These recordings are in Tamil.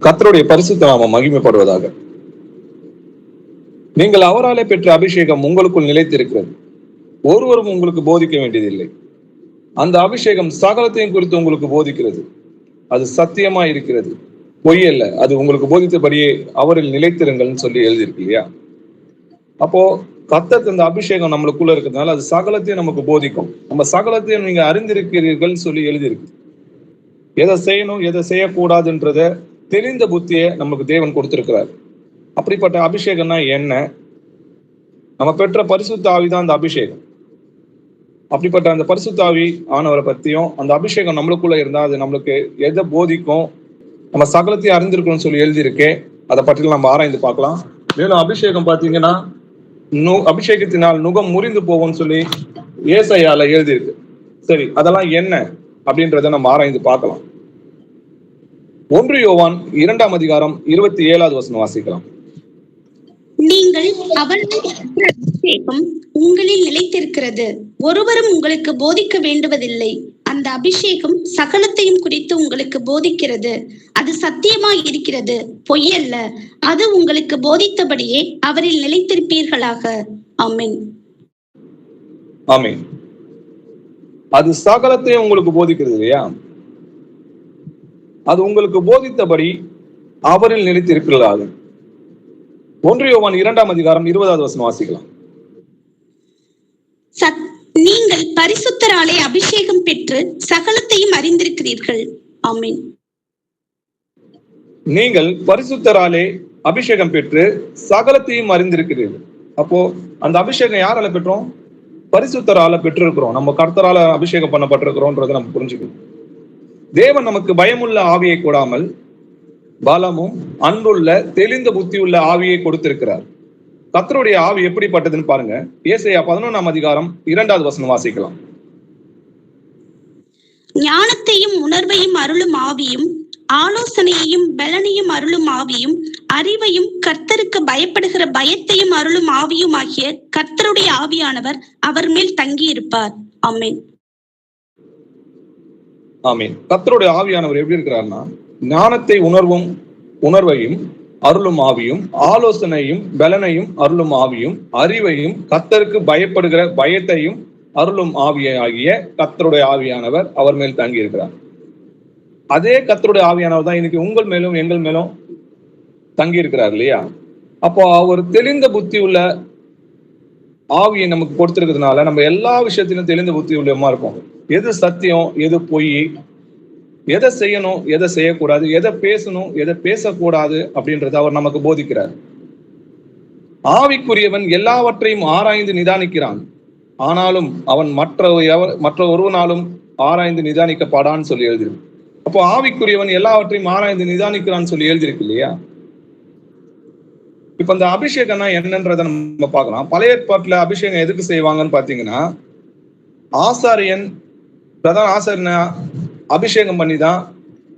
கர்த்தருடைய பரிசுத்த நாமம் மகிமைப்படுவதாக. நீங்கள் அவராலே பெற்ற அபிஷேகம் உங்களுக்குள் நிலைத்திருக்கிறது. ஒருவரும் உங்களுக்கு போதிக்க வேண்டியதில்லை. அந்த அபிஷேகம் சகலத்தையும் குறித்து உங்களுக்கு போதிக்கிறது. அது சத்தியமா இருக்கிறது, பொய் அல்ல. அது உங்களுக்கு போதித்தபடியே அவரில் நிலைத்திருங்கள்னு சொல்லி எழுதியிருக்கு இல்லையா? அப்போ கர்த்தர் அந்த அபிஷேகம் நம்மளுக்குள்ள இருக்கிறதுனால அது சகலத்தையும் நமக்கு போதிக்கும். நம்ம சகலத்தையும் நீங்க அறிந்திருக்கிறீர்கள் சொல்லி எழுதியிருக்கு. எதை செய்யணும் எதை செய்யக்கூடாதுன்றத தெரிந்த புத்தியை நமக்கு தேவன் கொடுத்திருக்கிறார். அப்படிப்பட்ட அபிஷேகம்னா என்ன? நம்ம பெற்ற பரிசுத்த ஆவிதான் அந்த அபிஷேகம். அப்படிப்பட்ட அந்த பரிசுத்த ஆவி ஆனவரை பத்தியும் அந்த அபிஷேகம் நம்மளுக்குள்ள இருந்தா அது நம்மளுக்கு எதை போதிக்கும், நம்ம சகலத்தையும் அறிந்திருக்கணும்னு சொல்லி எழுதியிருக்கேன். அதை பற்றி நம்ம ஆராய்ந்து பார்க்கலாம். மேலும் அபிஷேகம் பார்த்தீங்கன்னா அபிஷேகத்தினால் நுகம் முறிந்து போகும்னு சொல்லி ஏசாயால எழுதியிருக்கு. சரி, அதெல்லாம் என்ன அப்படின்றத நம்ம ஆராய்ந்து பார்க்கலாம். 1 யோவான் 2ஆம் அதிகாரம் 27வது வசனம் வாசிக்கலாம். நீங்கள் அவரில் அபிஷேகம் உங்களில் நிலைத்திருக்கிறது, ஒருவரும் உங்களுக்கு போதிக்க வேண்டுவதில்லை. அந்த அபிஷேகம் சகலத்தையும் குறித்து உங்களுக்கு போதிக்கிறது. அது சத்தியமாய் இருக்கிறது, பொய்யல்ல. அது உங்களுக்கு போதித்தபடியே அவரில் நிலைத்திருப்பீர்களாக. ஆமென். ஆமென். அது சகலத்தையும் உங்களுக்கு போதிக்கிறது இல்லையா? அது உங்களுக்கு போதித்தபடி அவரில் நிலைத்திருப்பீர்களாக. 1 யோவான் 2ஆம் அதிகாரம் 20வது வசனம் வாசிக்கலாம். நீங்கள் பரிசுத்தராலே அபிஷேகம் பெற்று சகலத்தையும் அறிந்திருக்கிறீர்கள். ஆமென். நீங்கள் பரிசுத்தராலே அபிஷேகம் பெற்று சகலத்தையும் அறிந்திருக்கிறீர்கள். அப்போ அந்த அபிஷேகம் யாரால பெற்றோம்? பரிசுத்தரால பெற்றிருக்கிறோம். நம்ம கர்த்தரால அபிஷேகம் பண்ணப்பட்டிருக்கிறோம்ன்றதை நம்ம புரிஞ்சுக்கணும். தேவன் நமக்கு பயமுள்ள ஆவியை கொடாமல் பலமும் அன்புள்ள தெளிந்த புத்தி உள்ள ஆவியை கொடுத்திருக்கிறார். கர்த்தருடைய ஆவி எப்படிப்பட்டதுன்னு பாருங்க. ஏசாயா 11ஆம் அதிகாரம் 2வது வசனம் வாசிக்கலாம். ஞானத்தையும் உணர்வையும் அருளும் ஆவியும், ஆலோசனையையும் பலனையும் அருளும் ஆவியும், அறிவையும் கர்த்தருக்கு பயப்படுகிற பயத்தையும் அருளும் ஆவியும் ஆகிய கர்த்தருடைய ஆவியானவர் அவர் மேல் தங்கி இருப்பார். ஆமென். ஆமென். கர்த்தருடைய ஆவியானவர் எப்படி இருக்கிறார்னா, ஞானத்தை உணர்வையும் அருளும் ஆவியும், ஆலோசனையும் பலனையும் அருளும் ஆவியும், அறிவையும் கர்த்தருக்கு பயப்படுகிற பயத்தையும் அருளும் ஆவியாகிய கர்த்தருடைய ஆவியானவர் அவர் மேல் தங்கி இருக்கிறார். அதே கர்த்தருடைய ஆவியானவர் தான் இன்னைக்கு உங்கள் மேலும் எங்கள் மேலும் தங்கி இருக்கிறார் இல்லையா? அப்போ அவர் தெளிந்த புத்தி உள்ள ஆவியை நமக்கு கொடுத்திருக்கிறதுனால நம்ம எல்லா விஷயத்திலும் தெளிந்த புத்தி உள்ளமா இருப்போம். எது சத்தியம், எது பொய், எதை செய்யணும், எதை செய்யக்கூடாது, எதை பேசணும், எதை பேசக்கூடாது அப்படின்றத அவர் நமக்கு போதிக்கிறார். ஆவிக்குரியவன் எல்லாவற்றையும் ஆராய்ந்து நிதானிக்கிறான், ஆனாலும் அவன் மற்ற ஒருவனாலும் ஆராய்ந்து நிதானிக்கப்படான்னு சொல்லி எழுதிருக்கு. அப்போ ஆவிக்குரியவன் எல்லாவற்றையும் ஆராய்ந்து நிதானிக்கிறான்னு சொல்லி எழுதிருக்கு இல்லையா? இப்ப இந்த அபிஷேகம்னா என்னன்றதை நம்ம பார்க்கலாம். பழைய ஏற்பாட்டுல அபிஷேகம் எதுக்கு செய்வாங்கன்னு பாத்தீங்கன்னா, ஆசாரியன் பிரதான ஆசாரியனை அபிஷேகம் பண்ணி தான்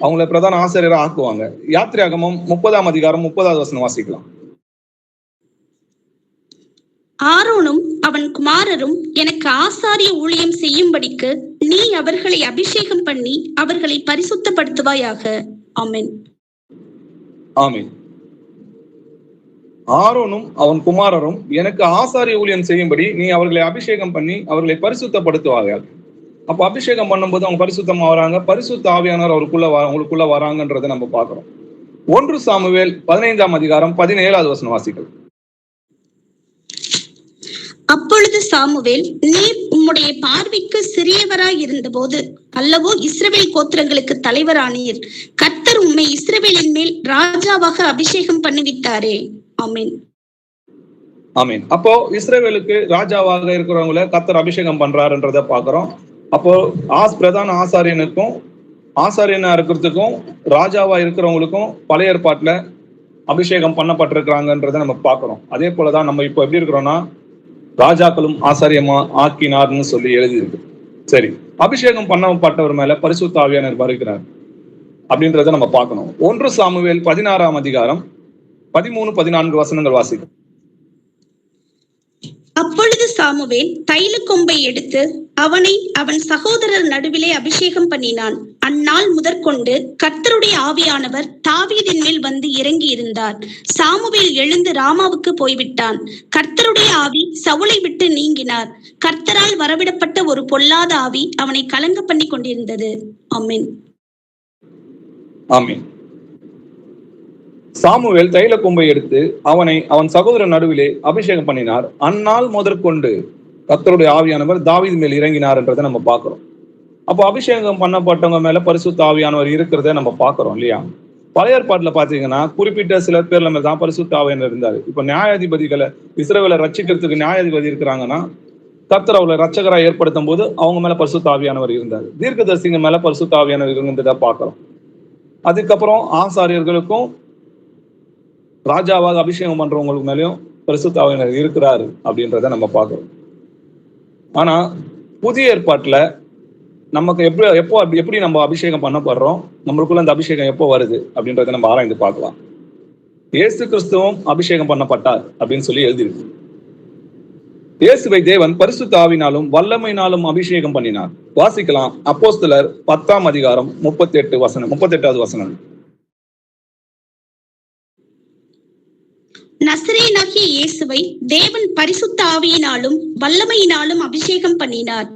அவங்களை பிரதான ஆசிரியரை ஆக்குவாங்க. யாத்திராகமம் 30ஆம் அதிகாரம் 30வது வசனம் வாசிக்கலாம். ஆரோனும் அவன் குமாரரும் எனக்கு ஆசாரிய ஊழியம் செய்யும்படிக்கு நீ அவர்களை அபிஷேகம் பண்ணி அவர்களை பரிசுத்தப்படுத்துவாயாக. ஆமென். ஆமென். ஆரோனும் அவன் குமாரரும் எனக்கு ஆசாரிய ஊழியம் செய்யும்படி நீ அவர்களை அபிஷேகம் பண்ணி அவர்களை பரிசுத்தப்படுத்துவாயாக. அப்ப அபிஷேகம் பண்ணும்போது அவங்க பரிசுத்தமா வராங்க, பரிசுத்த ஆவியானவர் அவங்களுக்குள்ள வராங்கன்றதை நம்ம பார்க்கிறோம். 1 சாமுவேல் 15ஆம் அதிகாரம் 17வது வசனம் வாசிக்கலாம். அப்பொழுது சாமுவேல், நீர் உம்முடைய பார்வைக்கு சிறியவராய் இருந்தபோது அல்லவோ இஸ்ரவேல் கோத்திரங்களுக்கு தலைவரானீர். கர்த்தர் உம்மை இஸ்ரவேலின் மேல் ராஜாவாக அபிஷேகம் பண்ணுவித்தாரே. ஆமென். ஆமென். அப்போ இஸ்ரவேலுக்கு ராஜாவாக இருக்கிறவங்கள கர்த்தர் அபிஷேகம் பண்றாருன்றத பாக்குறோம். அப்போ பிரதான ஆசாரியனுக்கும் ஆசாரியனா இருக்கிறதுக்கும் ராஜாவா இருக்கிறவங்களுக்கும் பழைய ஏற்பாட்டுல அபிஷேகம் பண்ணப்பட்டிருக்கிறாங்கன்றத நம்ம பார்க்கிறோம். அதே போலதான் நம்ம இப்போ எப்படி இருக்கிறோம்னா, ராஜாக்களும் ஆசாரியமா ஆக்கினார்னு சொல்லி எழுதியிருக்கு. சரி, அபிஷேகம் பண்ணப்பட்டவர் மேல பரிசுத்த ஆவியானவர் வருகிறார் அப்படின்றத நம்ம பார்க்கணும். 1 சாமுவேல் 16ஆம் அதிகாரம் 13-14 வசனங்கள் வாசிக்கும். அப்பொழுது சாமுவேல் தைல கொம்பை எடுத்து அவனை அவன் சகோதரர் நடுவிலே அபிஷேகம் பண்ணினான். அந்நாள் முதற்கொண்டு கர்த்தருடைய ஆவியானவர் தாவீதின் மேல் வந்து இறங்கி இருந்தார். சாமுவேல் எழுந்து ராமாவுக்கு போய்விட்டான். கர்த்தருடைய ஆவி சவுலை விட்டு நீங்கினார். கர்த்தரால் வரவிடப்பட்ட ஒரு பொல்லாத ஆவி அவனை கலங்க பண்ணி கொண்டிருந்தது. ஆமென். ஆமென். சாமுவேல் தைல கொம்பை எடுத்து அவனை அவன் சகோதரன் நடுவிலே அபிஷேகம் பண்ணினார். அந்நாள் முதற்கொண்டு கர்த்தருடைய ஆவியானவர் தாவீது மேல் இறங்கினார் என்றதை நம்ம பார்க்கிறோம். அப்போ அபிஷேகம் பண்ணப்பட்டவங்க மேல பரிசுத்த ஆவியானவர் இருக்கிறத நம்ம பார்க்கிறோம் இல்லையா? பழைய ஏற்பாட்டுல பாத்தீங்கன்னா குறிப்பிட்ட சில பேர்ல மேல தான் பரிசுத்த ஆவியானவர் இருந்தாரு. இப்ப நியாயாதிபதிகளை இஸ்ரவேலை ரட்சிக்கிறதுக்கு நியாயாதிபதி இருக்கிறாங்கன்னா கர்த்தர் அவளை ரட்சகரா ஏற்படுத்தும் போது அவங்க மேல பரிசுத்த ஆவியானவர் இருந்தார். தீர்க்கதரிசிங்க மேல பரிசுத்த ஆவியானவர் இருந்ததை பார்க்கிறோம். அதுக்கப்புறம் ஆசாரியர்களுக்கும் ராஜாவாக அபிஷேகம் பண்றவங்களுக்கு மேலேயும் பரிசுத்த ஆவியானவர் இருக்கிறாரு அப்படின்றத நம்ம பார்க்கிறோம். ஆனா புதிய ஏற்பாட்டுல நமக்கு எப்படி நம்ம அபிஷேகம் பண்ணப்படுறோம், நம்மளுக்குள்ள அந்த அபிஷேகம் எப்போ வருது அப்படின்றத நம்ம ஆராய்ந்து பார்க்கலாம். இயேசு கிறிஸ்துவும் அபிஷேகம் பண்ணப்பட்டார் அப்படின்னு சொல்லி எழுதியிருக்கு. இயேசுவை தேவன் பரிசுத்த ஆவினாலும் வல்லமையினாலும் அபிஷேகம் பண்ணினார். வாசிக்கலாம். அப்போஸ்தலர் 10ஆம் அதிகாரம் 38வது வசனம். நசரேயனாகிய இயேசுவை தேவன் பரிசுத்த ஆவியினாலும் வல்லமையினாலும் அபிஷேகம் பண்ணினார்.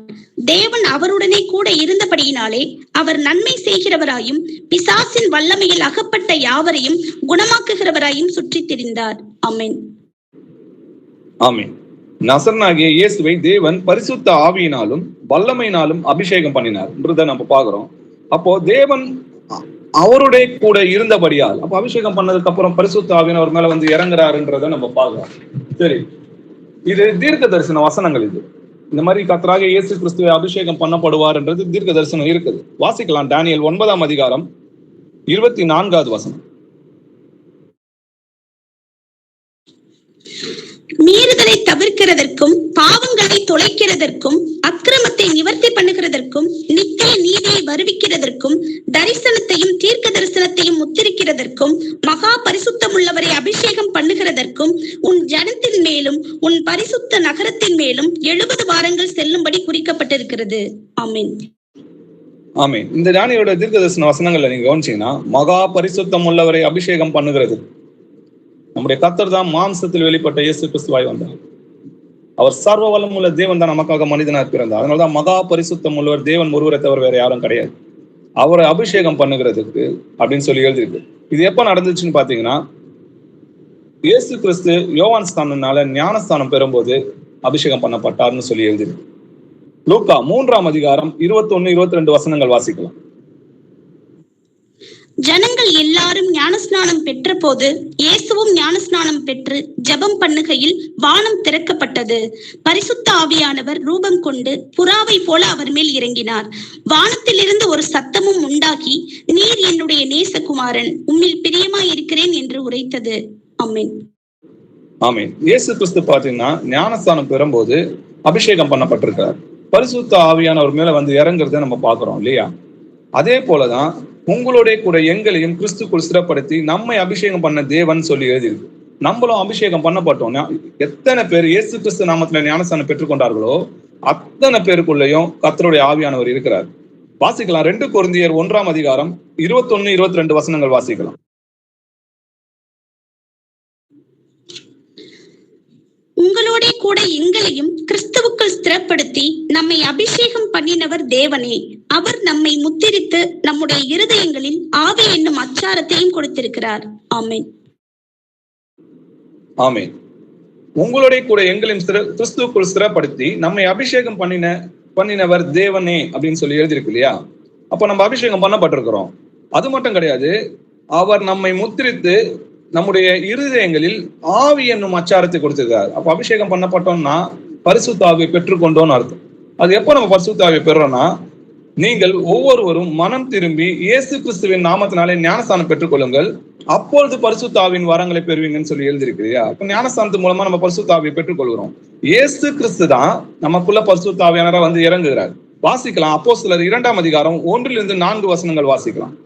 தேவன் அவருடனே கூட இருந்தபடியினாலே அவர் நன்மை செய்கிறவராயும் பிசாசின் வல்லமையில் அகப்பட்ட யாவரையும் குணமாக்குகிறவராயும் சுற்றித் திரிந்தார். ஆமென். ஆமென். நசரேயனாகிய இயேசுவை தேவன் பரிசுத்த ஆவியினாலும் வல்லமையினாலும் அபிஷேகம் பண்ணினார் என்றதை நம்ம பார்க்கிறோம். அப்போ தேவன் அவருடைய கூட இருந்தபடியால் அப்ப அபிஷேகம் பண்ணதுக்கு அப்புறம் பரிசுத்த ஆவியானவர் மேல வந்து இறங்குறாருன்றத நம்ம பார்க்கிறோம். சரி, இது தீர்க்க தரிசன வசனங்கள். இது இந்த மாதிரி கர்த்தராக இயேசு கிறிஸ்துவை அபிஷேகம் பண்ணப்படுவார் என்றது தீர்க்க தரிசனம் இருக்குது. வாசிக்கலாம். தானியேல் 9ஆம் அதிகாரம் 24வது வசனம். மீறுதலை தவிர்க்கிறதற்கும் பாவங்களை தொலைக்கிறதற்கும் அக்கிரமத்தை நிவர்த்தி பண்ணுகிறதற்கும் நித்திய நீதியை வருவிக்கிறதற்கும் தரிசனத்தையும் தீர்க்க தரிசனத்தையும் முத்திரிக்கிறதற்கும் மகா பரிசுத்தம் உள்ளவரை அபிஷேகம் பண்ணுகிறதற்கும் உன் ஜனத்தின் மேலும் உன் பரிசுத்த நகரத்தின் மேலும் 70 வாரங்கள் செல்லும்படி குறிக்கப்பட்டிருக்கிறது. ஆமென். ஆமென். இந்த தானியேலோட தீர்க்க தரிசன வசனங்கள்ல நீங்க கவனிச்சீங்கன்னா மகா பரிசுத்தம் உள்ளவரை அபிஷேகம் பண்ணுகிறது. நம்முடைய கர்த்தர் தான் மாம்சத்தில் வெளிப்பட்ட இயேசு கிறிஸ்துவாய் வந்தார். அவர் சர்வ வல்லமுள்ள தேவன் தான் நமக்காக மனிதனாக பிறந்தார். அதனாலதான் மகா பரிசுத்தம் உள்ளவர் தேவன் ஒருவரை தவிர வேற யாரும் கிடையாது. அவரை அபிஷேகம் பண்ணுகிறதுக்கு அப்படின்னு சொல்லி எழுதிருக்கு. இது எப்ப நடந்துச்சுன்னு பாத்தீங்கன்னா இயேசு கிறிஸ்து யோவான் ஸ்நானனால ஞானஸ்தானம் பெறும்போது அபிஷேகம் பண்ணப்பட்டார்னு சொல்லி எழுதிருக்கு. லூக்கா 3ஆம் அதிகாரம் 21-22 வசனங்கள் வாசிக்கலாம். ஜனங்கள் எல்லாரும் ஞானஸ்நானம் பெற்ற போது இயேசுவும் ஞானஸ்நானம் பெற்று ஜெபம் பண்ணுகையில் வானம் திறக்கப்பட்டது. பரிசுத்த ஆவியானவர் ரூபம் கொண்டு புறாவை போல அவர் மேல் இறங்கினார். வானத்திலிருந்து ஒரு சத்தமும் உண்டாகி, நீர் என்னுடைய நேசகுமாரன், உம்மில் பிரியமாய் இருக்கிறேன் என்று உரைத்தது. ஆமென். ஆமென். இயேசு கிறிஸ்து பாத்தீங்கன்னா ஞானஸ்தானம் பெறும்போது அபிஷேகம் பண்ணப்பட்டிருக்கிறார். பரிசுத்த ஆவியானவர் மேல வந்து இறங்குறத நம்ம பாக்குறோம் இல்லையா? அதே போலதான் உங்களுடைய கூட எங்களையும் கிறிஸ்துக்குள் ஸ்திரப்படுத்தி நம்மை அபிஷேகம் பண்ண தேவன் சொல்லி எழுதியிருக்கு. நம்மளும் அபிஷேகம் பண்ணப்பட்டோம். எத்தனை பேர் இயேசு கிறிஸ்து நாமத்துல ஞானஸ்தானம் பெற்றுக்கொண்டார்களோ அத்தனை பேருக்குள்ளேயும் கர்த்தருடைய ஆவியானவர் இருக்கிறார். வாசிக்கலாம். 2 கொரிந்தியர் 1ஆம் அதிகாரம் 21-22 வசனங்கள் வாசிக்கலாம். உங்களோட கூட எங்களையும் கிறிஸ்துவுக்குள் ஸ்திரப்படுத்தி நம்மை அபிஷேகம் பண்ணினவர் தேவனே. அவர் நம்மை முத்திரித்து நம்முடைய இருதயங்களில் ஆவி என்னும் அச்சாரத்தையும் கொடுத்திருக்கிறார். ஆமென். ஆமென். உங்களுடைய கூட எங்களையும் கிறிஸ்துவுக்குள் ஸ்திரப்படுத்தி நம்மை அபிஷேகம் பண்ணினவர் தேவனே அப்படின்னு சொல்லி எழுதியிருக்கு இல்லையா? அப்ப நம்ம அபிஷேகம் பண்ணப்பட்டிருக்கிறோம். அது மட்டும் கிடையாது, அவர் நம்மை முத்திரித்து நம்முடைய இருதயங்களில் ஆவி என்னும் அச்சாரத்தை கொடுத்திருக்காரு. அப்ப அபிஷேகம் பண்ணப்பட்டோம்னா பரிசுத்த ஆவியை பெற்றுக்கொண்டோம்னு அர்த்தம். அது எப்போ நம்ம பரிசுத்த ஆவியை பெறுறோம்னா, நீங்கள் ஒவ்வொருவரும் மனம் திரும்பி இயேசு கிறிஸ்துவின் நாமத்தினாலே ஞானஸ்தானம் பெற்றுக்கொள்ளுங்கள், அப்பொழுது பரிசுத்த ஆவியின் வரங்களை பெறுவீங்கன்னு சொல்லி எழுதியிருக்கிறியா? அப்ப ஞானஸ்தானத்து மூலமா நம்ம பரிசுத்த ஆவியை பெற்றுக்கொள்கிறோம். இயேசு கிறிஸ்து தான் நமக்குள்ள பரிசுத்த ஆவியானவரா வந்து இறங்குகிறார். வாசிக்கலாம். அப்போஸ்தலர் 2ஆம் அதிகாரம் 1-4 வசனங்கள் வாசிக்கலாம்.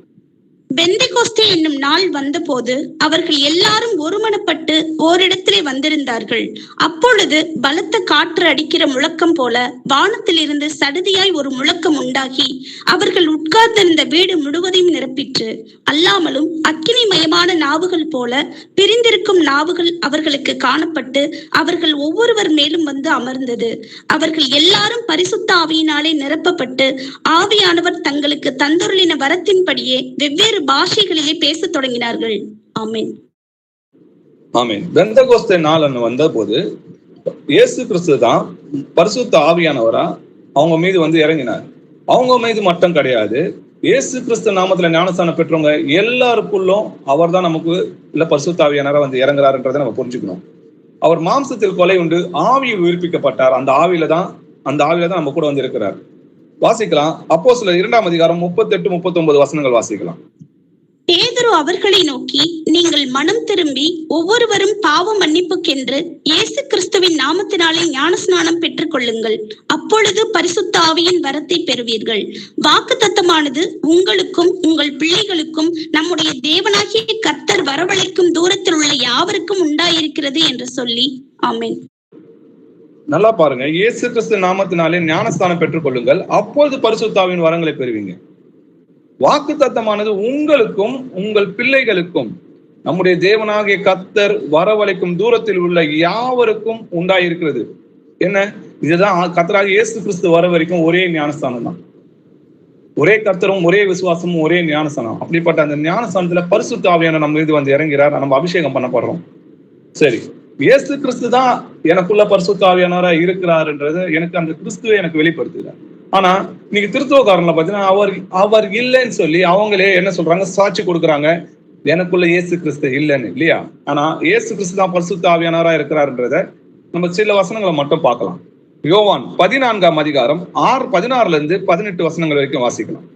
பெந்தெகோஸ்தே என்னும் நாள் வந்தபோது அவர்கள் எல்லாரும் ஒருமனப்பட்டு ஓரிடத்திலே வந்திருந்தார்கள். அப்பொழுது பலத்த காற்று அடிக்கிற முழக்கம் போல வானத்திலிருந்து சடுதியாய் ஒரு முழக்கம் உண்டாகி அவர்கள் உட்கார்ந்திருந்த வீடு முழுவதையும் நிரப்பிற்று. அல்லாமலும் அக்கினிமயமான நாவுகள் போல பிரிந்திருக்கும் நாவுகள் அவர்களுக்கு காணப்பட்டு அவர்கள் ஒவ்வொருவர் மேலும் வந்து அமர்ந்தது. அவர்கள் எல்லாரும் பரிசுத்த ஆவியினாலே நிரப்பப்பட்டு ஆவியானவர் தங்களுக்கு தந்தொருளின வரத்தின்படியே வெவ்வேறு பாஷைகளிலே பேசத் தொடங்கினார்கள். ஆமென். ஆமென். பெந்தெகோஸ்தே நாள் வந்த போது இயேசு கிறிஸ்து தான் பரிசுத்த ஆவியானவரா அவங்க மீது வந்து இறங்கினார். அவங்க மீது மட்டும் கிடையாது, இயேசு கிறிஸ்து நாமத்துல ஞானஸ்தானம் பெற்றவங்க எல்லாருக்குள்ளும் அவர் தான் நமக்கு இல்ல பரிசுத்த ஆவியானவரா வந்து இறங்குறாருன்றதை நம்ம புரிஞ்சுக்கணும். அவர் மாம்சத்தில் கொலை உண்டு ஆவியில் உயிர்ப்பிக்கப்பட்டார். அந்த ஆவியில தான் நம்ம கூட வந்து இருக்கிறார். வாசிக்கலாம். அப்போஸ்தலர் 2ஆம் அதிகாரம் 38-39 வசனங்கள் வாசிக்கலாம். பேதுரு அவர்களை நோக்கி, நீங்கள் மனம் திரும்பி ஒவ்வொருவரும் பாவ மன்னிப்புக்கென்று இயேசு கிறிஸ்துவின் நாமத்தினாலே ஞானஸ்நானம் பெற்றுக் கொள்ளுங்கள். அப்பொழுது பரிசுத்த ஆவியின் வரத்தை பெறுவீர்கள். வாக்குத்தத்தமானது உங்களுக்கும் உங்கள் பிள்ளைகளுக்கும் நம்முடைய தேவனாகிய கர்த்தர் வரவழைக்கும் தூரத்தில் உள்ள யாவருக்கும் உண்டாயிருக்கிறது என்று சொல்லி. ஆமென். நல்லா பாருங்க, இயேசு கிறிஸ்து நாமத்தினாலே ஞானஸ்தானம் பெற்றுக் கொள்ளுங்கள், அப்பொழுது பரிசுத்த ஆவியின் வரங்களை பெறுவீங்க. வாக்கு தத்தமானது உங்களுக்கும் உங்கள் பிள்ளைகளுக்கும் நம்முடைய தேவனாகிய கர்த்தர் வரவழைக்கும் தூரத்தில் உள்ள யாவருக்கும் உண்டாயிருக்கிறது. என்ன? இதுதான் கர்த்தராகிய இயேசு கிறிஸ்து வர வரைக்கும் ஒரே ஞானஸ்தானம் தான். ஒரே கர்த்தரும் ஒரே விசுவாசமும் ஒரே ஞானஸ்தானம். அப்படிப்பட்ட அந்த ஞானஸ்தானத்துல பரிசுத்த ஆவியான நம்ம இது வந்து இறங்கிறார், நம்ம அபிஷேகம் பண்ணப்படுறோம். சரி, இயேசு கிறிஸ்து தான் எனக்குள்ள பரிசுத்த ஆவியானவரா இருக்கிறாருன்றது எனக்கு அந்த கிறிஸ்துவை எனக்கு வெளிப்படுத்துகிறார். ஆனா இன்னைக்கு திருத்துவக்காரன்ல பாத்தீங்கன்னா அவர் இல்லைன்னு சொல்லி அவங்களே என்ன சொல்றாங்க, சாட்சி கொடுக்குறாங்க, எனக்குள்ள இயேசு கிறிஸ்து இல்லைன்னு, இல்லையா? ஆனா இயேசு கிறிஸ்து தான் பரிசுத்த ஆவியானவரா இருக்கிறாருன்றத நம்ம சில வசனங்களை மட்டும் பார்க்கலாம். யோவான் 14ஆம் அதிகாரம் 16-18 வசனங்கள் வரைக்கும் வாசிக்கலாம்.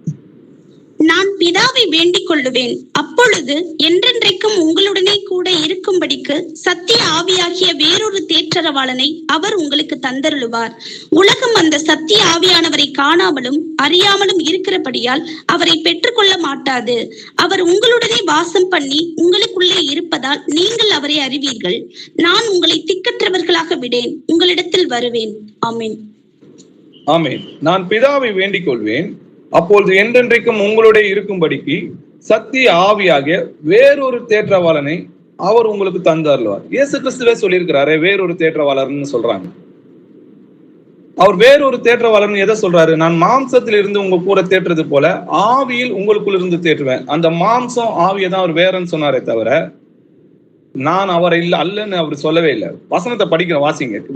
நான் பிதாவை வேண்டிக் கொள்ளுவேன், அப்பொழுது என்றென்றைக்கும் உங்களுடனே கூட இருக்கும்படிக்கு சத்திய ஆவியாகிய வேறொரு தேற்றரவாளனை அவர் உங்களுக்கு தந்தருளுவார். உலகம் அந்த சத்திய ஆவியானவரை காணாமலும் அறியாமலும் இருக்கிறபடியால் அவரை பெற்றுக்கொள்ள மாட்டாது. அவர் உங்களுடனே வாசம் பண்ணி உங்களுக்குள்ளே இருப்பதால் நீங்கள் அவரை அறிவீர்கள். நான் உங்களை திக்கற்றவர்களாக விடேன், உங்களிடத்தில் வருவேன். ஆமென். ஆமென். நான் பிதாவை வேண்டிக் கொள்வேன், அப்பொழுது என்றென்றைக்கும் உங்களுடைய இருக்கும்படிக்கு சத்திய ஆவியாகிய வேறொரு தேற்றவாளனை அவர் உங்களுக்கு தந்தருளுவார். இயேசு கிறிஸ்துவே சொல்லியிருக்கிறாரு வேறொரு தேற்றவாளர்னு சொல்றாங்க. அவர் வேறொரு தேற்றவாளர்னு எதை சொல்றாரு? நான் மாம்சத்தில் இருந்து உங்க கூட தேற்றுறது போல ஆவியில் உங்களுக்குள்ள இருந்து தேற்றுவேன். அந்த மாம்சம் ஆவியை தான் அவர் வேறன்னு சொன்னாரே தவிர நான் அவரை அல்லன்னு அவர் சொல்லவே இல்லை. வசனத்தை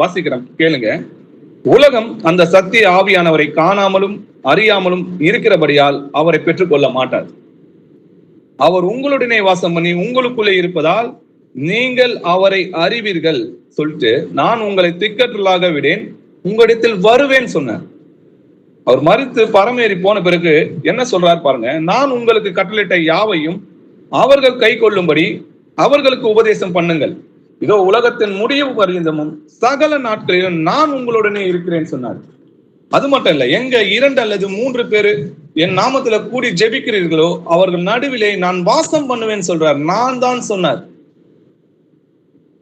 வாசிக்கிறேன் கேளுங்க. உலகம் அந்த சத்திய ஆவியானவரை காணாமலும் அறியாமலும் இருக்கிறபடியால் அவரை பெற்றுக்கொள்ள மாட்டார். அவர் உங்களுடனே வாசம் பண்ணி உங்களுக்குள்ளே இருப்பதால் நீங்கள் அவரை அறிவீர்கள் சொல்லிட்டு நான் உங்களை திக்கற்றலாக விடேன், உங்களிடத்தில் வருவேன் சொன்னார். அவர் மரித்து பரமேறி போன பிறகு என்ன சொல்றார் பாருங்க. நான் உங்களுக்கு கட்டளையிட்ட யாவையும் அவர்கள் கை கொள்ளும்படி அவர்களுக்கு உபதேசம் பண்ணுங்கள். இதோ உலகத்தின் முடிவு பரியந்தமும் சகல நாட்களிலும் நான் உங்களுடனே இருக்கிறேன்னு சொன்னார். அது மட்டும் இல்ல, எங்க 2 அல்லது 3 பேரு என் நாமத்துல கூடி ஜெபிக்கிறீர்களோ அவர்கள் நடுவிலே நான் வாசம் பண்ணுவேன்னு சொல்றார். நான் தான் சொன்னார்.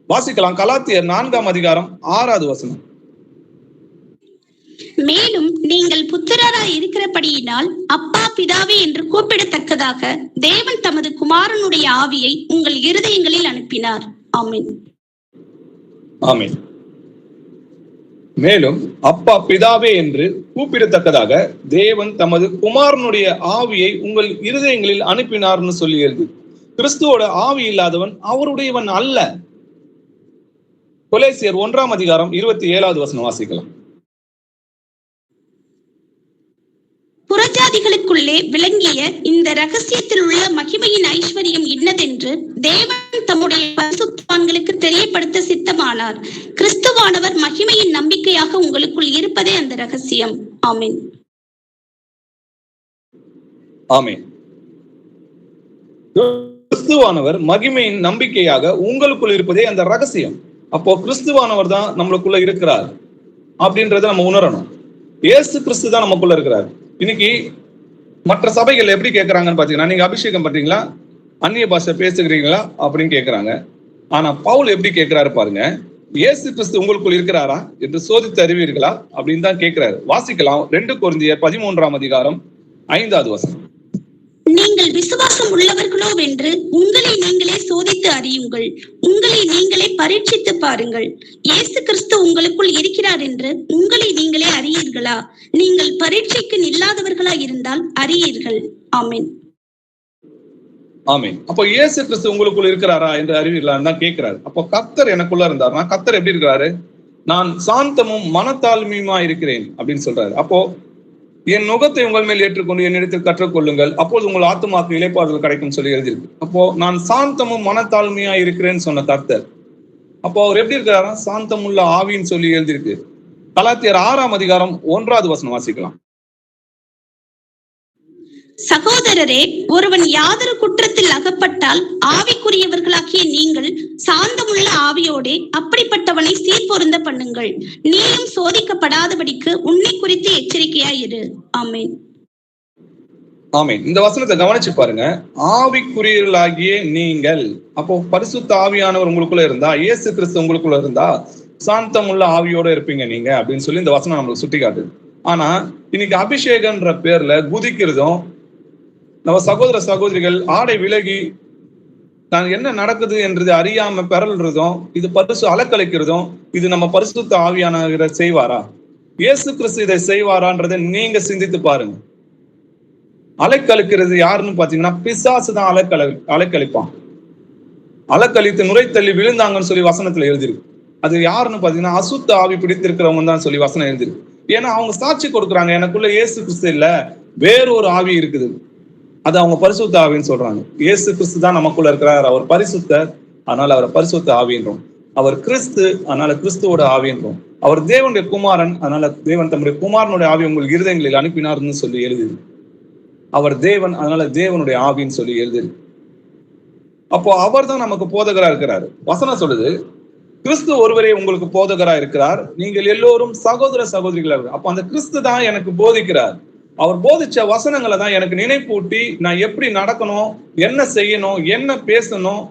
வாசிக்கலாம். கலாத்தியர் 4ஆம் அதிகாரம் 6வது வசனம். மேலும் நீங்கள் புத்திரராய் இருக்கிறபடியினால் அப்பா பிதாவே என்று கூப்பிடத்தக்கதாக தேவன் தமது குமாரனுடைய ஆவியை உங்கள் இருதயங்களில் அனுப்பினார். ஆமென். ஆமென். மேலும் அப்பா பிதாவே என்று கூப்பிடத்தக்கதாக தேவன் தமது குமாரனுடைய ஆவியை உங்கள் இருதயங்களில் அனுப்பினார்னு சொல்லியது. கிறிஸ்துவோட ஆவி இல்லாதவன் அவருடையவன் அல்ல. கொலேசியர் 1ஆம் அதிகாரம் 27வது வசனம் வாசிக்கலாம். புறஜாதிகளுக்குள்ளே விளங்கிய இந்த ரகசியத்தில் உள்ள மகிமையின் ஐஸ்வர்யம் இன்னதென்று தேவன் தம்முடைய பரிசுத்தவான்களுக்கு தெரியப்படுத்த சித்தமானார். கிறிஸ்துவானவர் மகிமையின் நம்பிக்கையாக உங்களுக்குள் இருப்பதே அந்த ரகசியம். ஆமென். ஆமென். கிறிஸ்துவானவர் மகிமையின் நம்பிக்கையாக உங்களுக்குள் இருப்பதே அந்த ரகசியம். அப்போ கிறிஸ்துவானவர் தான் நம்மளுக்குள்ள இருக்கிறார் அப்படின்றத நம்ம உணரணும். இயேசு கிறிஸ்து தான் நமக்குள்ள இருக்கிறார். இன்னைக்கு மற்ற சபைகள் எப்படி கேட்கறாங்கன்னு பாத்தீங்கன்னா, நீங்க அபிஷேகம் பண்றீங்களா, அந்நிய பாஷை பேசுகிறீங்களா அப்படின்னு கேட்கறாங்க. ஆனா பவுல் எப்படி கேட்கிறாரு பாருங்க, இயேசு கிறிஸ்து உங்களுக்குள் இருக்கிறாரா என்று சோதித்து அறிவீர்களா அப்படின்னு தான் கேட்கிறாரு. வாசிக்கலாம் 2 கொரிந்தியர் 13ஆம் அதிகாரம் 5வது வசனம். நீங்கள் விசுவாசம் உள்ளவர்களோ வென்று உங்களை நீங்களே சோதித்து அறியுங்கள், உங்களை நீங்களே பரீட்சித்து பாருங்கள். இயேசு கிறிஸ்து உங்களுக்குள் இருக்கிறார் என்று உங்களை நீங்களே அறியீர்களா? நீங்கள் பரீட்சைக்கு நில்லாதவர்களா இருந்தால் அறியீர்கள். ஆமென். ஆமென். அப்போ இயேசு கிறிஸ்து உங்களுக்குள் இருக்கிறாரா என்று அறிவீர்களான்னு தான் கேட்கிறாரு. அப்போ கர்த்தர் எனக்குள்ள இருந்தாருன்னா கர்த்தர் எப்படி இருக்கிறாரு? நான் சாந்தமும் மனத்தாழ்மையுமா இருக்கிறேன் அப்படின்னு சொல்றாரு. அப்போ என் நுகத்தை உங்கள் மேல் ஏற்றுக்கொண்டு என்னிடத்தில் கற்றுக்கொள்ளுங்கள், அப்போது உங்கள் ஆத்துமாக்கு இளைப்பாறுதல் கிடைக்கும் சொல்லி எழுதியிருக்கு. அப்போ நான் சாந்தமும் மனத்தாழ்மையா இருக்கிறேன்னு சொன்ன கர்த்தர், அப்போ அவர் எப்படி இருக்கிறாரா? சாந்தமுள்ள ஆவின்னு சொல்லி எழுதியிருக்கு. கலாத்தியர் 6ஆம் அதிகாரம் 1வது வசனம் வாசிக்கலாம். சகோதரரே, ஒருவன் யாதொரு குற்றத்தில் அகப்பட்டால் ஆவிக்குரியவர்களாகிய நீங்கள் சாந்தமுள்ள ஆவியோடே அப்படிப்பட்டவனை சீர்பொருந்த பண்ணுங்கள். நீயும் சோதிக்கப்படாதபடிக்கு உன்னை குறித்து எச்சரிக்கையாயிரு. ஆமென். ஆமென். இந்த வசனத்தை கவனிச்சு பாருங்க. ஆவிக்குரியவர்களாகிய நீங்கள், அப்போ பரிசுத்த ஆவியானவர் உங்களுக்குள்ள இருந்தா, இயேசு கிறிஸ்து உங்களுக்குள்ள இருந்தா சாந்தமுள்ள ஆவியோட இருப்பீங்க நீங்க அப்படின்னு சொல்லி இந்த வசனம் நம்மளுக்கு சுட்டி காட்டுது. ஆனா இன்னைக்கு அபிஷேகன்ற பேர்ல குதிக்கிறதும், நம்ம சகோதர சகோதரிகள் ஆடை விலகி நான் என்ன நடக்குது என்றது அறியாம பெறல்றதும், இது அலக்கழிக்கிறதும், இது நம்ம பரிசுத்த ஆவியானவரை செய்வாரா? இயேசு கிறிஸ்து இதை செய்வாரான்றதை நீங்க சிந்தித்து பாருங்க. அலைக்கழிக்கிறது யாருன்னு பாத்தீங்கன்னா பிசாசு தான் அலைக்கழிப்பான். அலக்கழித்து நுரைத்தள்ளி விழுந்தாங்கன்னு சொல்லி வசனத்துல எழுதிருக்கு. அது யாருன்னு பாத்தீங்கன்னா அசுத்த ஆவி பிடித்திருக்கிறவங்க தான் சொல்லி வசனம் எழுதிருக்கு. ஏன்னா அவங்க சாட்சி கொடுக்குறாங்க, எனக்குள்ள இயேசு கிறிஸ்து இல்ல, வேறொரு ஆவி இருக்குது, அது அவங்க பரிசுத்த ஆவின்னு சொல்றாங்க. இயேசு கிறிஸ்து தான் நமக்குள்ள இருக்கிறார், அவர் பரிசுத்தர், அதனால அவரை பரிசுத்த ஆவின்றோம். அவர் கிறிஸ்து, அதனால கிறிஸ்துவோட ஆவின்றோம். அவர் தேவனுடைய குமாரன், அதனால தேவன் தம்முடைய குமாரனுடைய ஆவி உங்கள் இருதயங்களில் அனுப்பினார்னு சொல்லி எழுதுது. அவர் தேவன், அதனால தேவனுடைய ஆவின்னு சொல்லி எழுதுது. அப்போ அவர் தான் நமக்கு போதகரா இருக்கிறாரு. வசனம் சொல்லுது, கிறிஸ்து ஒருவரே உங்களுக்கு போதகரா இருக்கிறார், நீங்கள் எல்லோரும் சகோதர சகோதரிகளா இருக்கு. அப்ப அந்த கிறிஸ்து தான் எனக்கு போதிக்கிறார். அவர் போதிச்ச வசனங்களை தான் எனக்கு நினைப்பூட்டி நான் எப்படி நடக்கணும், என்ன செய்யணும், என்ன பேசணும்,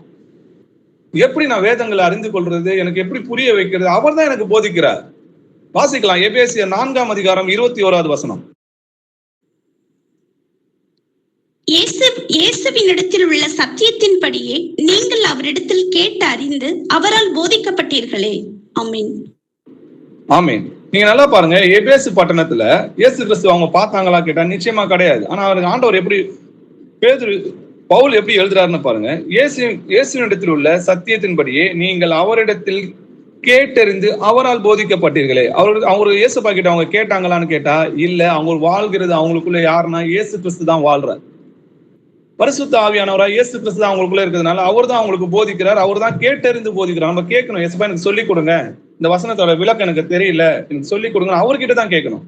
எப்படி நான் வேதங்களை அறிந்து கொள்றது, எனக்கு எப்படி புரிய வைக்கிறது, அவர் தான் எனக்கு போதிக்கிறார். வாசிக்கலாம் எபேசியர் 4ஆம் அதிகாரம் 21வது வசனம். இயேசுவினிடத்தில் உள்ள சத்தியத்தின்படியே நீங்கள் அவரிடத்தில் கேட்டு அறிந்து அவரால் போதிக்கப்பட்டீர்களே. ஆமென். ஆமென். நீங்க நல்லா பாருங்க, எபேசு பட்டணத்துல இயேசு கிறிஸ்து அவங்க பார்த்தாங்களா கேட்டா நிச்சயமா கிடையாது. ஆனா அவருக்கு ஆண்டவர் எப்படி, பவுல் எப்படி எழுதுறாருன்னு பாருங்க. இயேசுவினிடத்தில் உள்ள சத்தியத்தின்படியே நீங்கள் அவரிடத்தில் கேட்டறிந்து அவரால் போதிக்கப்பட்டீர்களே. அவரு இயேசுப்பா கிட்ட அவங்க கேட்டாங்களான்னு கேட்டா இல்ல. அவங்க வாழ்கிறது அவங்களுக்குள்ள யாருன்னா இயேசு கிறிஸ்து தான் வாழ்றார். பரிசுத்த ஆவியானவரா இயேசு கிறிஸ்து தான் அவங்களுக்குள்ள இருக்கிறதுனால அவர் தான் அவங்களுக்கு போதிக்கிறார், அவர் தான் கேட்டறிந்து போதிக்கிறார். நம்ம கேட்கணும், இயேசுப்பா எனக்கு சொல்லிக் கொடுங்க, இந்த வசனத்தோட விளக்கம் எனக்கு தெரியல, எனக்கு சொல்லிக் கொடுங்க, அவர்கிட்ட தான் கேட்கணும்.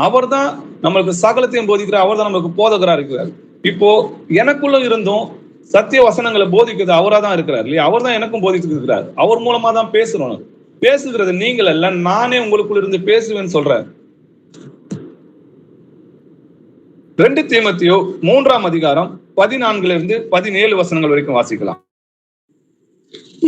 அவர் தான் நம்மளுக்கு சகலத்தையும் போதிக்கிறார், அவர் தான் நம்மளுக்கு போதகரா இருக்கிறார். இப்போ எனக்குள்ள இருந்தும் சத்திய வசனங்களை போதிக்கிறது அவரா தான் இருக்கிறார் இல்லையா? அவர் தான் எனக்கும் போதித்து இருக்கிறார். அவர் மூலமா தான் பேசுறோம். பேசுகிறது நீங்கள் அல்ல, நானே உங்களுக்குள்ள இருந்து பேசுவேன்னு சொல்றேன். 2 தீமோத்தேயு 3ஆம் அதிகாரம் 14 17 வசனங்கள் வரைக்கும் வாசிக்கலாம்.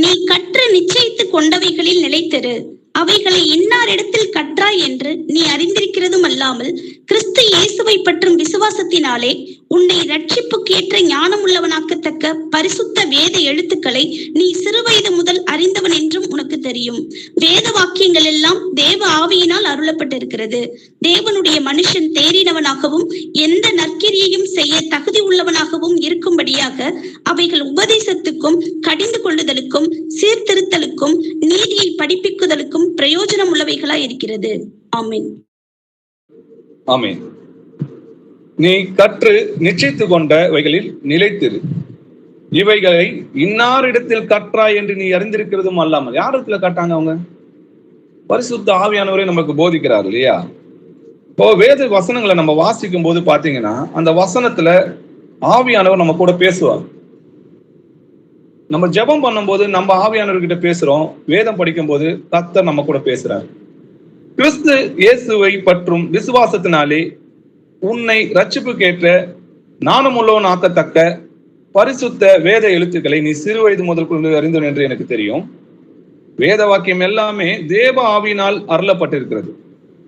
நீ கற்று நிச்சயித்து கொண்டவைகளில் நிலைத்திரு, அவைகளை இன்னாரிடத்தில் கற்றாய் என்று நீ அறிந்திருக்கிறதும் அல்லாமல் கிறிஸ்து இயேசுவை பற்றும் விசுவாசத்தினாலே உன்னை ரட்சிப்புக்கு ஏற்ற ஞானம் உள்ளவனாக்கத்தக்க பரிசுத்த வேத எழுத்துக்களை நீ சிறுவயது முதல் அறிந்தவன் என்றும் உனக்கு தெரியும். வேத வாக்கியங்கள் எல்லாம் தேவ ஆவியினால் அருளப்பட்டிருக்கிறது. தேவனுடைய மனுஷன் தேறினவனாகவும் எந்த நற்கிரியையும் செய்ய தகுதி உள்ளவனாகவும் இருக்கும்படியாக அவைகள் உபதேசத்துக்கும் கடிந்து கொள்ளுதலுக்கும் சீர்திருத்தலுக்கும் நீதியை படிப்பிக்குதலுக்கும் பிரயோஜனம் உள்ளவைகளா இருக்கிறது. ஆமென். ஆமென். நீ கற்று நிச்சயித்து கொண்டவைகளில் நிலைத்திரு, இவைகளை இன்னாரிடத்தில் கற்றாய் என்று நீ அறிந்திருக்கிறதும் அல்லாமல். யார் இடத்துல கட்டாங்க? அவங்க பரிசுத்த ஆவியானவரே நமக்கு போதிக்கிறார் இல்லையா? இப்போ வேத வசனங்களை நம்ம வாசிக்கும் போது பாத்தீங்கன்னா அந்த வசனத்துல ஆவியானவர் நம்ம கூட பேசுவார். நம்ம ஜெபம் பண்ணும்போது நம்ம ஆவியானவர்கிட்ட பேசுறோம், வேதம் படிக்கும் போது கர்த்தர் நம்ம கூட பேசுறார். கிறிஸ்து இயேசுவை பற்றும் விசுவாசத்தினாலே உன்னை ரட்சிப்புக்கேற்ற நானும் உள்ளவன் ஆக்கத்தக்க பரிசுத்த வேத எழுத்துக்களை நீ சிறு வயது முதல் கொண்டு அறிந்தவன் என்று எனக்கு தெரியும். வேத வாக்கியம் எல்லாமே தேவ ஆவியினால் அருளப்பட்டிருக்கிறது.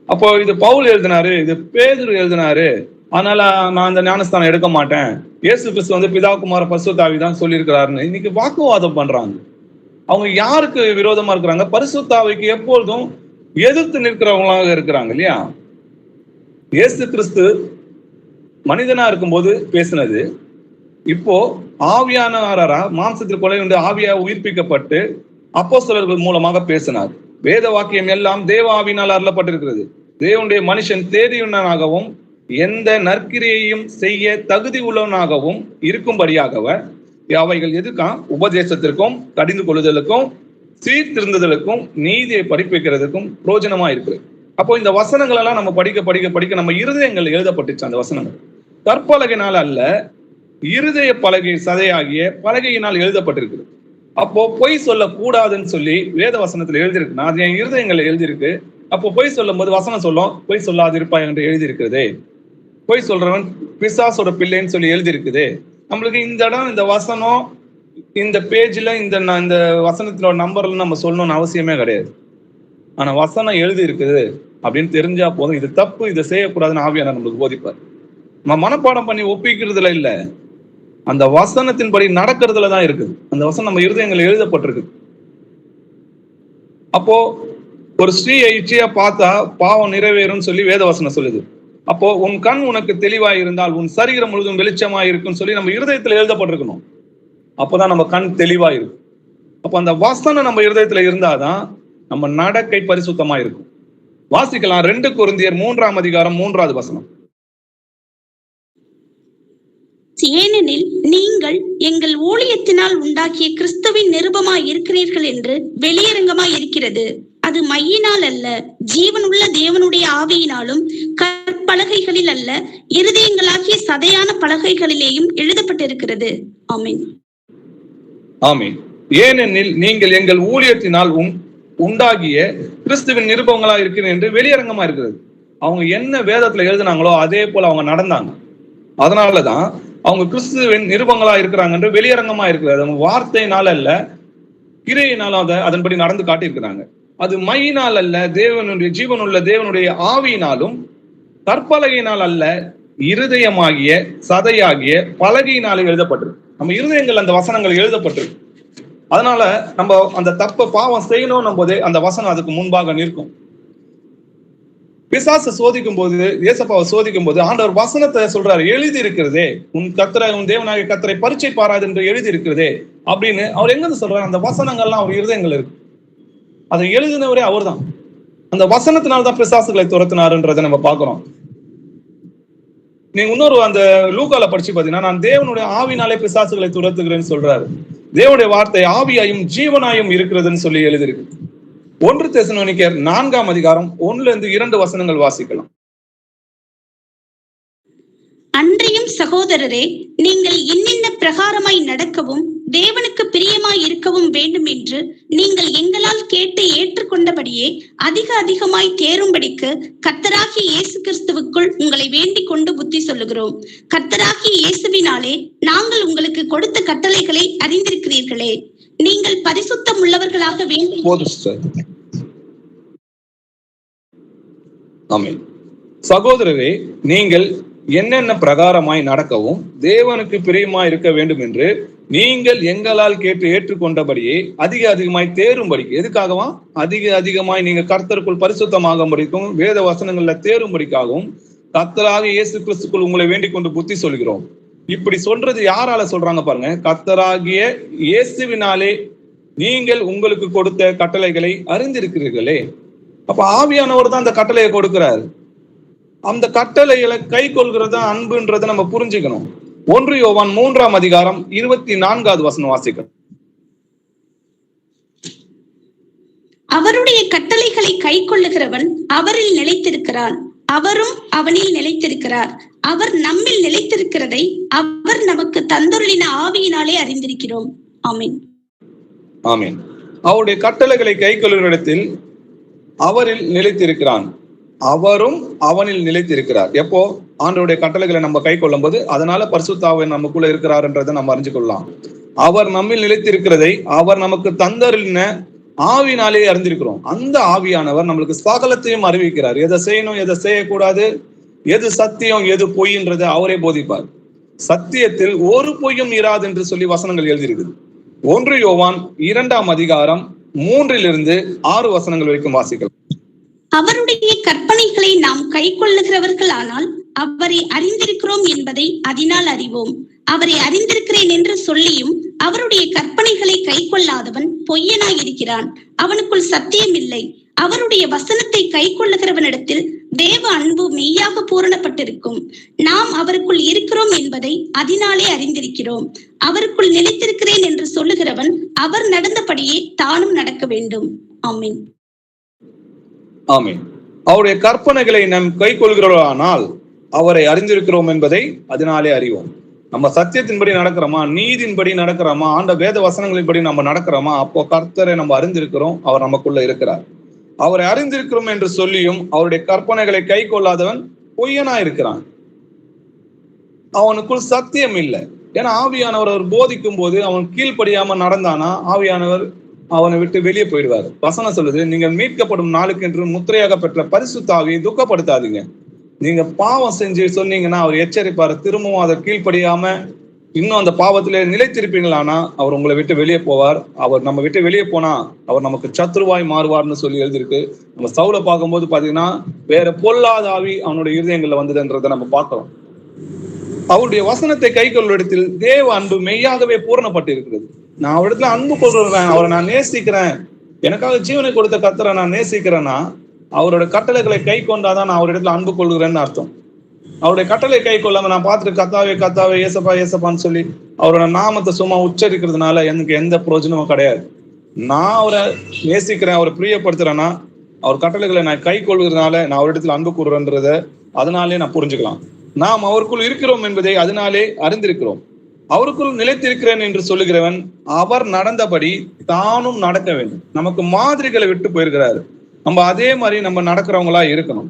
அப்போ இது பவுல் எழுதினாரு, இது பேதுரு எழுதினாரு, அதனால நான் இந்த ஞானஸ்தானம் எடுக்க மாட்டேன், இயேசு கிறிஸ்து பிதா குமார பரிசுத்த ஆவி தான் சொல்லியிருக்கிறாருன்னு இன்னைக்கு வாக்குவாதம் பண்றாங்க. அவங்க யாருக்கு விரோதமா இருக்கிறாங்க? பரிசுத்த ஆவிக்கு எப்பொழுதும் எதிர்த்து நிற்கிறவங்களாக இருக்கிறாங்க இல்லையா? இயேசு கிறிஸ்து மனிதனா இருக்கும்போது பேசினது இப்போ ஆவியானவரா மாம்சத்தில் கொலை உண்டு ஆவியா உயிர்ப்பிக்கப்பட்டு அப்போஸ்தலர்கள் மூலமாக பேசினார். வேத வாக்கியம் எல்லாம் தேவ ஆவியினால் அருளப்பட்டிருக்கிறது. தேவனுடைய மனுஷன் தேறியுள்ளவனாகவும் எந்த நற்கிரியையும் செய்ய தகுதி உள்ளவனாகவும் இருக்கும்படியாக அவைகள் எதுக்காம்? உபதேசத்திற்கும் கடிந்து கொள்ளுதலுக்கும் சீர்திருந்துதலுக்கும் நீதியை படிப்பிக்கிறதுக்கும் பிரோஜனமா இருக்கு. அப்போ இந்த வசனங்கள் எல்லாம் நம்ம படிக்க படிக்க படிக்க நம்ம இருதயங்கள் எழுதப்பட்டுச்சு. அந்த வசனங்கள் கற்பலகையினால் அல்ல, இருதய பலகை சதையாகிய பலகையினால் எழுதப்பட்டிருக்கு. அப்போ பொய் சொல்ல கூடாதுன்னு சொல்லி வேத வசனத்துல எழுதியிருக்கு. நான் என் இருதயங்கள் எழுதியிருக்கு. அப்போ பொய் சொல்லும் போது வசனம் சொல்லும், பொய் சொல்லாதிருப்பாய் என்று எழுதியிருக்குது. பொய் சொல்றவன் பிசாசோட பிள்ளைன்னு சொல்லி எழுதியிருக்குது. நம்மளுக்கு இந்த இடம், இந்த வசனம், இந்த பேஜ்ல இந்த வசனத்தினோட நம்பர்ல நம்ம சொல்லணும்னு அவசியமே கிடையாது. ஆனா வசனம் எழுதி இருக்குது அப்படின்னு தெரிஞ்சா போதும், இது தப்பு, இதை செய்யக்கூடாதுன்னு ஆவியானவர் நம்மளுக்கு போதிப்பார். நம்ம மனப்பாடம் பண்ணி ஒப்பிக்கிறதுல இல்ல, அந்த வசனத்தின்படி நடக்கிறதுல தான் இருக்குது. அந்த வசனம் நம்ம இருதயங்கள் எழுதப்பட்டிருக்கு. அப்போ ஒரு ஸ்ரீயை இச்சையா பார்த்தா பாவம் நிறைவேறும் சொல்லி வேத வசனம் சொல்லுது. அப்போ உன் கண் உனக்கு தெளிவாய் இருந்தால் உன் சரீரம் முழுதும் வெளிச்சமாய் இருக்குன்னு சொல்லி நம்ம இருதயத்துல எழுதப்பட்டிருக்கணும். அப்போதான் நம்ம கண் தெளிவா இருக்கும். அப்போ அந்த வசனம் நம்ம இருதயத்துல இருந்தாதான் நம்ம நடக்கை பரிசுத்தமா இருக்கும். வாசிக்கலாம் 2 கொரிந்தியர் 3ஆம் அதிகாரம் 3வது வசனம். ஏனெனில் நீங்கள் எங்கள் ஊழியத்தினால் உண்டாக்கிய கிறிஸ்துவின் நிருபமாய் இருக்கிறீர்கள் என்று வெளியரங்கமாய் இருக்கிறது. அது மையினால் அல்ல, ஜீவனுள்ள தேவனுடைய ஆவியினாலும் கற்பலகைகளில் அல்ல, இருதயங்களாகிய சதையான பலகைகளிலேயும் எழுதப்பட்டிருக்கிறது. ஆமென். ஆமென். ஏனெனில் நீங்கள் எங்கள் ஊழியத்தினால் உண்டாகிய கிறிஸ்துவின் நிருபங்களா இருக்கிறது என்று வெளியரங்கமா இருக்கிறது. அவங்க என்ன வேதத்துல எழுதினாங்களோ அதே போல அவங்க நடந்தாங்க. அதனாலதான் அவங்க கிறிஸ்துவின் நிருபங்களா இருக்கிறாங்க என்று வெளியரங்கமா இருக்கிறது. அவங்க வார்த்தையினால அல்ல, கிரியையினால அதன்படி நடந்து காட்டியிருக்கிறாங்க. அது மையினால் அல்ல, தேவனுடைய ஜீவனுள்ள தேவனுடைய ஆவியினாலும் கற்பலகையினால் அல்ல, இருதயமாகிய சதையாகிய பலகையினாலும் எழுதப்பட்டிருக்கு. நம்ம இருதயங்கள் அந்த வசனங்கள் எழுதப்பட்டிருக்கு. அதனால நம்ம அந்த தப்ப பாவம் செய்யணும் போது அந்த வசனம் அதுக்கு முன்பாக நிற்கும். பிசாசை சோதிக்கும் போது, இயேசப்பாவை சோதிக்கும் போது ஆண்டவர் வசனத்தை சொல்றாரு, எழுதி இருக்கிறதே, உன் தேவனாகிய கர்த்தரை பரீட்சை பாராது என்று எழுதி இருக்கிறதே அப்படின்னு அவர் எங்க சொல்றாரு? அந்த வசனங்கள்லாம் அவர் இருதயங்கள் இருக்கு. அதை எழுதினவரே அவர் தான். அந்த வசனத்தினால்தான் பிசாசுகளை துரத்தினாருன்றதை நம்ம பார்க்கிறோம். நீங்க இன்னொரு அந்த லூக்கால படிச்சு பாத்தீங்கன்னா, நான் தேவனுடைய ஆவினாலே பிசாசுகளை துரத்துகிறேன்னு சொல்றாரு. தேவனுடைய வார்த்தை ஆவியாயும் ஜீவனாயும் இருக்கிறதுன்னு சொல்லி எழுதியிருக்கு. 1 தெசலோனிக்கேயர் 4ஆம் அதிகாரம் 1-2 வசனங்கள் வாசிக்கலாம். அன்றையும் சகோதரரே, நீங்கள் இன்னின்ன பிரகாரமாய் நடக்கவும் தேவனுக்கு பிரியமாய் இருக்கவும் வேண்டும் என்று நீங்கள் எங்களால் கேட்டு ஏற்றுக்கொண்டபடியே அதிகமாய் தேரும்படிக்கு கர்த்தராகிய இயேசு கிறிஸ்துவுக்குள் உங்களை வேண்டிக் கொண்டு புத்தி சொல்லுகிறோம். கர்த்தராகிய இயேசுவினாலே நாங்கள் உங்களுக்கு கொடுத்த கட்டளைகளை அறிந்திருக்கிறீர்களே. நீங்கள் பரிசுத்தம் உள்ளவர்களாக வேண்டும். ஆமென். சகோதரரே, நீங்கள் என்னென்ன பிரகாரமாய் நடக்கவும் தேவனுக்கு பிரியமாய் இருக்க வேண்டும் என்று நீங்கள் எங்களால் கேட்டு ஏற்றுக்கொண்டபடியே அதிகமாய் தேரும்படிக்கு. எதுக்காகவா? அதிகமாய் நீங்க கர்த்தருக்குள் பரிசுத்தமாகும்படிக்கும் வேத வசனங்கள்ல தேரும்படிக்காகவும் கர்த்தராகிய இயேசு கிறிஸ்துக்குள் உங்களை வேண்டிக் கொண்டு புத்தி சொல்கிறோம். இப்படி சொல்றது யாரால சொல்றாங்க பாருங்க? கர்த்தராகிய இயேசுவினாலே நீங்கள் உங்களுக்கு கொடுத்த கட்டளைகளை அறிந்திருக்கிறீர்களே. அப்ப ஆவியானவர் தான் அந்த கட்டளையை கொடுக்கிறார். அந்த கட்டளைகளை கை கொள்கிறதா அன்புன்றதை நம்ம புரிஞ்சுக்கணும். 1 யோவான் 3ஆம் அதிகாரம் 24வது வசனம் வாசிக்கிறோம். அவருடைய கட்டளைகளை கை கொள்ளுகிறவன் அவரில் நிலைத்திருக்கிறான், அவரும் அவனில் நிலைத்திருக்கிறார். அவர் நம்மில் நிலைத்திருக்கிறதை அவர் நமக்கு தந்தருளின ஆவியினாலே அறிந்திருக்கிறோம். ஆமென். ஆமென். அவருடைய கட்டளைகளை கை கொள்ளுகிற இடத்தில் அவரில் நிலைத்திருக்கிறான், அவரும் அவனில் நிலைத்திருக்கிறார். எப்போ? ஆண்டவருடைய கட்டளைகளை நம்ம கை கொள்ளும் போது அதனால பரிசுத்த ஆவி நமக்குள்ள இருக்கிறாருன்றதை நம்ம அறிஞ்சு கொள்ளலாம். அவர் நம்மில் நிலைத்திருக்கிறதை அவர் நமக்கு தந்தருளின ஆவினாலே அறிந்திருக்கிறோம். அந்த ஆவியானவர் நம்மளுக்கு சகலத்தையும் அறிவிக்கிறார். எதை செய்யணும், எதை செய்யக்கூடாது, எது சத்தியம், எது பொய்ன்றதை அவரே போதிப்பார். சத்தியத்தில் ஒரு பொய்யும் இராது என்று சொல்லி வசனங்கள் எழுதியிருக்குது. 1 யோவான் 2ஆம் அதிகாரம் 3-6 வசனங்கள் வரைக்கும் வாசிக்கலாம். அவருடைய கற்பனைகளை நாம் கை கொள்ளுகிறவர்களானால் அவரை அறிந்திருக்கிறோம் என்பதை அதனால் அறிவோம். அவரை அறிந்திருக்கிறேன் என்று சொல்லியும் அவருடைய கற்பனைகளை கை கொள்ளாதவன் பொய்யனாய் இருக்கிறான், அவனுக்குள் சத்தியம் இல்லை. அவருடைய வசனத்தை கை கொள்ளுகிறவனிடத்தில் தேவ அன்பு மெய்யாக பூரணப்பட்டிருக்கும். நாம் அவருக்குள் இருக்கிறோம் என்பதை அதனாலே அறிந்திருக்கிறோம். அவருக்குள் நிலைத்திருக்கிறேன் என்று சொல்லுகிறவன் அவர் நடந்தபடியே தானும் நடக்க வேண்டும். ஆமீன். ஆமீன். அவருடைய கற்பனைகளை நாம் கை கொள்கிறோமானால் அவரை அறிந்திருக்கிறோம் என்பதை அதனாலே அறிவோம். நம்ம சத்தியத்தின்படி நடக்கிறோமா, நீதியின்படி நடக்கிறோமா, ஆண்ட வேத வசனங்களின்படி நம்ம நடக்கிறோமா, அப்போ கர்த்தரை நம்ம அறிந்திருக்கிறோம், அவர் நமக்குள்ள இருக்கிறார். அவரை அறிந்திருக்கிறோம் என்று சொல்லியும் அவருடைய கற்பனைகளை கை கொள்ளாதவன் பொய்யனா இருக்கிறான், அவனுக்குள் சத்தியம் இல்லை. ஏன்னா ஆவியானவர் அவர் போதிக்கும் போது அவன் கீழ்ப்படியாம நடந்தானா ஆவியானவர் அவனை விட்டு வெளியே போயிடுவாரு. வசனம் சொல்லுது, நீங்கள் மீட்கப்படும் நாளுக்கென்று முத்திரையாக பெற்ற பரிசுத்த ஆவியை துக்கப்படுத்தாதீங்க. நீங்க பாவம் செஞ்சு சொன்னீங்கன்னா அவர் எச்சரிப்பாரு, திரும்பவும் அதை கீழ்ப்படியாம இன்னும் அந்த பாவத்திலே நிலைத்திருப்பீங்களானா அவர் உங்களை விட்டு வெளியே போவார். அவர் நம்ம விட்டு வெளியே போனா அவர் நமக்கு சத்ருவாய் மாறுவார்னு சொல்லி எழுதியிருக்கு. நம்ம சவுலை பார்க்கும்போது பாத்தீங்கன்னா வேற பொல்லாத ஆவி அவனுடைய இருதயங்கள்ல வந்ததுன்றதை நம்ம பார்க்கிறோம். அவருடைய வசனத்தை கை கொள்ளும் இடத்தில் தேவ அன்பு மெய்யாகவே பூரணப்பட்டு இருக்கிறது. நான் அவரிடத்துல அன்பு கொள்றேன், அவரை நான் நேசிக்கிறேன், எனக்காக ஜீவனை கொடுத்த கர்த்தரை நான் நேசிக்கிறேன்னா அவரோட கட்டளைகளை கை கொண்டாதான் நான் அவரிடத்துல அன்பு கொள்கிறேன்னு அர்த்தம். அவருடைய கட்டளை கை கொள்ளாம நான் பார்த்துட்டு கத்தாவே கத்தாவே ஏசப்பா ஏசப்பான்னு சொல்லி அவரோட நாமத்தை சும்மா உச்சரிக்கிறதுனால எனக்கு எந்த பிரயோஜனமும் கிடையாது. நான் அவரை நேசிக்கிறேன், அவரை பிரியப்படுத்துறேன்னா அவர் கட்டளைகளை நான் கை கொள்கிறதுனால நான் அவரிடத்துல அன்பு கூறுறேன்றத அதனாலே நான் புரிஞ்சுக்கலாம். நாம் அவருக்குள் இருக்கிறோம் என்பதை அதனாலே அறிந்திருக்கிறோம். அவருக்குள் நிலைத்திருக்கிறேன் என்று சொல்லுகிறவன் அவர் நடந்தபடி தானும் நடக்க வேண்டும். நமக்கு மாதிரிகளை விட்டு போயிருக்கிறாரு, நம்ம அதே மாதிரி நம்ம நடக்கிறவங்களா இருக்கணும்.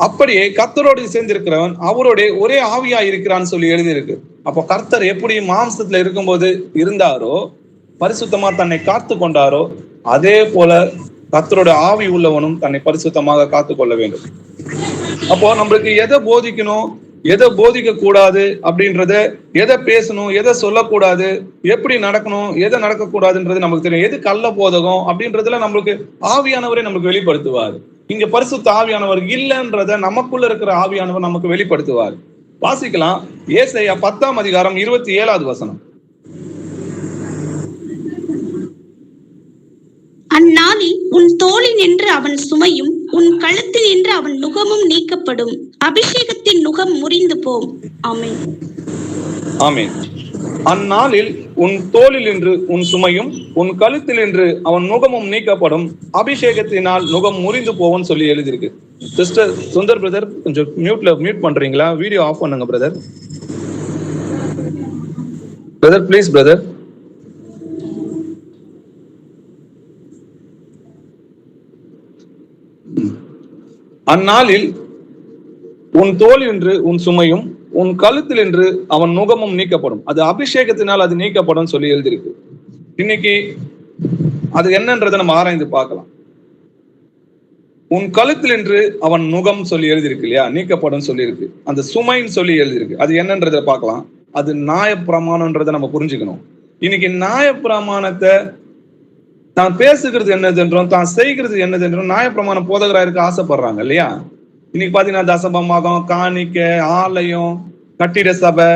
அப்படியே கர்த்தரோடு சேர்ந்திருக்கிறவன் அவரோட ஒரே ஆவியா இருக்கிறான்னு சொல்லி எழுதியிருக்கு. அப்போ கர்த்தர் எப்படி மாம்சத்துல இருக்கும்போது இருந்தாரோ, பரிசுத்தமா தன்னை காத்து கொண்டாரோ, அதே போல கர்த்தரோட ஆவி உள்ளவனும் தன்னை பரிசுத்தமாக காத்து கொள்ள வேண்டும். அப்போ நம்மளுக்கு எதை போதிக்கணும், எதை போதிக்க கூடாது அப்படின்றத, எதை பேசணும், எதை சொல்லக்கூடாது, எப்படி நடக்கணும், எதை நடக்கக்கூடாதுன்றது நமக்கு தெரியும். எது கள்ள போதகம் அப்படின்றதுல நம்மளுக்கு ஆவியானவரை நமக்கு வெளிப்படுத்துவார். இங்க பரிசுத்த ஆவியானவர் இல்லைன்றத நமக்குள்ள இருக்கிற ஆவியானவர் நமக்கு வெளிப்படுத்துவார். வாசிக்கலாம், ஏசாயா 10ஆம் அதிகாரம் 27வது வசனம். அந்நாளில் உன் தோளில் நின்று அவன் சுமையும் உன் கழுத்தில் நின்று அவன் நுகமும் நீக்கப்படும், அபிஷேகத்தின் நுகம் முறிந்து போம். ஆமென். ஆமென். அந்நாளில் உன் தோளில் நின்று உன் சுமையும் உன் கழுத்தில் நின்று அவன் நுகமும் நீக்கப்படும், அபிஷேகத்தினால் நுகம் முறிந்து போவோம்னு சொல்லி எழுதியிருக்கு. சிஸ்டர் சுந்தர் பிரதர் கொஞ்சம் மியூட் பண்றீங்களா? வீடியோ ஆஃப் பண்ணுங்க பிரதர். Brother please brother. அந்நாளில் உன் தோல் என்று உன் சுமையும் உன் கழுத்தில் என்று அவன் நுகமும் நீக்கப்படும், அது அபிஷேகத்தினால் அது நீக்கப்படும் சொல்லி எழுதியிருக்கு. இன்னைக்கு அது என்னன்றதை நம்ம ஆராய்ந்து பார்க்கலாம். உன் கழுத்தில் என்று அவன் நுகம் சொல்லி எழுதியிருக்கு இல்லையா, நீக்கப்படும் சொல்லி இருக்கு. அந்த சுமைன்னு சொல்லி எழுதியிருக்கு, அது என்னன்றதை பார்க்கலாம். அது நியாயப்பிரமாணம்ன்றதை நம்ம புரிஞ்சுக்கணும். இன்னைக்கு நியாயப்பிரமாணத்தை தான் பேசுகிறது என்னதென்றும் தான் செய்கிறது என்னதென்றும் நியாயப்பிரமாண போதகராக இருக்க ஆசைப்படுறாங்க இல்லையா. இன்னைக்கு பாத்தீங்கன்னா தசபமாகம், காணிக்க, ஆலயம், கட்டிட சபை,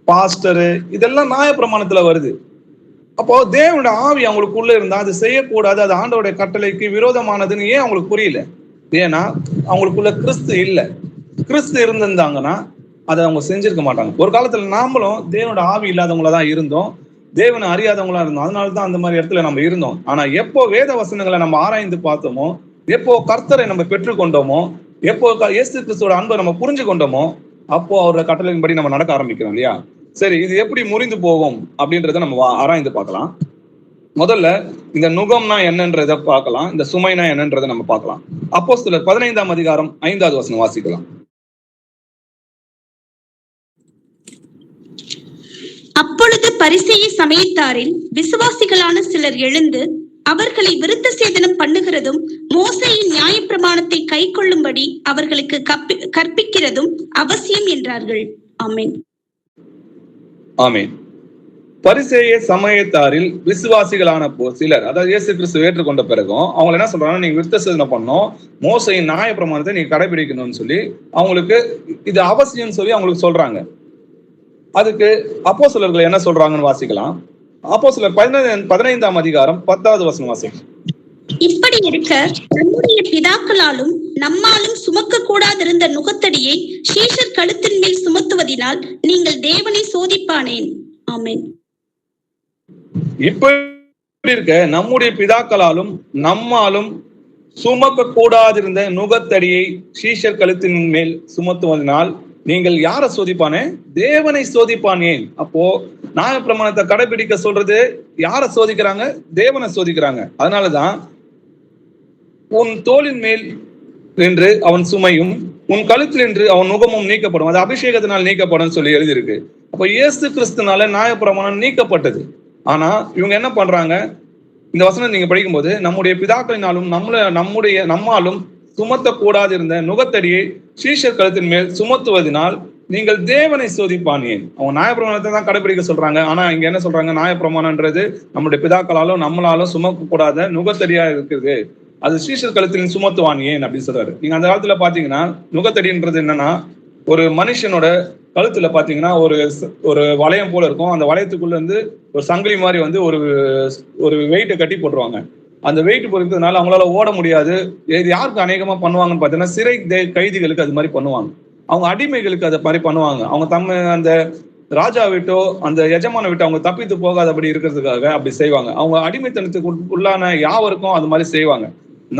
பாஸ்டரு, இதெல்லாம் நியாயப்பிரமாணத்துல வருது. அப்போ தேவனுடைய ஆவி அவங்களுக்குள்ள இருந்தா அது செய்யக்கூடாது, அது ஆண்டவருடைய கட்டளைக்கு விரோதமானதுன்னு ஏன் அவங்களுக்கு புரியல? ஏன்னா அவங்களுக்குள்ள கிறிஸ்து இல்லை. கிறிஸ்து இருந்திருந்தாங்கன்னா அதை அவங்க செஞ்சிருக்க மாட்டாங்க. ஒரு காலத்துல நாமளும் தேவனுடைய ஆவி இல்லாதவங்களதான் இருந்தோம், தேவனை அறியாதவங்களா இருந்தோம். அதனாலதான் அந்த மாதிரி இடத்துல நம்ம இருந்தோம். ஆனா எப்போ வேத வசனங்களை நம்ம ஆராய்ந்து பார்த்தோமோ, எப்போ கர்த்தரை நம்ம பெற்றுக்கொண்டோமோ, எப்போ இயேசு கிறிஸ்துவோட அன்பை நம்ம புரிஞ்சு கொண்டோமோ, அப்போ அவரோட கட்டளையின்படி நம்ம நடக்க ஆரம்பிக்கிறோம் இல்லையா. சரி, இது எப்படி முறிந்து போகும் அப்படின்றத நம்ம ஆராய்ந்து பார்க்கலாம். முதல்ல இந்த நுகம்னா என்னன்றதை பார்க்கலாம், இந்த சுமைனா என்னன்றதை நம்ம பார்க்கலாம். அப்போஸ்தலர் 15ஆம் அதிகாரம் 5வது வசனம் வாசிக்கலாம். அப்பொழுது பரிசேய சமயத்தாரில் விசுவாசிகளான சிலர் எழுந்து அவர்களை விருத்த சேதனம் பண்ணுகிறதும் மோசேயின் நியாயப்பிரமாணத்தை கை கொள்ளும்படி அவர்களுக்கு கற்பிக்கிறதும் அவசியம் என்றார்கள். ஆமென். ஆமென். பரிசேய சமயத்தாரில் விசுவாசிகளான சிலர், அதாவது இயேசு கிறிஸ்து ஏற்றுக்கொண்ட பிறகும் அவங்க என்ன சொல்றாங்க, நீங்க விருத்த சேதனம் பண்ணணும், மோசேயின் நியாயப்பிரமாணத்தை நீங்க கடைபிடிக்கணும்னு சொல்லி அவங்களுக்கு இது அவசியம் சொல்லி அவங்களுக்கு சொல்றாங்க. அதுக்கு அப்போஸ்தலர்கள் என்ன சொல்றாங்கன்னு வாசிக்கலாம். அப்போஸ்தலர் 15ஆம் அதிகாரம் 10வது வசனம் வாசிக்கலாம். இப்படி இருக்க நம்முடைய பிதாக்களாலும் நம்மாலும் சுமக்க கூடாதிருந்த நுகத்தடியை சீஷர் கழுத்தின் மேல் சுமத்துவதினால் நீங்கள் தேவனை சோதிப்பானேன். ஆமென். இப்படி இருக்க நம்முடைய பிதாக்களாலும் நம்மாலும் சுமக்க கூடாதிருந்த நுகத்தடியை சீஷர் கழுத்தின் மேல் சுமத்துவதனால் நீங்கள் யாரை சோதிப்பானே? தேவனை சோதிப்பானேன். அப்போ நியாயப்பிரமாணத்தை கடைபிடிக்க சொல்றது யாரை சோதிக்கிறாங்க? தேவனை சோதிக்கிறாங்க. அதனாலதான் உன் தோளின் மேல் நின்று அவன் சுமையும் உன் கழுத்தில் நின்று அவன் நுகமும் நீக்கப்படும், அது அபிஷேகத்தினால் நீக்கப்படும் சொல்லி எழுதியிருக்கு. அப்ப இயேசு கிறிஸ்துனால நியாயப்பிரமாணம் நீக்கப்பட்டது. ஆனா இவங்க என்ன பண்றாங்க? இந்த வசனம் நீங்க படிக்கும்போது நம்முடைய பிதாக்களினாலும் நம்மாலும் சுமத்த கூடாது இருந்த நுகத்தடியை சீஷர் கழுத்தின் மேல் சுமத்துவதனால் நீங்கள் தேவனை சோதிப்பானேன். அவங்க நியாயப்பிரமாணத்தை தான் கடைபிடிக்க சொல்றாங்க. ஆனா இங்க என்ன சொல்றாங்க? நியாயப்பிரமாணம்ன்றது நம்முடைய பிதாக்களாலும் நம்மளாலும் சுமக்க கூடாத நுகத்தடியா இருக்குது, அது சீஷர் கழுத்தில் சுமத்துவான் ஏன் அப்படின்னு சொல்றாரு. நீங்க அந்த காலத்துல பாத்தீங்கன்னா நுகத்தடின்றது என்னன்னா, ஒரு மனுஷனோட கழுத்துல பாத்தீங்கன்னா ஒரு வளையம் போல இருக்கும். அந்த வளையத்துக்குள்ள இருந்து ஒரு சங்கிலி மாதிரி வந்து ஒரு வெயிட்டை கட்டி போட்டுருவாங்க. அந்த வெயிட் பொறுத்ததுனால அவங்களால ஓட முடியாது. இது யாருக்கு அநேகமா பண்ணுவாங்கன்னு பாத்தீங்கன்னா சிறை கைதிகளுக்கு அது மாதிரி பண்ணுவாங்க. அவங்க அடிமைகளுக்கு அதை மாதிரி பண்ணுவாங்க. அவங்க அந்த ராஜா விட்டோ அந்த எஜமான விட்டு அவங்க தப்பித்து போகாதபடி இருக்கிறதுக்காக அப்படி செய்வாங்க. அவங்க அடிமைத்தனத்துக்கு உள்ளான யாவருக்கும் அது மாதிரி செய்வாங்க.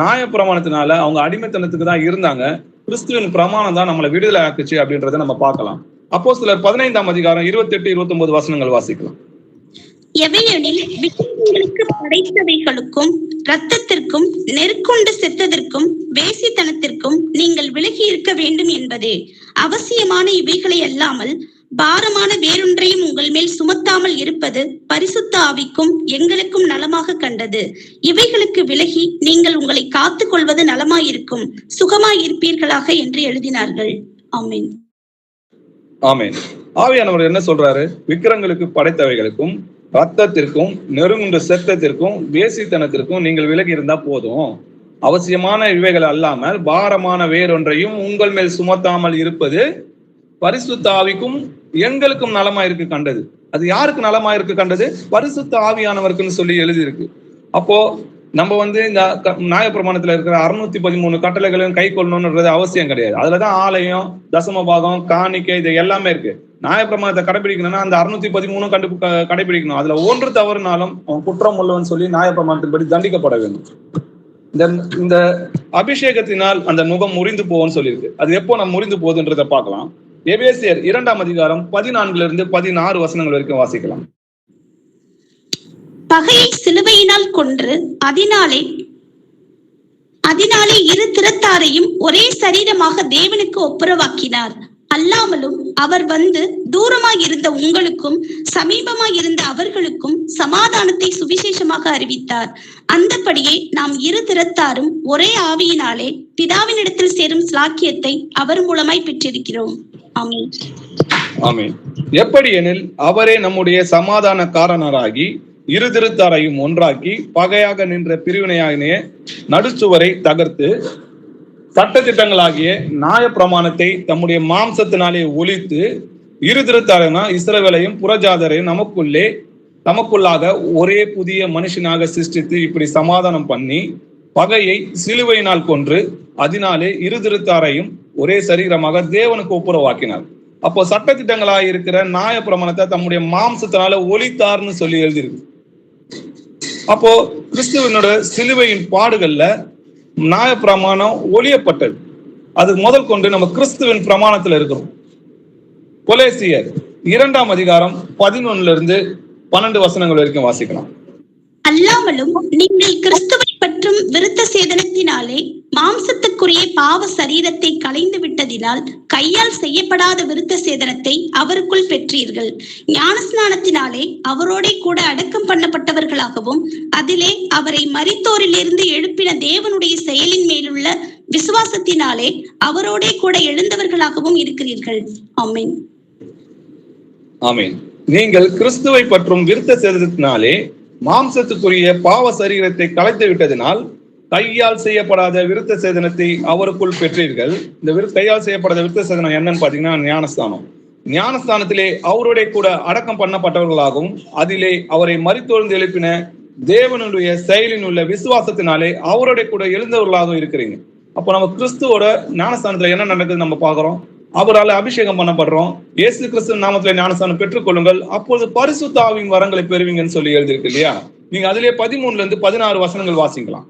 நியாயப்பிரமாணத்தினால அவங்க அடிமைத்தனத்துக்கு தான் இருந்தாங்க. கிறிஸ்துவின் பிரமாணம் தான் நம்மளை விடுதலை ஆக்குச்சு அப்படின்றத நம்ம பார்க்கலாம். அப்போஸ்தலர் 15ஆம் அதிகாரம் 28, 29 வசனங்கள் வாசிக்கலாம். எவையெனில் விக்கிரகங்களுக்கு படைத்தவைகளுக்கும் இரத்தத்திற்கும் நெருக்கொண்டு செத்ததற்கும் வேசித்தனத்திற்கும் நீங்கள் விலகி இருக்க வேண்டும் என்பதே அவசியமான இவைகளை அல்லாமல் பாரமான வேறொன்றையும் உங்கள் மேல் சுமத்தாமல் இருப்பது பரிசுத்த ஆவிக்கும் எங்களுக்கும் நலமாக கண்டது. இவைகளுக்கு விலகி நீங்கள் உங்களை காத்துக் கொள்வது நலமாயிருக்கும், சுகமாயிருப்பீர்களாக என்று எழுதினார்கள். ஆமென். ஆமென். ஆவியானவர் என்ன சொல்றாரு? விக்கிரகங்களுக்கு படைத்தவைகளுக்கும் ரத்தத்திற்கும் நெருங்குண்ட செத்தத்திற்கும் வேசித்தனத்திற்கும் நீங்கள் விலகி இருந்தா போதும், அவசியமான இவைகள் அல்லாமல் பாரமான வேறொன்றையும் உங்கள் மேல் சுமத்தாமல் இருப்பது பரிசுத்த ஆவிக்கும் எங்களுக்கும் நலமாயிருக்கு கண்டது. அது யாருக்கு நலமாயிருக்கு கண்டது? பரிசுத்த ஆவியானவருக்குன்னு சொல்லி எழுதியிருக்கு. அப்போ நம்ம இந்த நியாயப்பிரமாணத்துல இருக்கிற 613 கட்டளைகளையும் கை கொள்ளணும்ன்றது அவசியம் கிடையாது. அதுலதான் ஆலயம், தசம பாகம், காணிக்கை, இது எல்லாமே இருக்கு. நியாயப்பிரமாணத்தை கடைபிடிக்கணும்னா அந்த 613 கடைபிடிக்கணும். அதுல ஒன்று தவறுனாலும் அவன் குற்றம் உள்ளவன் சொல்லி நியாயப்பிரமாணத்தின்படி தண்டிக்கப்பட வேண்டும். இந்த அபிஷேகத்தினால் அந்த நுகம் முறிந்து போவோம்னு சொல்லியிருக்கு. அது எப்போ நம்ம முறிந்து போகுதுன்றதை பார்க்கலாம். எபேசியர் 2ஆம் அதிகாரம் 14 - 16 வசனங்கள் வரைக்கும் வாசிக்கலாம். பகையை சிலுவையினால் கொன்று அதனாலே இரு திறத்தாரையும் ஒரே சரீரமாக தேவனுக்கு ஒப்புரவாக்கினார். அல்லாமலும் அவர் வந்து தூரமாய் இருந்த உங்களுக்கும் சமீபமாய் இருந்த அவர்களுக்கும் சமாதானத்தை சுவிசேஷமாக அறிவித்தார். அந்தபடியே நாம் இரு திறத்தாரும் ஒரே ஆவியினாலே பிதாவினிடத்தில் சேரும் ஸ்லாக்கியத்தை அவர் மூலமாய் பெற்றிருக்கிறோம். ஆமென். ஆமென். எப்படி எனில் அவரே நம்முடைய சமாதானக்காரனராகி இரு திருத்தாரையும் ஒன்றாக்கி பகையாக நின்ற பிரிவினையாகிய நடுச்சுவரை தகர்த்து சட்டதிட்டங்களாகிய நியாயப்பிரமாணத்தை தம்முடைய மாம்சத்தினாலே ஒழித்து இரு திருத்தாரைனா இஸ்ரவேலையும் புறஜாதரையும் நமக்குள்ளாக ஒரே புதிய மனுஷனாக சிருஷ்டித்து இப்படி சமாதானம் பண்ணி பகையை சிலுவையினால் கொன்று அதனாலே இரு திருத்தாரையும் ஒரே சரீரமாக தேவனுக்கு ஒப்புரவாக்கினார். அப்போ சட்டத்திட்டங்களாக இருக்கிற நியாயப்பிரமாணத்தை தம்முடைய மாம்சத்தினால ஒழித்தார்னு சொல்லி எழுதியிருக்கு. அப்போ கிறிஸ்துவனோட சிலுவையின் பாடுகள்ல நியாயப்பிரமாணம் ஒழியப்பட்டது. அது முதல் கொண்டு நம்ம கிறிஸ்துவின் பிரமாணத்துல இருக்கிறோம். கொலேசியர் 2ஆம் அதிகாரம் 11 - 12 வசனங்கள் வரைக்கும் வாசிக்கலாம். அல்லாமலும் நீங்கள் கிறிஸ்துவை பற்றும் செய்யப்படும் விருத்த சேதனத்தினாலே மாம்சத்துக்குரிய பாவ சரீரத்தை களைந்து விட்டதினால் கையால் செய்யப்படாத விருத்த சேதனத்தை அவருக்குள் பெற்றீர்கள். ஞானஸ்நானத்தினாலே அவரோட கூட அடக்கம் பண்ணப்பட்டவர்களாகவும் அதிலே அவரை மரித்தோரிலிருந்து எழுப்பின தேவனுடைய செயலின் மேலுள்ள விசுவாசத்தினாலே அவரோட கூட எழுந்தவர்களாகவும் இருக்கிறீர்கள். ஆமென். ஆமென். நீங்கள் கிறிஸ்துவை பற்றும் விருத்த சேதனத்தினாலே மாம்சத்துக்குரிய பாவ சரீரத்தை கலைத்து விட்டதினால் கையால் செய்யப்படாத விருத்த சேதனத்தை அவருக்குள் பெற்றீர்கள். இந்த கையால் செய்யப்படாத விருத்த சேதனம் என்னன்னு பாத்தீங்கன்னா ஞானஸ்தானம். ஞானஸ்தானத்திலே அவருடைய கூட அடக்கம் பண்ணப்பட்டவர்களாகவும் அதிலே அவரை மரித்தோர்ந்து எழுப்பின தேவனுடைய செயலின் உள்ள விசுவாசத்தினாலே அவருடைய கூட எழுந்தவர்களாகவும் இருக்கிறீங்க. அப்போ நம்ம கிறிஸ்துவோட ஞானஸ்தானத்துல என்ன நடக்குது நம்ம பாக்குறோம். அவரால் அபிஷேகம் பண்ணப்படுறோம். இயேசு கிறிஸ்து நாமத்துல ஞானஸ்தானம் பெற்றுக் கொள்ளுங்கள், அப்பொழுது பரிசுத்த ஆவியின் வரங்களை பெறுவீங்கன்னு சொல்லி எழுதியிருக்கு இல்லையா? நீங்க அதிலே 13-16 வசனங்கள் வாசிக்கலாம்.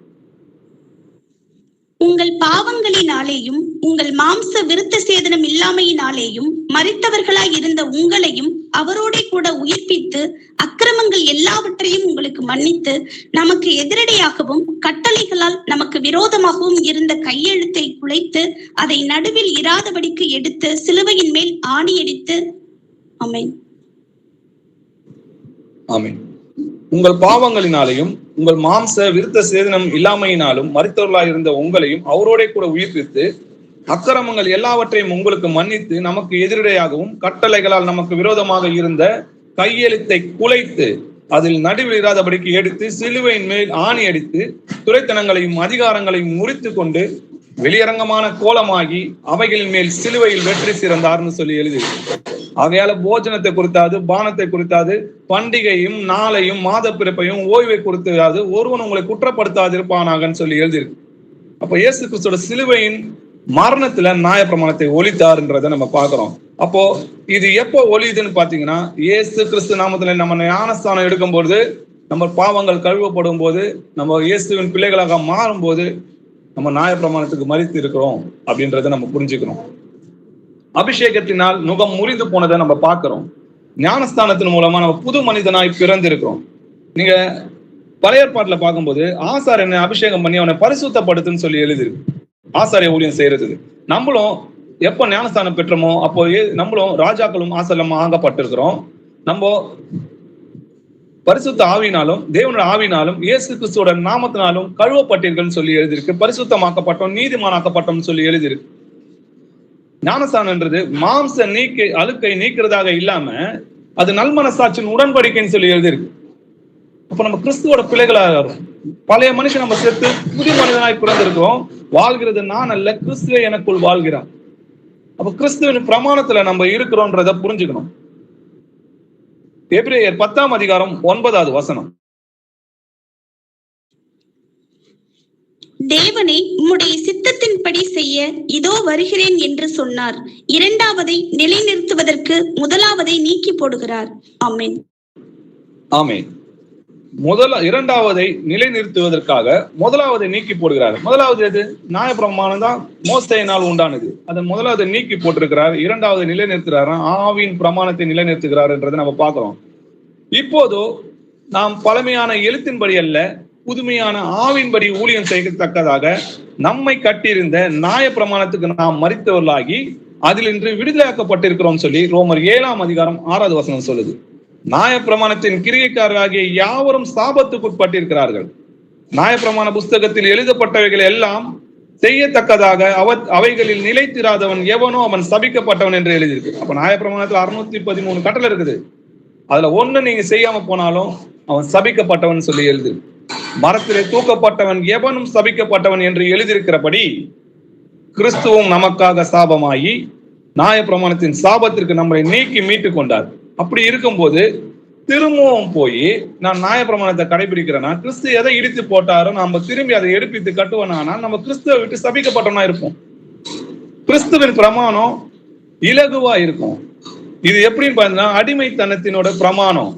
உங்கள் பாவங்களினாலேயும் உங்கள் மாம்ச விருத்த சேதனம் இல்லாமையினாலேயும் மரித்தவர்களாய் இருந்த உங்களையும் அவரோட கூட உயிர்ப்பித்து அக்கிரமங்கள் எல்லாவற்றையும் உங்களுக்கு மன்னித்து நமக்கு எதிரடையாகவும் கட்டளைகளால் நமக்கு விரோதமாகவும் இருந்த கையெழுத்தை குலைத்து அதை நடுவில் இராதபடிக்கு எடுத்து சிலுவையின் மேல் ஆணியடித்து. ஆமென். ஆமென். உங்கள் பாவங்களினாலேயும் உங்கள் மாம்ச விருத்த சேதனம் இல்லாமையினாலும் மரித்தவர்களாய் இருந்த உங்களையும் அவரோட கூட உயிர்ப்பித்து அக்கிரமங்கள் எல்லாவற்றையும் உங்களுக்கு மன்னித்து நமக்கு எதிரடையாகவும் கட்டளைகளால் நமக்கு விரோதமாக இருந்த கையெழுத்தை குலைத்து அதில் நடுவில் இராதபடிக்கு எடுத்து சிலுவையின் மேல் ஆணி அடித்து துரைத்தனங்களையும் அதிகாரங்களையும் முறித்து கொண்டு வெளியரங்கமான கோலமாகி அவைகளின் மேல் சிலுவையில் வெற்றி சிறந்தார்னு சொல்லி எழுதி. ஆகையால போஜனத்தை குறித்தாது, பானத்தை குறித்தாது, பண்டிகையும் நாளையும் மாத பிறப்பையும் ஓய்வை குறித்தாது ஒருவன் உங்களை குற்றப்படுத்தாது இருப்பானாகன்னு சொல்லி எழுதியிருக்கு. அப்ப இயேசு கிறிஸ்துவோட சிலுவையின் மரணத்துல நியாயப்பிரமாணத்தை ஒழித்தாருன்றதை நம்ம பாக்குறோம். அப்போ இது எப்போ ஒழியுதுன்னு பாத்தீங்கன்னா, இயேசு கிறிஸ்து நாமத்துல நம்ம ஞானஸ்தானம் எடுக்கும்போது, நம்ம பாவங்கள் கழுவப்படும் போது, நம்ம இயேசுவின் பிள்ளைகளாக மாறும் போது நம்ம நியாயப்பிரமாணத்துக்கு மரித்து இருக்கிறோம் அப்படின்றத நம்ம புரிஞ்சுக்கிறோம். அபிஷேகத்தினால் நுகம் முறிந்து போனதை நம்ம பார்க்கிறோம். ஞானஸ்தானத்தின் மூலமா நம்ம புது மனிதனாய் பிறந்து இருக்கிறோம். நீங்க பழைய ஏற்பாட்டுல பார்க்கும்போது ஆசாரியனை அபிஷேகம் பண்ணி அவனை பரிசுத்தப்படுத்துன்னு சொல்லி எழுதிருக்கு. ஆசாரிய ஊழியம் செய்யறதுக்கு நம்மளும் எப்ப ஞானஸ்தானம் பெற்றோமோ அப்போ நம்மளும் ராஜாக்களும் ஆசாரியமா ஆகப்பட்டிருக்கிறோம். நம்ம பரிசுத்த ஆவினாலும் தேவனோட ஆவினாலும் இயேசு கிறிஸ்துவோட நாமத்தினாலும் கழுவப்பட்டீர்கள் சொல்லி எழுதியிருக்கு. பரிசுத்தமாக்கப்பட்டோம், நீதிமானாக்கப்பட்டோம் சொல்லி எழுதியிருக்கு. ஞானஸ்தானம்ன்றது மாம்ச அழுக்கை நீக்கிறதாக இல்லாம அது நல்மனசாட்சியின் உடன்படிக்கைன்னு சொல்லி எழுதியிருக்கு. அப்ப நம்ம கிறிஸ்துவோட பிள்ளைகளாக பழைய மனுஷன் நம்ம சேர்த்து புதிய மனிதனாய் பிறந்திருக்கிறோம். வாழ்கிறது நான் அல்ல, கிறிஸ்துவே எனக்குள் வாழ்கிறான். அப்ப கிறிஸ்துவின் பிரமாணத்துல நம்ம இருக்கிறோம்ன்றத புரிஞ்சுக்கணும். எபிரேயர் 10ஆம் அதிகாரம் 9வது வசனம். தேவனை உம்முடைய சித்தத்தின்படி செய்ய இதோ வருகிறேன் என்று சொன்னார். இரண்டாவதை நிலைநிறுத்துவதற்கு முதலாவதை நீக்கி போடுகிறார். ஆமென். ஆமென். இரண்டாவதை நிலைநிறுத்துவதற்காக முதலாவதை நீக்கி போடுகிறார். முதலாவது எது? நியாயப்பிரமாணம் தான் மோசேயினால் உண்டானது. அதன் முதலாவது நீக்கி போட்டிருக்கிறார். இரண்டாவது நிலைநிறுத்துகிறார், ஆவியின் பிரமாணத்தை நிலைநிறுத்துகிறார் என்றதை நம்ம பார்க்கிறோம். இப்போதோ நாம் பழமையான எழுத்தின்படி அல்ல, புதுமையான ஆவின்படி ஊழியம் செய்யத்தக்கதாக நம்மை கட்டியிருந்த நியாய பிரமாணத்துக்கு நாம் மரித்தவர்களாகி அதில் இன்று விடுதலையாக்கப்பட்டிருக்கிறோம் சொல்லி ரோமர் 7ஆம் அதிகாரம் 6வது வசனம் சொல்லுது. நியாயப்பிரமாணத்தின் கிரியைக்காரராகிய யாவரும் சாபத்துக்குட்பட்டிருக்கிறார்கள். நியாயப்பிரமாண புஸ்தகத்தில் எழுதப்பட்டவைகள் எல்லாம் செய்யத்தக்கதாக அவைகளில் நிலைத்திராதவன் எவனோ அவன் சபிக்கப்பட்டவன் என்று எழுதியிருக்கு. அப்ப நியாயப்பிரமாணத்துல 613 கட்டளை இருக்குது. அதுல ஒண்ணு நீங்க செய்யாம போனாலும் அவன் சபிக்கப்பட்டவன் சொல்லி எழுது. மரத்திலே தூக்கப்பட்டவன் எவனும் சபிக்கப்பட்டவன் என்று எழுதியிருக்கிறபடி கிறிஸ்துவும் நமக்காக சாபமாகி நியாயப்பிரமாணத்தின் சாபத்திற்கு நம்மளை நீக்கி மீட்டு கொண்டார். அப்படி இருக்கும்போது திரும்பவும் போய் நான் நியாயப்பிரமாணத்தை கடைபிடிக்கிறேன்னா, கிறிஸ்து எதை இடித்து போட்டாரோ நம்ம திரும்பி அதை எடுப்பித்து கட்டுவனானா நம்ம கிறிஸ்துவை விட்டு சபிக்கப்பட்டவனா இருப்போம். கிறிஸ்துவின் பிரமாணம் இலகுவா இருக்கும். இது எப்படின்னு பார்த்தீங்கன்னா அடிமைத்தனத்தினோட பிரமாணம்.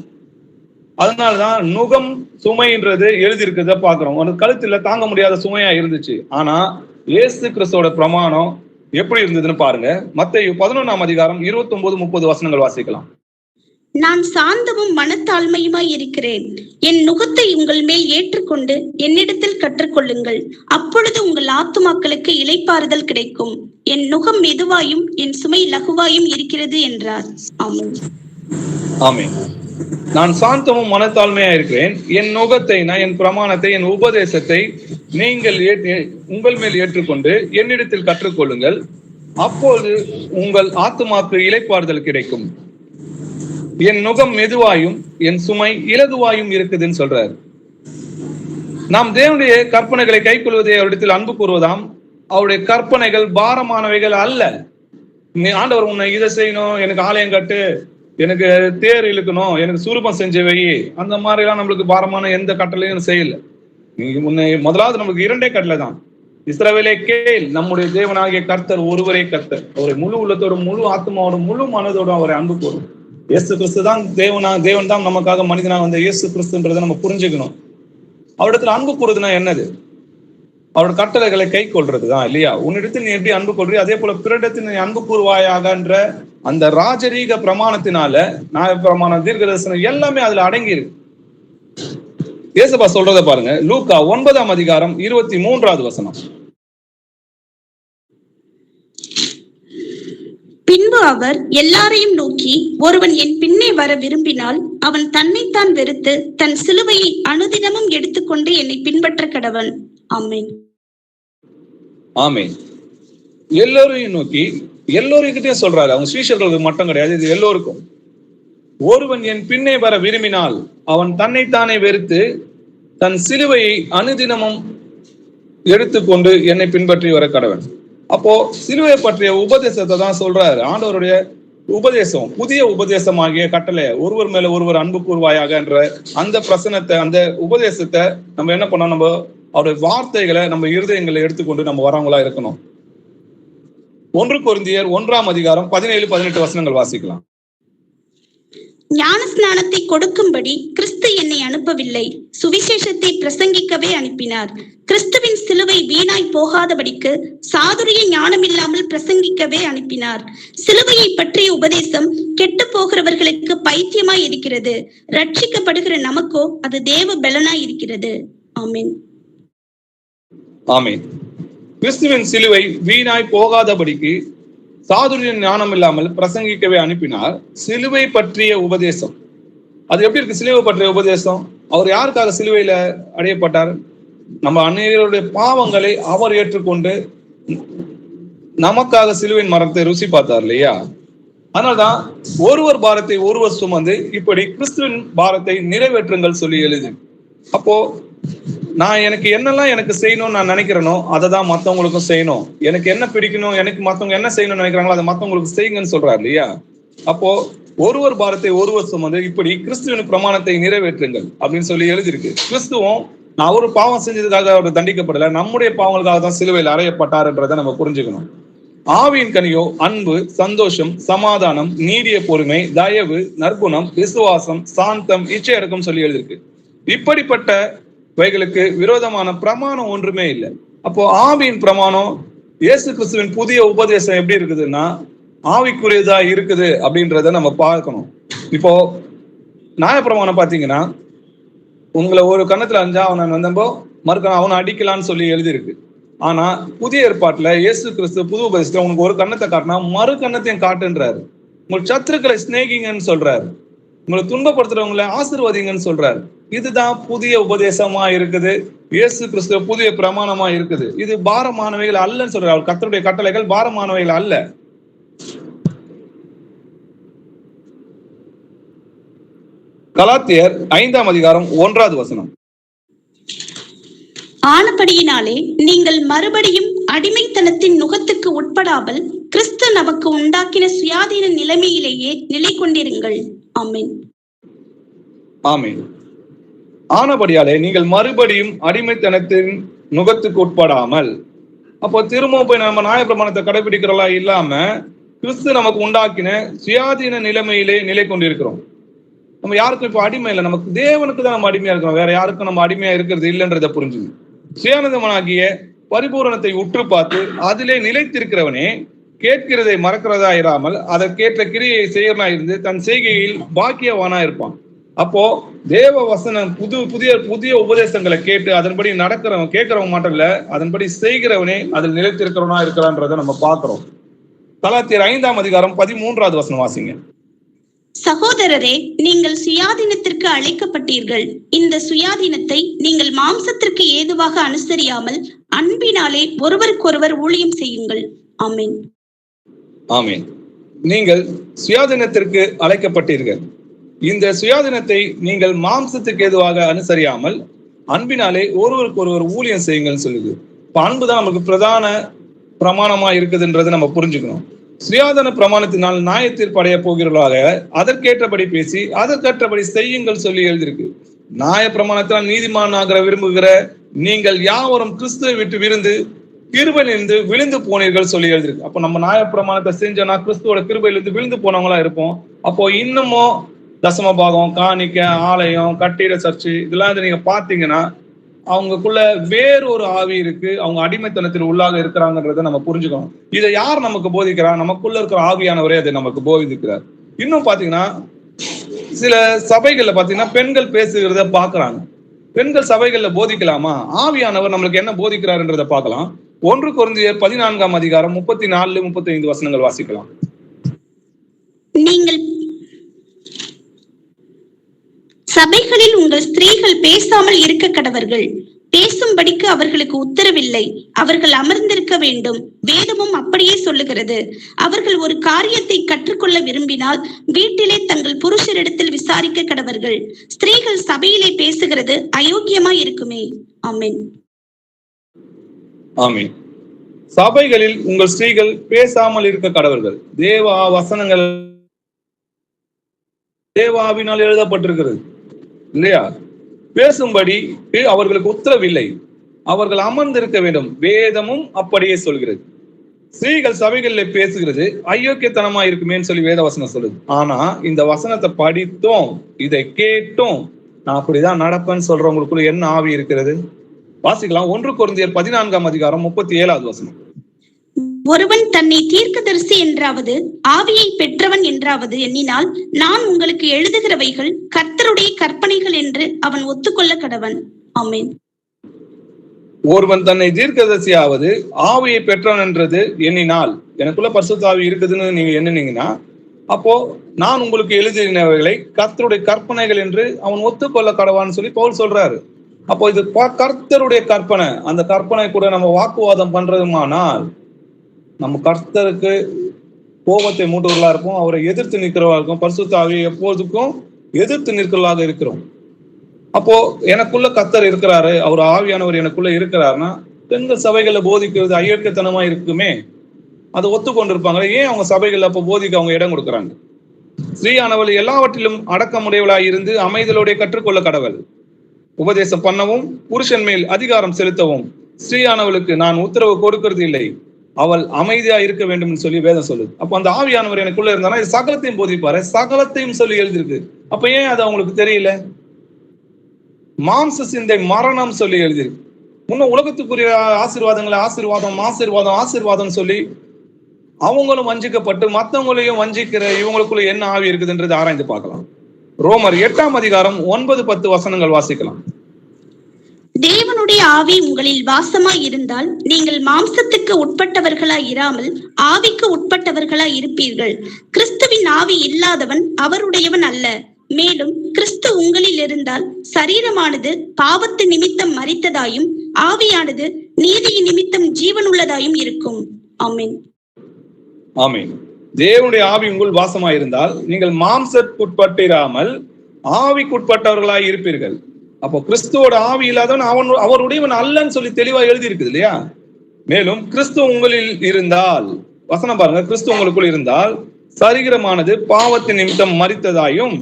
அதனாலதான் நுகம் சுமைன்றது எழுதியிருக்கிறத பாக்குறோம். ஒரு கழுத்துல தாங்க முடியாத சுமையா இருந்துச்சு. ஆனா இயேசு கிறிஸ்துவோட பிரமாணம் எப்படி இருந்ததுன்னு பாருங்க. மத்தேயு 11ஆம் அதிகாரம் 29-30 வசனங்கள் வாசிக்கலாம். நான் சாந்தமும் மனத்தாழ்மையுமாய் இருக்கிறேன். என் நுகத்தை உங்கள் மேல் ஏற்றுக்கொண்டு என்னிடத்தில் கற்றுக்கொள்ளுங்கள். அப்பொழுது உங்கள் ஆத்துமாக்களுக்கு இளைப்பாறுதல் கிடைக்கும். என் நுகம் மெதுவாயும் என் சுமை லகுவாயும் இருக்கிறது என்றார். ஆமென். ஆமென். நான் சாந்தமும் மனத்தாழ்மையா இருக்கிறேன். என் நுகத்தை, நான் என் பிரமாணத்தை, என் உபதேசத்தை நீங்கள் உங்கள் மேல் ஏற்றுக்கொண்டு என்னிடத்தில் கற்றுக்கொள்ளுங்கள். அப்போது உங்கள் ஆத்துமாக்கு இளைப்பாறுதல் கிடைக்கும். என் நுகம் மெதுவாயும் என் சுமை இலகுவாயும் இருக்குதுன்னு சொல்றாரு. நாம் தேவனுடைய கற்பனைகளை கை கொள்வதை அவரிடத்தில் அன்பு கூறுவதாம். அவருடைய கற்பனைகள் பாரமானவைகள் அல்ல. ஆண்டவர் உன்னை இதை செய்யணும், எனக்கு ஆலயம் கட்டு, எனக்கு தேர் இழுக்கணும், எனக்கு சுரூபம் செஞ்சு வை, அந்த மாதிரி எல்லாம் நம்மளுக்கு பாரமான எந்த கட்டளையும் செய்யல. நீங்க முன்ன முதலாவது நம்மளுக்கு இரண்டே கட்டளை தான். இஸ்ரவேலே கேள், நம்முடைய தேவனாகிய கர்த்தர் ஒருவரே கர்த்தர். அவரை முழு உள்ளத்தோட, முழு ஆத்மாவோட, முழு மனதோட அவரை அன்பு கூறும். இயேசு கிறிஸ்து தான் தேவன் தான் நமக்காக மனிதனாக வந்த இயேசு கிறிஸ்துன்றதை நம்ம புரிஞ்சுக்கணும். அவரிடத்துல அன்பு கூறுதுன்னா என்னது? அவரோட கட்டளைகளை கை கொள்றதுதான் இல்லையா? உன்னிடத்தில் நீ எப்படி அன்பு கொள்றியோ அதே போல பிறரிடத்தில் நீ அன்பு கூறுவாயாகன்ற அந்த ராஜரீக பிரமாணத்தினால, நியாய பிரமாணம், தீர்க்க தரிசனம் எல்லாமே அதுல அடங்கி இருக்கு. இயேசுபா சொல்றத பாருங்க, லூக்கா 9ஆம் அதிகாரம் 23வது வசனம். பின்பு அவர் எல்லாரையும் நோக்கி, ஒருவன் என் பின்னே வர விரும்பினால் அவன் தன்னைத்தான் வெறுத்து தன் சிலுவையை அனுதினமும் எடுத்துக்கொண்டு என்னை பின்பற்ற கடவன். ஆமென். ஆமென். எல்லோரையும் நோக்கி, எல்லோருக்கிட்டையும் சொல்றாரு. அவங்க சீஷர்களுக்கு மட்டும் கிடையாது, இது எல்லோருக்கும். ஒருவன் என் பின்னே வர விரும்பினால் அவன் தன்னைத்தானே வெறுத்து தன் சிலுவையை அனுதினமும் எடுத்துக்கொண்டு என்னை பின்பற்றி வர கடவன். அப்போ சிலுவையை பற்றிய உபதேசத்தை தான் சொல்றாரு. ஆண்டவருடைய உபதேசம், புதிய உபதேசமாகிய கட்டளை, ஒருவர் மேல ஒருவர் அன்பு கூர்வாயாக என்ற அந்த பிரசனத்தை, அந்த உபதேசத்தை நம்ம என்ன பண்ணோம்? நம்ம அவருடைய வார்த்தைகளை நம்ம இருதயங்களை எடுத்துக்கொண்டு நம்ம வரவங்களா இருக்கணும். 1 கொரிந்தியர் 1ஆம் அதிகாரம் 17-18 வசனங்கள் வாசிக்கலாம். ஞான ஸ்நானத்தை கொடுக்கும்படி கிறிஸ்து என்னை அனுப்பவில்லை, சுவிசேஷத்தை பிரசங்கிக்கவே அனுப்பினார். கிறிஸ்துவின் சிலுவை வீணாய் போகாதபடிக்கு சாதுரிய ஞானம் இல்லாமல் பிரசங்கிக்கவே அனுப்பினார். சிலுவையை பற்றிய உபதேசம் கெட்டு போகிறவர்களுக்கு பைத்தியமாய் இருக்கிறது, ரட்சிக்கப்படுகிற நமக்கோ அது தேவ பலனாய் இருக்கிறது. ஆமென். ஆமென். கிறிஸ்துவின் சிலுவை வீணாய் போகாதபடிக்கு சாதுரிய ஞானம் இல்லாமல் பிரசங்கிக்கவே அனுப்பினார். சிலுவை பற்றிய உபதேசம், அது எப்படி இருக்கு? சிலுவை பற்றிய உபதேசம், அவர் யாருக்காக சிலுவையில அடையப்பட்டார்? நம்ம அநேகருடைய பாவங்களை அவர் ஏற்றுக்கொண்டு நமக்காக சிலுவையின் மரத்தை ருசி பார்த்தார் இல்லையா? அதனால்தான் ஒருவர் பாரத்தை ஒருவர் சுமந்து இப்படி கிறிஸ்துவின் பாரத்தை நிறைவேற்றுங்கள் சொல்லி எழுது. அப்போ நான் எனக்கு என்னெல்லாம் எனக்கு செய்யணும்னு நான் நினைக்கிறேனோ அதை தான் மற்றவங்களுக்கும் செய்யணும். எனக்கு என்ன பிடிக்கணும், எனக்கு மற்றவங்க என்ன செய்யணும்னு நினைக்கிறாங்களோ அதை மற்றவங்களுக்கு செய்யுங்கன்னு சொல்றாரு இல்லையா? அப்போ ஒருவர் பாரத்தை ஒருவர் சுமந்து இப்படி கிறிஸ்துவின் பிரமாணத்தை நிறைவேற்றுங்கள் அப்படின்னு சொல்லி எழுதியிருக்கு. கிறிஸ்துவும் நான் ஒரு பாவம் செஞ்சதுக்காக அவர் தண்டிக்கப்படல, நம்முடைய பாவங்களுக்காக தான் சிலுவையில் அறையப்பட்டார்ன்றதை நம்ம புரிஞ்சுக்கணும். ஆவியின் கனியோ அன்பு, சந்தோஷம், சமாதானம், நீடிய பொறுமை, தயவு, நற்குணம், விசுவாசம், சாந்தம், இச்சையடக்கம் சொல்லி எழுதியிருக்கு. இப்படிப்பட்ட வைகளுக்கு விரோதமான பிரமாணம் ஒன்றுமே இல்லை. அப்போ ஆவியின் பிரமாணம், இயேசு கிறிஸ்துவின் புதிய உபதேசம் எப்படி இருக்குதுன்னா ஆவிக்குரியதா இருக்குது அப்படின்றத நம்ம பார்க்கணும். இப்போ நியாயப்பிரமாணம் பாத்தீங்கன்னா, உங்களை ஒரு கன்னத்துல அஞ்சா அவனை வந்தப்போ மறுக்கணும், அவனை அடிக்கலான்னு சொல்லி எழுதியிருக்கு. ஆனா புதிய ஏற்பாட்டுல இயேசு கிறிஸ்து புது உபதேசத்துல உங்களுக்கு ஒரு கன்னத்தை காட்டினா மறு கன்னத்தையும் காட்டுன்றாரு. உங்கள் சத்துருக்களை சிநேகிங்கன்னு சொல்றாரு, உங்களை துன்பப்படுத்துறவங்களை ஆசீர்வதிங்கன்னு சொல்றாரு. இதுதான் புதிய உபதேசமா இருக்குது, இயேசு கிறிஸ்துவ புதிய பிரமாணமா இருக்குது. இது பாரமானவைகள் அல்லன்னு சொல்றாரு. கர்த்தருடைய கட்டளைகள் பாரமானவைகள் அல்ல. கலாத்தியர் 5ஆம் அதிகாரம் 1வது வசனம். ஆனபடியினாலே நீங்கள் மறுபடியும் அடிமைத்தனத்தின் நுகத்துக்கு உட்படாமல் கிறிஸ்து நமக்கு உண்டாக்கின சுயாதீன நிலைமையிலேயே நிலை கொண்டிருங்கள். ஆமென். ஆமென். ஆனபடியாலே நீங்கள் மறுபடியும் அடிமைத்தனத்தின் நுகத்துக்கு உட்படாமல், அப்போ திரும்பவும் போய் நம்ம நியாயப்பிரமாணத்தை கடைபிடிக்கிறதா இல்லாம கிறிஸ்து நமக்கு உண்டாக்கின சுயாதீன நிலைமையிலே நிலை கொண்டிருக்கிறோம். நம்ம யாருக்கும் இப்ப அடிமை இல்லை, நமக்கு தேவனுக்கு தான் நம்ம அடிமையா இருக்கிறோம், வேற யாருக்கும் நம்ம அடிமையா இருக்கிறது இல்லைன்றதை புரிஞ்சுங்க. சுயானந்தமாகிய பரிபூரணத்தை உற்று பார்த்து அதிலே நிலைத்திருக்கிறவனே கேட்கிறதை மறக்கிறதா இராமல் அதற்கேற்ற கிரியை செய்யறனா இருந்து தன் செய்கையில் பாக்கியவானா இருப்பான். அப்போ தேவ வசனம் புதிய புதிய உபதேசங்களை கேட்டு அதன்படி நடக்கிறவன் கேட்கிறவன் மட்டும் இல்ல, அதன்படி செய்கிறவனே அதில் நிலைத்திருக்கிறவனா இருக்கிறான்றதை நம்ம பார்க்கிறோம். கலாத்தியர் 5ஆம் அதிகாரம் 13வது வசனம் வாசிங்க. சகோதரரே, நீங்கள் சுயாதீனத்திற்கு அழைக்கப்பட்டீர்கள். இந்த சுயாதீனத்தை நீங்கள் மாம்சத்திற்கு ஏதுவாக அனுசரியாமல் அன்பினாலே ஒருவருக்கொருவர் ஊழியம் செய்யுங்கள். ஆமென். ஆமென். நீங்கள் சுயாதீனத்திற்கு அழைக்கப்பட்டீர்கள். இந்த சுயாதீனத்தை நீங்கள் மாம்சத்துக்கு ஏதுவாக அனுசரியாமல் அன்பினாலே ஒருவருக்கு ஒருவர் ஊழியம் செய்யுங்கள்னு சொல்லுது. இப்ப அன்புதான் நமக்கு பிரதான பிரமாணமா இருக்குதுன்றதை நம்ம புரிஞ்சுக்கணும். சுயாதீன பிரமாணத்தினால் நியாயத்தீர்ப்பு அடைய போகிறவர்களாக அதற்கேற்றபடி பேசி அதற்கேற்றபடி செய்யுங்கள் சொல்லி எழுதியிருக்கு. நியாய பிரமாணத்தினால் நீதிமானாக விரும்புகிற நீங்கள் யாவரும் கிறிஸ்துவை விட்டு விருந்து கிருபையிலிருந்து விழுந்து போனீர்கள் சொல்லி எழுதிருக்கு. அப்போ நம்ம நியாய பிரமாணத்தை செஞ்சோம்னா கிறிஸ்துவோட கிருபையிலிருந்து விழுந்து போனவங்களா இருப்போம். அப்போ இன்னமும் தசம பாகம், காணிக்க, ஆலயம், கட்டிட சர்ச்சு இதெல்லாம் நீங்க பாத்தீங்கன்னா அவங்களுக்குள்ள வேறொரு ஆவி இருக்கு. அவங்க அடிமைத்தனத்தில் உள்ளாக இருக்கிறாங்கன்றதை நம்ம புரிஞ்சுக்கணும். இதை யார் நமக்கு போதிக்கிறா? நமக்குள்ள இருக்கிற ஆவியானவரே அதை நமக்கு போதிக்கிறார். இன்னும் பாத்தீங்கன்னா சில சபைகள்ல பாத்தீங்கன்னா பெண்கள் பேசுகிறத பாக்குறாங்க. பெண்கள் சபைகள்ல போதிக்கலாமா? ஆவியானவர் நம்மளுக்கு என்ன போதிக்கிறார்ன்றதை பார்க்கலாம். 1 கொரிந்தியர் 14ஆம் அதிகாரம் 34, 35 வசனங்கள் வாசிக்கலாம். நீங்கள் சபைகளில் உங்கள் ஸ்திரீகள் பேசாமல் இருக்க கடவர்கள். பேசும்படிக்கு அவர்களுக்கு உத்தரவில்லை. அவர்கள் அமர்ந்திருக்க வேண்டும். வேதமும் அப்படியே சொல்லுகிறது. அவர்கள் ஒரு காரியத்தை கற்றுக்கொள்ள விரும்பினால் வீட்டிலே தங்கள் புருஷரிடத்தில் விசாரிக்க கடவர்கள். ஸ்திரீகள் சபையிலே பேசுகிறது அயோக்கியமா இருக்குமே. ஆமென். ஆமென். சபைகளில் உங்கள் ஸ்திரீகள் பேசாமல் இருக்க கடவர்கள். தேவ வசனங்கள் தேவாவினால் எழுதப்பட்டிருக்கிறது இல்லையா? பேசும்படி அவர்களுக்கு உத்தரவில்லை. அவர்கள் அமர்ந்திருக்க வேண்டும். வேதமும் அப்படியே சொல்கிறது. ஸ்திரீகள் சபைகளில் பேசுகிறது அயோக்கியத்தனமா இருக்குமேன்னு சொல்லி வேத வசனம் சொல்லுது. ஆனா இந்த வசனத்தை படித்தோம், இதை கேட்டோம், நான் அப்படிதான் நடப்பேன்னு சொல்றவங்களுக்குள்ள என்ன ஆவி இருக்கிறது? வாசிக்கலாம். 1 கொரிந்தியர் 14ஆம் அதிகாரம் 37வது வசனம். ஒருவன் தன்னை தீர்க்கதரிசி என்றாவது ஆவியை பெற்றவன் என்றாவது எண்ணினால் நான் உங்களுக்கு எழுதுகிறவைகள் கர்த்தருடைய கற்பனைகள் என்று அவன் ஒத்துக்கொள்ள கடவன். ஆமென். ஒருவன் தன்னை தீர்க்கதரிசியாவது ஆவியை பெற்றவன் என்றது எண்ணினால், எனக்குள்ள பரிசுத்த ஆவி இருக்குதுன்னு நீங்க எண்ணினீங்கன்னா அப்போ நான் உங்களுக்கு எழுதினவைகளை கர்த்தருடைய கற்பனைகள் என்று அவன் ஒத்துக்கொள்ள கடவான்னு சொல்லி பவுல் சொல்றாரு. அப்போ இது கர்த்தருடைய கற்பனை. அந்த கற்பனை கூட நம்ம வாக்குவாதம் பண்றதுமானால் நம்ம கர்த்தருக்கு கோபத்தை மூட்டுவர்களா இருப்போம். அவரை எதிர்த்து நிற்கிறவா இருக்கும். பரிசுத்த ஆவியை எப்போதுக்கும் எதிர்த்து நிற்கிறவர்களாக இருக்கிறோம். அப்போ எனக்குள்ள கர்த்தர் இருக்கிறாரு, அவர் ஆவியானவர் எனக்குள்ள இருக்கிறாருன்னா பெண்கள் சபைகள்ல போதிக்கிறது அயோக்கியத்தனமா இருக்குமே, அதை ஒத்துக்கொண்டிருப்பாங்க. ஏன் அவங்க சபைகள்ல அப்போ போதிக்க அவங்க இடம் கொடுக்குறாங்க? ஸ்ரீயானவள் எல்லாவற்றிலும் அடக்கமுடையவளாய் இருந்து அமைதலோட கற்றுக்கொள்ள கடவுள். உபதேசம் பண்ணவும் புருஷன் மேல் அதிகாரம் செலுத்தவும் ஸ்ரீயானவளுக்கு நான் உத்தரவு கொடுக்கிறது இல்லை, அவள் அமைதியா இருக்க வேண்டும் சொல்லி வேதம் சொல்லுது. அப்ப அந்த ஆவியானவர் எனக்குள்ள இருந்தானா இது சகலத்தையும் போதிப்பாரு, சகலத்தையும் சொல்லி எழுதிருக்கு. அப்ப ஏன் அது அவங்களுக்கு தெரியல? மாம்ச சிந்தை மரணம் சொல்லி எழுதிருக்கு. முன்ன உலகத்துக்குரிய ஆசீர்வாதங்களை ஆசீர்வாதம் ஆசீர்வாதம் ஆசீர்வாதம் சொல்லி அவங்களும் வஞ்சிக்கப்பட்டு மற்றவங்களையும் வஞ்சிக்கிற இவங்களுக்குள்ள என்ன ஆவி இருக்குதுன்றது ஆராய்ந்து பார்க்கலாம். ரோமர் 8ஆம் அதிகாரம் 9, 10 வசனங்கள் வாசிக்கலாம். தேவனுடைய ஆவி உங்களில் வாசமாய் இருந்தால் நீங்கள் மாம்சத்துக்கு உட்பட்டவர்களாய் இராமல் ஆவிக்கு உட்பட்டவர்களாய் இருப்பீர்கள். கிறிஸ்துவின் ஆவி இல்லாதவன் அவருடையவன் அல்ல. மேலும் கிறிஸ்து உங்களில் இருந்தால் சரீரமானது பாவத்து நிமித்தம் மரித்ததாயும் ஆவியானது நீதியின் நிமித்தம் ஜீவனுள்ளதாயும் இருக்கும். ஆமென். ஆமென். தேவனுடைய ஆவி உங்கள் வாசமாயிருந்தால் நீங்கள் மாம்சத்துக்குட்பட்டிராமல் ஆவிக்குட்பட்டவர்களாய் இருப்பீர்கள். அப்போ கிறிஸ்துவோட ஆவி இல்லாதவன் அவருடையவன் அல்லன்னு சொல்லி தெளிவா எழுதி இருக்குது இல்லையா? மேலும் கிறிஸ்து உங்களில் இருந்தால், வசனம் பாருங்க, கிறிஸ்து உங்களுக்குள் இருந்தால் சரீரமானது பாவத்தின் நிமித்தம் மரித்ததாயும்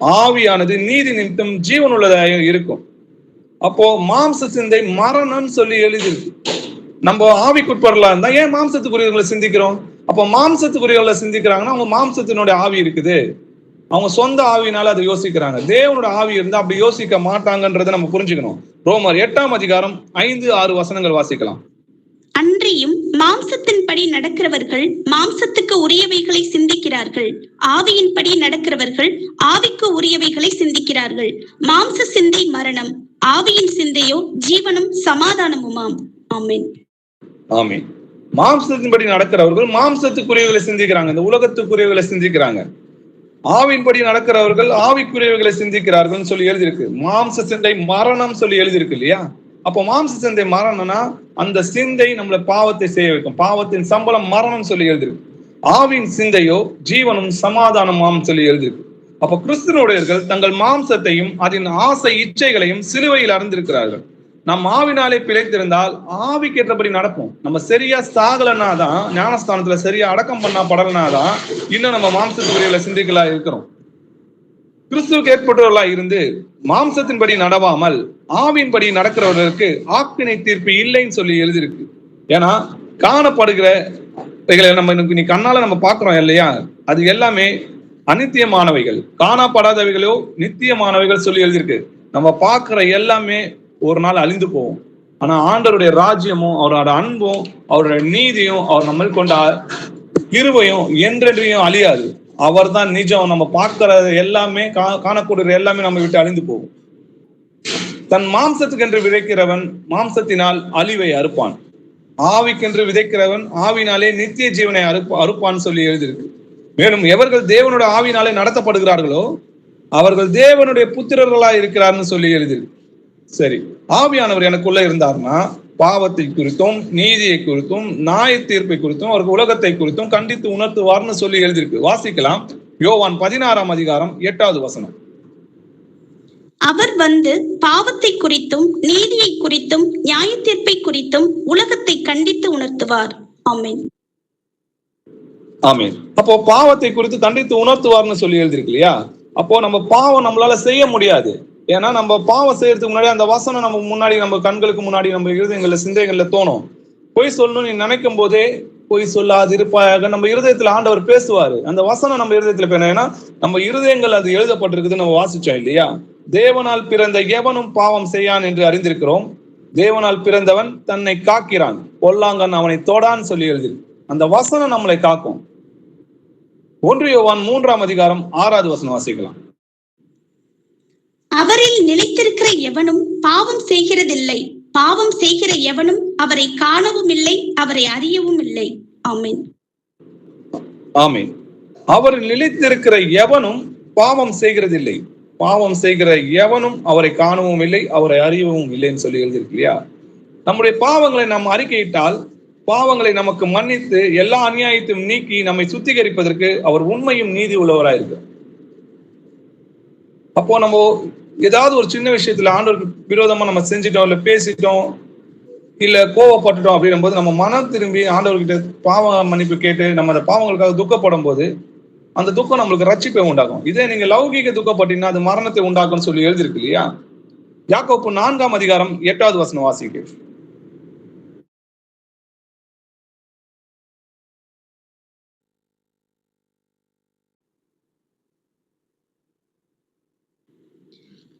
ஆவியானது நீதி நிமித்தம் ஜீவன் உள்ளதாயும் இருக்கும். அப்போ மாம்ச சிந்தை மரணம் சொல்லி எழுதிருக்கு. நம்ம ஆவிக்குட்படலா இருந்தா ஏன் மாம்சத்துக்குரியவர்களை சிந்திக்கிறோம்? அப்போ மாம்சத்துக்குரியவர்களை சிந்திக்கிறாங்கன்னா அவங்க மாம்சத்தினுடைய ஆவி இருக்குது, அவங்க சொந்த ஆவியினால அதை யோசிக்கிறாங்க. தேவனோட ஆவி இருந்தா அப்படி யோசிக்க மாட்டாங்கன்றதை நம்ம புரிஞ்சுக்கணும். ரோமர் 8ஆம் அதிகாரம் 5, 6 வசனங்கள் வாசிக்கலாம். அன்றியும் மாம்சத்தின்படி ஆவியின்படி நடக்கிறவர்கள் மாம்சத்துக்கு உரியவைகளை சிந்திக்கிறார்கள், ஆவியின்படி நடக்கிறவர்கள் ஆவிக்கு உரியவைகளை சிந்திக்கிறார்கள். மாம்ச சிந்தை மரணம், ஆவியின் சிந்தையோ ஜீவனும் சமாதானமுமாம். ஆமென். ஆமென். மாம்சத்தின்படி நடக்கிறவர்கள் மாம்சத்துக்குரியவர்களை சிந்திக்கிறாங்க, இந்த உலகத்துக்குரியவர்களை சிந்திக்கிறாங்க. ஆவின்படி நடக்கிறவர்கள் ஆவிக்குரியவர்களை சிந்திக்கிறார்கள் சொல்லி எழுதியிருக்கு. மாம்ச சிந்தை மரணம் சொல்லி எழுதியிருக்கு இல்லையா? அப்போ மாம்ச சிந்தை மரணம்னா அந்த சிந்தை நம்மள பாவத்தை செய்ய வைக்கும். பாவத்தின் சம்பளம் மரணம் சொல்லி எழுதியிருக்கு. ஆவின் சிந்தையோ ஜீவனும் சமாதானமாம் சொல்லி எழுதியிருக்கு. அப்ப கிறிஸ்துவனுடையர்கள் தங்கள் மாம்சத்தையும் அதன் ஆசை இச்சைகளையும் சிலுவையில் அறிந்திருக்கிறார்கள். நம் ஆவினாலே பிழைத்திருந்தால் ஆவிக்கு ஏற்றபடி நடப்போம். நம்ம சரியா சாகலனாதான், ஞானஸ்தானத்துல சரியா அடக்கம் பண்ணா படலனாதான் இன்னும் நம்ம மாம்சத்துக்குரியவர்களை சிந்திக்கலாம் இருக்கிறோம். கிறிஸ்துவுக்கு ஏற்பட்டவர்களா இருந்து மாம்சத்தின்படி நடவாமல் ஆவின்படி நடக்கிறவர்களுக்கு ஆக்கினை தீர்ப்பு இல்லைன்னு சொல்லி எழுதியிருக்கு. ஏன்னா காணப்படுகிற நம்ம இன்னைக்கு கண்ணால நம்ம பாக்குறோம் இல்லையா, அது எல்லாமே அநித்தியமானவைகள், காணப்படாதவைகளோ நித்தியமானவைகள் சொல்லி எழுதியிருக்கு. நம்ம பார்க்கிற எல்லாமே ஒரு நாள் அழிந்து போவோம். ஆனா ஆண்டவருடைய ராஜ்யமும் அவரோட அன்பும் அவருடைய நீதியும் அவர் நம்ம கொண்ட கிருபையும் என்றென்றையும் அழியாது. அவர் தான் நிஜம். நம்ம பார்க்கிற எல்லாமே காணக்கூடிய எல்லாமே நம்ம விட்டு அழிந்து போகும். தன் மாம்சத்துக்கென்று விதைக்கிறவன் மாம்சத்தினால் அழிவை அறுப்பான், ஆவிக்கென்று விதைக்கிறவன் ஆவினாலே நித்திய ஜீவனை அறுப்பான்னு சொல்லி எழுதியிருக்கு. மேலும் எவர்கள் தேவனுடைய ஆவினாலே நடத்தப்படுகிறார்களோ அவர்கள் தேவனுடைய புத்திரர்களா இருக்கிறார்னு சொல்லி எழுதியிருக்கு. சரி, ஆவியானவர் எனக்குள்ள இருந்தார்னா பாவத்தை குறித்தும் நீதியை குறித்தும் நியாய தீர்ப்பை குறித்தும் அவருக்கு உலகத்தை குறித்தும் கண்டித்து உணர்த்துவார்னு சொல்லி எழுதியிருக்கு. வாசிக்கலாம். யோவான் 16ஆம் அதிகாரம் 8வது வசனம். அவர் வந்து பாவத்தை குறித்தும் நீதியை குறித்தும் நியாய தீர்ப்பை குறித்தும் உலகத்தை கண்டித்து உணர்த்துவார். ஆமென். ஆமென். அப்போ பாவத்தை குறித்து கண்டித்து உணர்த்துவார்னு சொல்லி எழுதியிருக்கு இல்லையா? அப்போ நம்ம பாவம் நம்மளால செய்ய முடியாது. ஏன்னா நம்ம பாவம் செய்யறதுக்கு முன்னாடி அந்த வசனம் நம்ம முன்னாடி, நம்ம கண்களுக்கு முன்னாடி, நம்ம இருதயங்கள்ல சிந்தைகள்ல தோணும். பொய் சொல்லணும்னு நீ நினைக்கும் போதே பொய் சொல்லாது இருப்பாயாக நம்ம இருதயத்துல ஆண்டவர் பேசுவாரு. அந்த வசனம் நம்ம இருதயத்துல போயிடும். ஏன்னா நம்ம இருதயங்கள் அது எழுதப்பட்டிருக்குது, நம்ம வாசிச்சோம் இல்லையா? தேவனால் பிறந்த எவனும் பாவம் செய்யான் என்று அறிந்திருக்கிறோம், தேவனால் பிறந்தவன் தன்னை காக்கிறான், பொல்லாங்கன் அவனை தொடான்னு சொல்லி எழுதி. அந்த வசனம் நம்மளை காக்கும். 1 யோவான் 3ஆம் அதிகாரம் 6வது வசனம் வாசிக்கலாம். அவரில் நிலைத்திருக்கிற எவனும் பாவம் செய்கிறதில்லை, பாவம் செய்கிற எவனும் அவரை காணவும் இல்லை, அவரை அறியவும் இல்லை. ஆமென். ஆமென். அவரில் நிலைத்திருக்கிற எவனும் பாவம் செய்கிறதில்லை, பாவம் செய்கிற எவனும் அவரை காணவும் இல்லை, அவரை அறியவும் இல்லைன்னு சொல்லி எழுதியிருக்கு இல்லையா? நம்முடைய பாவங்களை நாம் அறிக்கையிட்டால் பாவங்களை நமக்கு மன்னித்து எல்லா அநியாயத்தையும் நீக்கி நம்மை சுத்திகரிப்பதற்கு அவர் உண்மையும் நீதி உள்ளவராயிருக்கு. அப்போ நம்ம ஏதாவது ஒரு சின்ன விஷயத்துல ஆண்டவருக்கு விரோதமா நம்ம செஞ்சிட்டோம், இல்ல பேசிட்டோம், இல்ல கோவப்பட்டுட்டோம் அப்படின்னும் போது நம்ம மனம் திரும்பி ஆண்டவர்கிட்ட பாவ மன்னிப்பு கேட்டு நம்ம அந்த பாவங்களுக்காக துக்கப்படும் போது அந்த துக்கம் நம்மளுக்கு ரட்சிப்பை உண்டாகும். இதே நீங்க லௌகீக துக்கப்பட்டீங்கன்னா அது மரணத்தை உண்டாக்கும்னு சொல்லி எழுதியிருக்கு இல்லையா? யாக்கோப்பு 4ஆம் அதிகாரம் 8வது வசனம் வாசிக்க.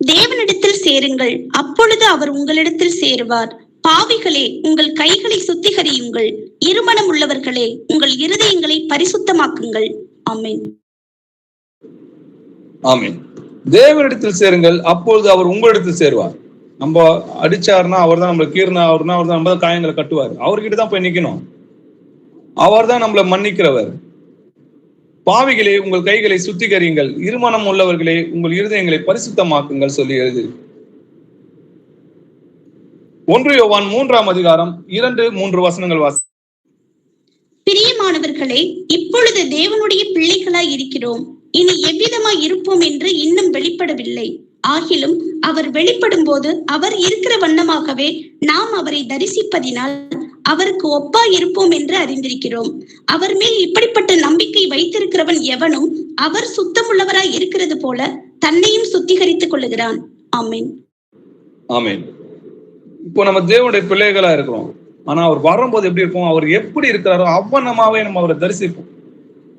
தேவனிடத்தில் சேருங்கள், அப்பொழுது அவர் உங்களிடத்தில் சேருவார். பாவிகளே, உங்கள் கைகளை சுத்திகரியுங்கள், இருமனம் உள்ளவர்களே, உங்கள் இருதயங்களை பரிசுத்தமாக்குங்கள். ஆமென். ஆமென். தேவனிடத்தில் சேருங்கள், அப்பொழுது அவர் உங்களிடத்தில் சேருவார். நம்ம அடிச்சாருன்னா அவர் தான் நம்மளை கீர்னா, அவர் தான் நம்ம தான் காயங்களை கட்டுவார். அவர்கிட்ட தான் போய் நிக்கணும். அவர் தான் நம்மளை மன்னிக்கிறவர். பாவிகளே, உங்கள் கைகளை சுத்திகரியுங்கள், இருமனம் உள்ளவர்களே, உங்கள் இருதயங்களை பரிசுத்தமாக்குங்கள் சொல்லி எழுது. 1 யோவான் 3ஆம் அதிகாரம் 2-3 வசனங்கள் வாசி. பிரியமானவர்களே, இப்பொழுது தேவனுடைய பிள்ளைகளாய் இருக்கிறோம், இனி எவ்விதமாய் இருப்போம் என்று இன்னும் வெளிப்படவில்லை. ஆகிலும் அவர் வெளிப்படும் போது அவர் இருக்கிற வண்ணமாகவே நாம் அவரை தரிசிப்பதினால் அவருக்கு ஒப்பா இருப்போம் என்று அறிந்திருக்கிறோம். அவர் மேல் இப்படிப்பட்ட நம்பிக்கை வைத்திருக்கிறவன் எவனும் அவர் சுத்தமுள்ளவராய் இருக்கிறது போல தன்னையும் சுத்திகரித்துக் கொள்ளுகிறான். ஆமென். ஆமென். இப்போ நம்ம தேவனுடைய பிள்ளைகளா இருக்கிறோம். ஆனா அவர் வரும்போது எப்படி இருக்கும், அவர் எப்படி இருக்கிறாரோ அவ்வண்ணமாவே நம்ம அவரை தரிசிப்போம்.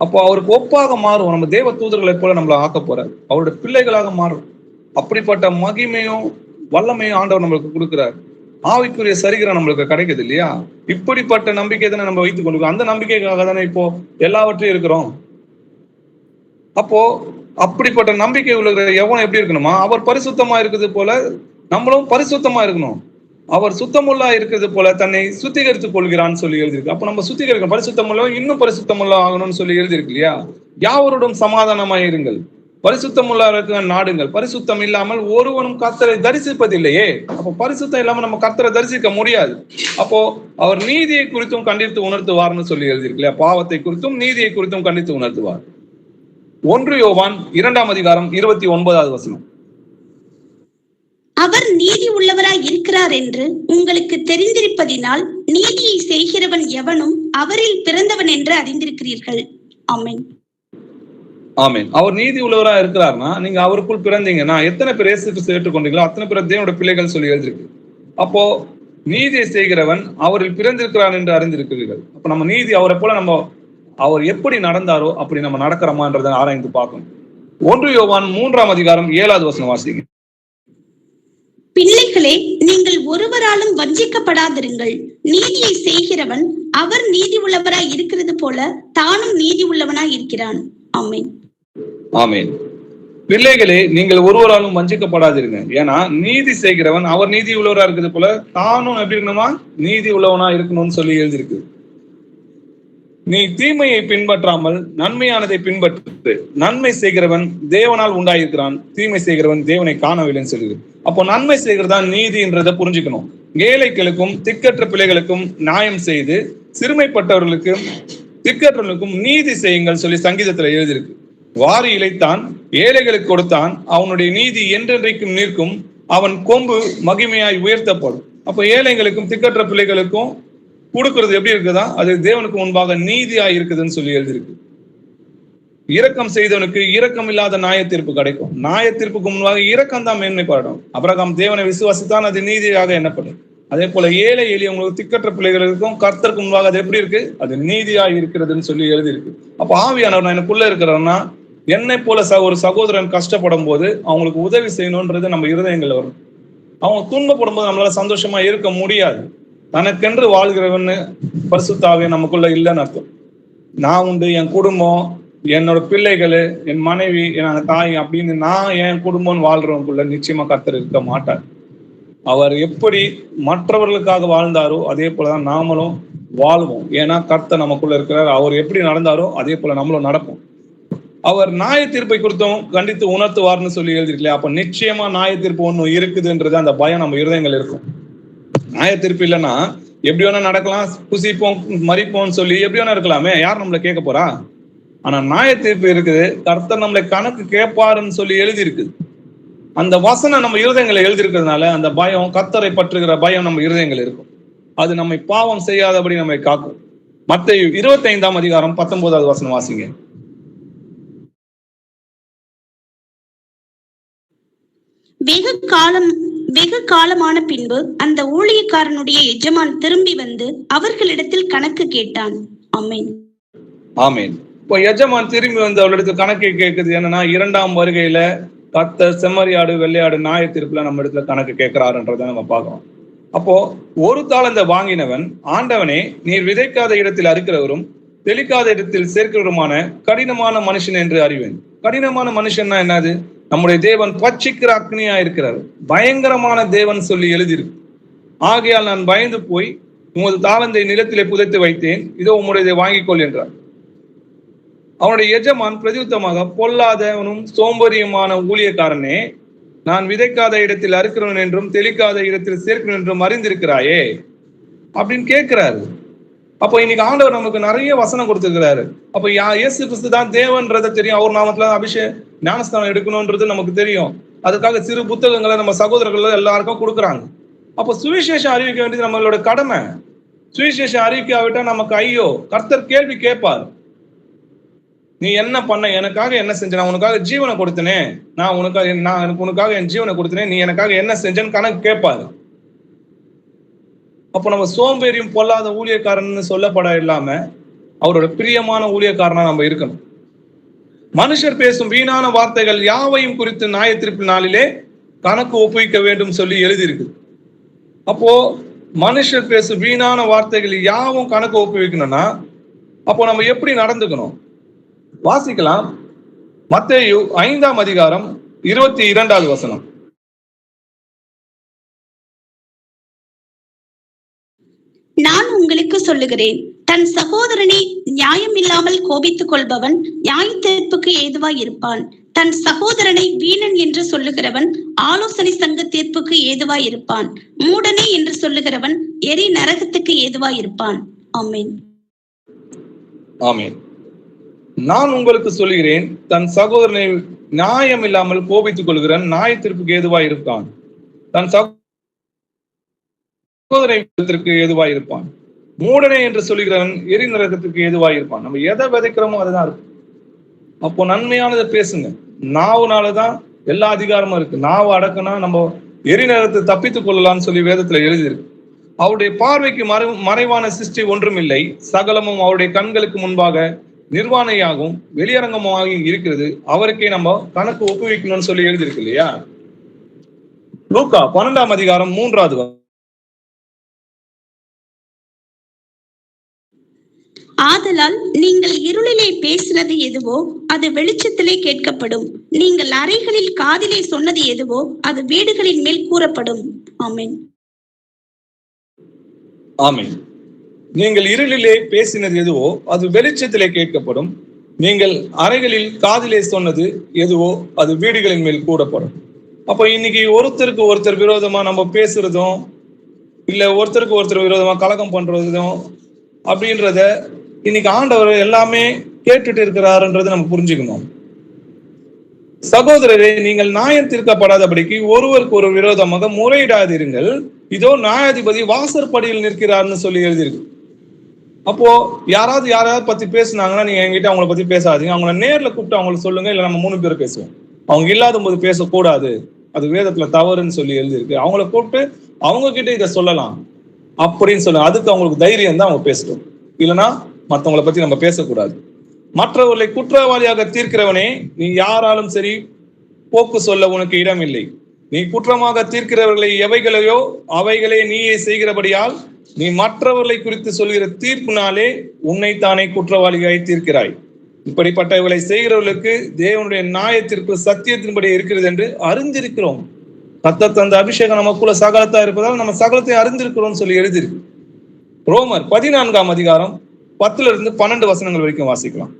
அப்போ அவருக்கு ஒப்பாக மாறும். நம்ம தேவ தூதர்களை போல நம்மளை ஆக்க போறார், அவருடைய பிள்ளைகளாக மாறும். அப்படிப்பட்ட மகிமையும் வல்லமையும் ஆண்டவர் நம்மளுக்கு கொடுக்கிறார். ஆவிக்குரிய சரீரம் நம்மளுக்கு கிடைக்குது இல்லையா? இப்படிப்பட்ட நம்பிக்கை தானே நம்ம வைத்துக் கொண்டிருக்கோம். அந்த நம்பிக்கைக்காக தானே இப்போ எல்லாவற்றையும் இருக்கிறோம். அப்போ அப்படிப்பட்ட நம்பிக்கை உள்ள எவன் எப்படி இருக்கணுமா? அவர் பரிசுத்தமா இருக்கிறது போல நம்மளும் பரிசுத்தமா இருக்கணும். அவர் சுத்தமுள்ளா இருக்கிறது போல தன்னை சுத்திகரித்துக் கொள்கிறான்னு சொல்லி எழுதியிருக்கு. அப்ப நம்ம சுத்திகரிக்கணும். பரிசுத்தமுள்ள இன்னும் பரிசுத்தமுள்ள ஆகணும்னு சொல்லி எழுதியிருக்கு இல்லையா? யாவரோடும் சமாதானமாய் இருங்கள், பரிசுத்தமுள்ள நாடுங்கள், பரிசுத்தம் இல்லாமல் ஒருவனும் கர்த்தரை தரிசிப்பதில்லையே. அப்போ பரிசுத்தம் இல்லாம நம்ம கர்த்தரை தரிசிக்க முடியாது. அப்போ அவர் நீதியை குறித்தும் கண்டித்து உணர்த்துவார்னு சொல்லி எழுதியிருக்கு இல்லையா? பாவத்தை குறித்தும் நீதியை குறித்தும் கண்டித்து உணர்த்துவார். 1 யோவான் 2ஆம் அதிகாரம் 29வது வசனம். அவர் நீதி உள்ளவராய் இருக்கிறார் என்று உங்களுக்கு தெரிந்திருப்பதினால் நீதியை செய்கிறவன் எவனும் அவரில் பிறந்தவன் என்று அறிந்திருக்கிறீர்கள். ஆமென். ஆமென். அவர் நீதி உள்ளவரா இருக்கிறார்னா நீங்க அவருக்குள் பிறந்தீங்கன்னா எத்தனை பேர் இயேசு கிறிஸ்துவை ஏற்றுக்கொண்டீங்களோ அத்தனை பேர் தேவனுடைய பிள்ளைகள் சொல்லி எழுதிருக்கு. அப்போ நீதியை செய்கிறவன் அவரில் பிறந்திருக்கிறான் என்று அறிந்திருக்கிறீர்கள். அப்ப நம்ம நீதி அவரை போல நம்ம அவர் எப்படி நடந்தாரோ அப்படி நம்ம நடக்கிறோமான்றதை ஆராய்ந்து பார்க்கணும். 1 யோவான் 3ஆம் அதிகாரம் 7வது வசனம் வாசிங்க. பிள்ளைகளே, நீங்கள் ஒருவராலும் வஞ்சிக்கப்படாதிருங்கள். நீதியை செய்கிறவன் அவர் நீதி உள்ளவராய் இருக்கிறது போல தானும் நீதி உள்ளவனாய் இருக்கிறான். ஆமென். ஆமென். பிள்ளைகளே, நீங்கள் ஒருவராலும் வஞ்சிக்கப்படாதிருங்க. ஏன்னா நீதி செய்கிறவன் அவர் நீதி உள்ளவரா இருக்கிறது போல தானும் எப்படி இருக்கணுமா? நீதி உள்ளவனா இருக்கணும்னு சொல்லி எழுதியிருக்கு. நீ தீமையை பின்பற்றாமல் நன்மையானதை பின்பற்று. நன்மை செய்கிறவன் தேவனால் உண்டாயிருக்கிறான், தீமை செய்கிறவன் தேவனை காணவில்லைன்னு சொல்லுது. அப்போ நன்மை செய்கிறதா நீதின்றதை புரிஞ்சுக்கணும். ஏழைகளுக்கும் திக்கற்ற பிள்ளைகளுக்கும் நியாயம் செய்து சிறுமைப்பட்டவர்களுக்கும் திக்கற்றவர்களுக்கும் நீதி செய்யுங்கள் சொல்லி சங்கீதத்துல எழுதியிருக்கு. வாரி இழைத்தான், ஏழைகளுக்கு கொடுத்தான், அவனுடைய நீதி என்றென்றைக்கும் நிற்கும், அவன் கொம்பு மகிமையாய் உயர்த்தப்படும். அப்போ ஏழைகளுக்கும் திக்கற்ற பிள்ளைகளுக்கும் கொடுக்கிறது எப்படி இருக்குதா? அது தேவனுக்கு முன்பாக நீதியா இருக்குதுன்னு சொல்லி எழுதியிருக்கு. இரக்கம் செய்தவனுக்கு இரக்கம் இல்லாத நியாய தீர்ப்பு கிடைக்கும். நியாய தீர்ப்புக்கு முன்பாக இரக்கம் தான் மேன்மைப்படும். ஆபிரகாம் தேவனை விசுவாசித்தான், அது நீதியாக எண்ணப்படும். அதே போல ஏழை எளியவங்களுக்கு திக்கற்ற பிள்ளைகளுக்கும் கர்த்தருக்கு முன்பாக அது எப்படி இருக்கு? அது நீதியா இருக்கிறதுன்னு சொல்லி எழுதியிருக்கு. அப்ப ஆவியானவர் நான் எனக்குள்ள இருக்கிறேன்னா என்னை போல ஒரு சகோதரன் கஷ்டப்படும் போது அவங்களுக்கு உதவி செய்யணும்ன்றது நம்ம இருதயங்கள் வரும். அவங்க துன்பப்படும் போது நம்மளால சந்தோஷமா இருக்க முடியாது. தனக்கென்று வாழ்கிறவன்னு பரிசுத்தாவே நமக்குள்ள இல்லைன்னு அர்த்தம். நான் உண்டு, என் குடும்பம், என்னோட பிள்ளைகள், என் மனைவி, என் தாய் அப்படின்னு நான் என் குடும்பம்னு வாழ்றவங்களுக்குள்ள நிச்சயமா கர்த்தர் இருக்க மாட்டார். அவர் எப்படி மற்றவர்களுக்காக வாழ்ந்தாரோ அதே போலதான் நாமளும் வாழ்வோம். ஏன்னா கர்த்தர் நமக்குள்ள இருக்கிறார். அவர் எப்படி நடந்தாரோ அதே போல நம்மளும் நடப்போம். அவர் நியாய தீர்ப்பை குறித்தும் கண்டித்து உணர்த்துவார்னு சொல்லி எழுதிருக்கலையா? அப்ப நிச்சயமா நியாய தீர்ப்பு ஒண்ணு இருக்குதுன்றது அந்த பயம் நம்ம இருதயங்கள் இருக்கும். நியாய தீர்ப்பு இல்லைன்னா எப்படி வேணா நடக்கலாம், புசிப்போம் மறிப்போம்னு சொல்லி எப்படி வேணா இருக்கலாமே, யார் நம்மளை கேட்க போறா? ஆனா நியாய தீர்ப்பு இருக்குது, கர்த்தர் நம்மளை கணக்கு கேட்பாருன்னு சொல்லி எழுதி இருக்குது. அந்த வசனம் நம்ம இருதயங்களை எழுதியிருக்கிறதுனால அந்த பயம், கர்த்தரை பற்றுகிற பயம் நம்ம இருதயங்கள் இருக்கும். அது நம்மை பாவம் செய்யாதபடி நம்மை காக்கும். மத்தேயு 25ஆம் அதிகாரம் 19வது வசனம் வாசிங்க. வெகு காலமான பின்பு அந்த ஊழியக்காரனுடைய எஜமான் திரும்பி வந்து அவர்களிடத்தில் கணக்கு கேட்டான். ஆமென். ஆமென். இப்போ எஜமான் திரும்பி வந்து அவரிடத்தில் கணக்கை கேட்குது என்னன்னா, 2ஆம் வருகையில கர்த்தர் செம்மறியாடு வெள்ளையாடு நியாய தீர்ப்புல நம்ம இடத்துல கணக்கு கேட்கிறாருன்றதை நம்ம பார்க்கிறோம். அப்போ ஒரு தாளந்தை வாங்கினவன், ஆண்டவனே நீர் விதைக்காத இடத்தில் அறுக்கிறவரும் தெளிக்காத இடத்தில் சேர்க்கிறவருமான கடினமான மனுஷன் என்று அறிவேன். கடினமான மனுஷன்னா என்னது? நம்முடைய தேவன் பட்சிக்கிற அக்னியா இருக்கிறார், பயங்கரமான தேவன் சொல்லி எழுதியிருக்கு. ஆகையால் நான் பயந்து போய் உமது தாளந்தை நிலத்திலே புதைத்து வைத்தேன், இதோ உம்முடையதை வாங்கிக்கொள் என்றார். அவனுடைய எஜமான் பிரதியுத்தமாக, பொல்லாதவனும் சோம்பரியுமான ஊழியக்காரனே, நான் விதைக்காத இடத்தில் அறுக்கிறவன் என்றும் தெளிக்காத இடத்தில் சேர்க்கிறவன் என்றும் அறிந்திருக்கிறாயே அப்படின்னு கேட்கிறாரு. அப்போ இன்னைக்கு ஆண்டவர் நமக்கு நிறைய வசனம் கொடுத்திருக்கிறாரு. அப்ப இயேசு கிறிஸ்து தான் தேவன்றதை தெரியும். அவர் நாமத்துல ஞானஸ்தானம் எடுக்கணும்ன்றது நமக்கு தெரியும். அதுக்காக சிறு புத்தகங்களை நம்ம சகோதரர்கள் எல்லாருக்கும் கொடுக்குறாங்க. அப்போ சுவிசேஷம் அறிவிக்க வேண்டியது நம்மளோட கடமை. சுவிசேஷம் அறிவிக்காவிட்டா நமக்கு ஐயோ, கர்த்தர் கேள்வி கேட்பார். நீ என்ன பண்ண, எனக்காக என்ன செஞ்ச, நான் உனக்காக ஜீவனை கொடுத்தனே, நான் உனக்காக என் ஜீவனை கொடுத்தனே, நீ எனக்காக என்ன செஞ்சேன்னு கணக்கு கேட்பாரு. அப்போ நம்ம சோம்பேறியும் பொல்லாத ஊழியக்காரன்னு சொல்லப்பட இல்லாம அவரோட பிரியமான ஊழியக்காரனா நம்ம இருக்கணும். மனுஷர் பேசும் வீணான வார்த்தைகள் யாவையும் குறித்து நியாய தீர்ப்பு நாளிலே கணக்கு ஒப்புவிக்க வேண்டும் சொல்லி எழுதியிருக்கு. அப்போ மனுஷர் பேசும் வீணான வார்த்தைகள் யாவும் கணக்கு ஒப்புவிக்கணும்னா அப்போ நம்ம எப்படி நடந்துக்கணும்? வாசிக்கலாம். மத்தேயு 5ஆம் அதிகாரம் 22வது வசனம். நான் உங்களுக்கு சொல்லுகிறேன், தன் சகோதரனை நியாயம் இல்லாமல் கோபித்துக் கொள்பவன் நியாய தீர்ப்புக்கு ஏதுவாய் இருப்பான். தன் சகோதரனை வீணன் என்று சொல்லுகிறவன் ஆலோசனை சங்க தீர்ப்புக்கு ஏதுவாய் இருப்பான். மூடனே என்று சொல்லுகிறவன் எரி நரகத்துக்கு ஏதுவாய் இருப்பான். ஆமென். ஆமென். நான் உங்களுக்கு சொல்லுகிறேன், தன் சகோதரனை நியாயம் இல்லாமல் கோபித்துக் கொள்கிறவன் நியாய தீர்ப்புக்கு ஏதுவாய் இருப்பான். தன் சகோதரனுக்கு ஏதுவாய் இருப்பான். மூடனே என்று சொல்லுகிறவன் எரி நரகத்துக்கு ஏதுவாய் இருப்பான். நம்ம எதை விதைக்கிறோமோ அதுதான் இருக்கும். அப்போ நன்மையானதை பேசுங்க. நாவுனாலதான் எல்லா அதிகாரமும் இருக்கு. நாவு அடக்குனா நம்ம எரிநரகத்தை தப்பித்துக் கொள்ளலாம்னு சொல்லி வேதத்துல எழுதியிருக்கு. அவருடைய பார்வைக்கு மறைவான சிருஷ்டி ஒன்றும் இல்லை. சகலமும் அவருடைய கண்களுக்கு முன்பாக நிர்வாணையாகவும் வெளியரங்கமாகவும் இருக்கிறது. அவருக்கே நம்ம கணக்கு ஒப்புவிக்கணும்னு சொல்லி எழுதியிருக்கு இல்லையா? லூக்கா 12ஆம் அதிகாரம் 3வது. ஆதலால் நீங்கள் இருளிலே பேசினது எதுவோ அது வெளிச்சத்திலே கேட்கப்படும். நீங்கள் அறைகளில் காதிலே சொன்னது எதுவோ அது வீடுகளின் மேல் கூறப்படும். ஆமென். ஆமென். நீங்கள் இருளிலே பேசினது எதுவோ அது வெளிச்சத்திலே கேட்கப்படும். நீங்கள் அறைகளில் காதிலே சொன்னது எதுவோ அது வீடுகளின் மேல் கூறப்படும். அப்ப இன்னைக்கு ஒருத்தருக்கு ஒருத்தர் விரோதமா நம்ம பேசுறதும் இல்ல ஒருத்தருக்கு ஒருத்தர் விரோதமா கலகம் பண்றதும் அப்படின்றத இன்னைக்கு ஆண்டவர் எல்லாமே கேட்டுட்டு இருக்கிறாருன்றது நம்ம புரிஞ்சுக்கணும். சகோதரரே, நீங்கள் நியாயம் தீர்க்கப்படாதபடிக்கு ஒருவருக்கு ஒரு விரோதமாக முறையிடாதிருங்கள். இதோ நியாயாதிபதி வாசற்படியில் நிற்கிறார்னு சொல்லி எழுதியிருக்கு. அப்போ யாராவது பத்தி பேசுனாங்கன்னா நீங்க என்கிட்ட அவங்கள பத்தி பேசாதீங்க. அவங்கள நேர்ல கூப்பிட்டு அவங்களுக்கு சொல்லுங்க. இல்ல நம்ம 3 பேர் பேசுவோம். அவங்க இல்லாத போது பேசக்கூடாது, அது வேதத்துல தவறுன்னு சொல்லி எழுதியிருக்கு. அவங்கள கூப்பிட்டு அவங்க கிட்ட இதை சொல்லலாம் அப்படின்னு சொல்லுங்க. அதுக்கு அவங்களுக்கு தைரியம் தான் அவங்க பேசணும். இல்லைன்னா மற்றவங்களை பத்தி நம்ம பேசக்கூடாது. மற்றவர்களை குற்றவாளியாக தீர்க்கிறவனே, நீ யாராலும் சரி போக்கு சொல்ல உனக்கு இடம் இல்லை. நீ குற்றமாக தீர்க்கிறவர்களை எவைகளையோ அவைகளே நீயே செய்கிறபடியால் நீ மற்றவர்களை குறித்து சொல்கிற தீர்ப்பினாலே உன்னைத்தானே குற்றவாளியாய் தீர்க்கிறாய். இப்படிப்பட்டவர்களை செய்கிறவர்களுக்கு தேவனுடைய நியாய தீர்ப்பு சத்தியத்தின்படி இருக்கிறது என்று அறிந்திருக்கிறோம். கர்த்தர் தந்த அபிஷேகம் நமக்குள்ள சகலத்தா இருப்பதால் நம்ம சகலத்தை அறிந்திருக்கிறோம் சொல்லி எழுதியிருக்கு. ரோமர் 14ஆம் அதிகாரம் 10லிருந்து 12 வசனங்கள் வரைக்கும் வாசிக்கலாம்.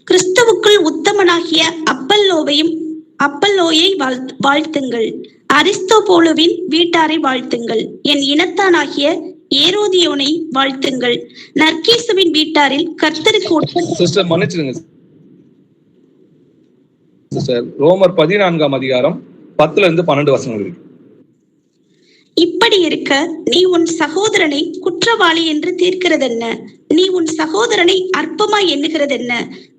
கிறிஸ்துவுக்குள் உத்தமனாகிய அப்பல்லோயை வாழ்த்துங்கள். அரிஸ்தோபோலுவின் வீட்டாரை வாழ்த்துங்கள். என் இனத்தானாகிய ஏரோதியோனை வாழ்த்துங்கள். நர்கீசுவின் வீட்டாரில் கர்த்தருக்கு சிஸ்டர் மன்னிச்சிடுங்க சிஸ்டர். ரோமர் 14ஆம் அதிகாரம் 10லிருந்து 12 வசனங்கள் இருக்கு. இப்படி இருக்க நீ உன் சகோதரனை குற்றவாளி என்று தீர்க்கிறதென்ன? நீ உன் சகோதரனை அற்பமாய் எண்ணுகிறதென்ன?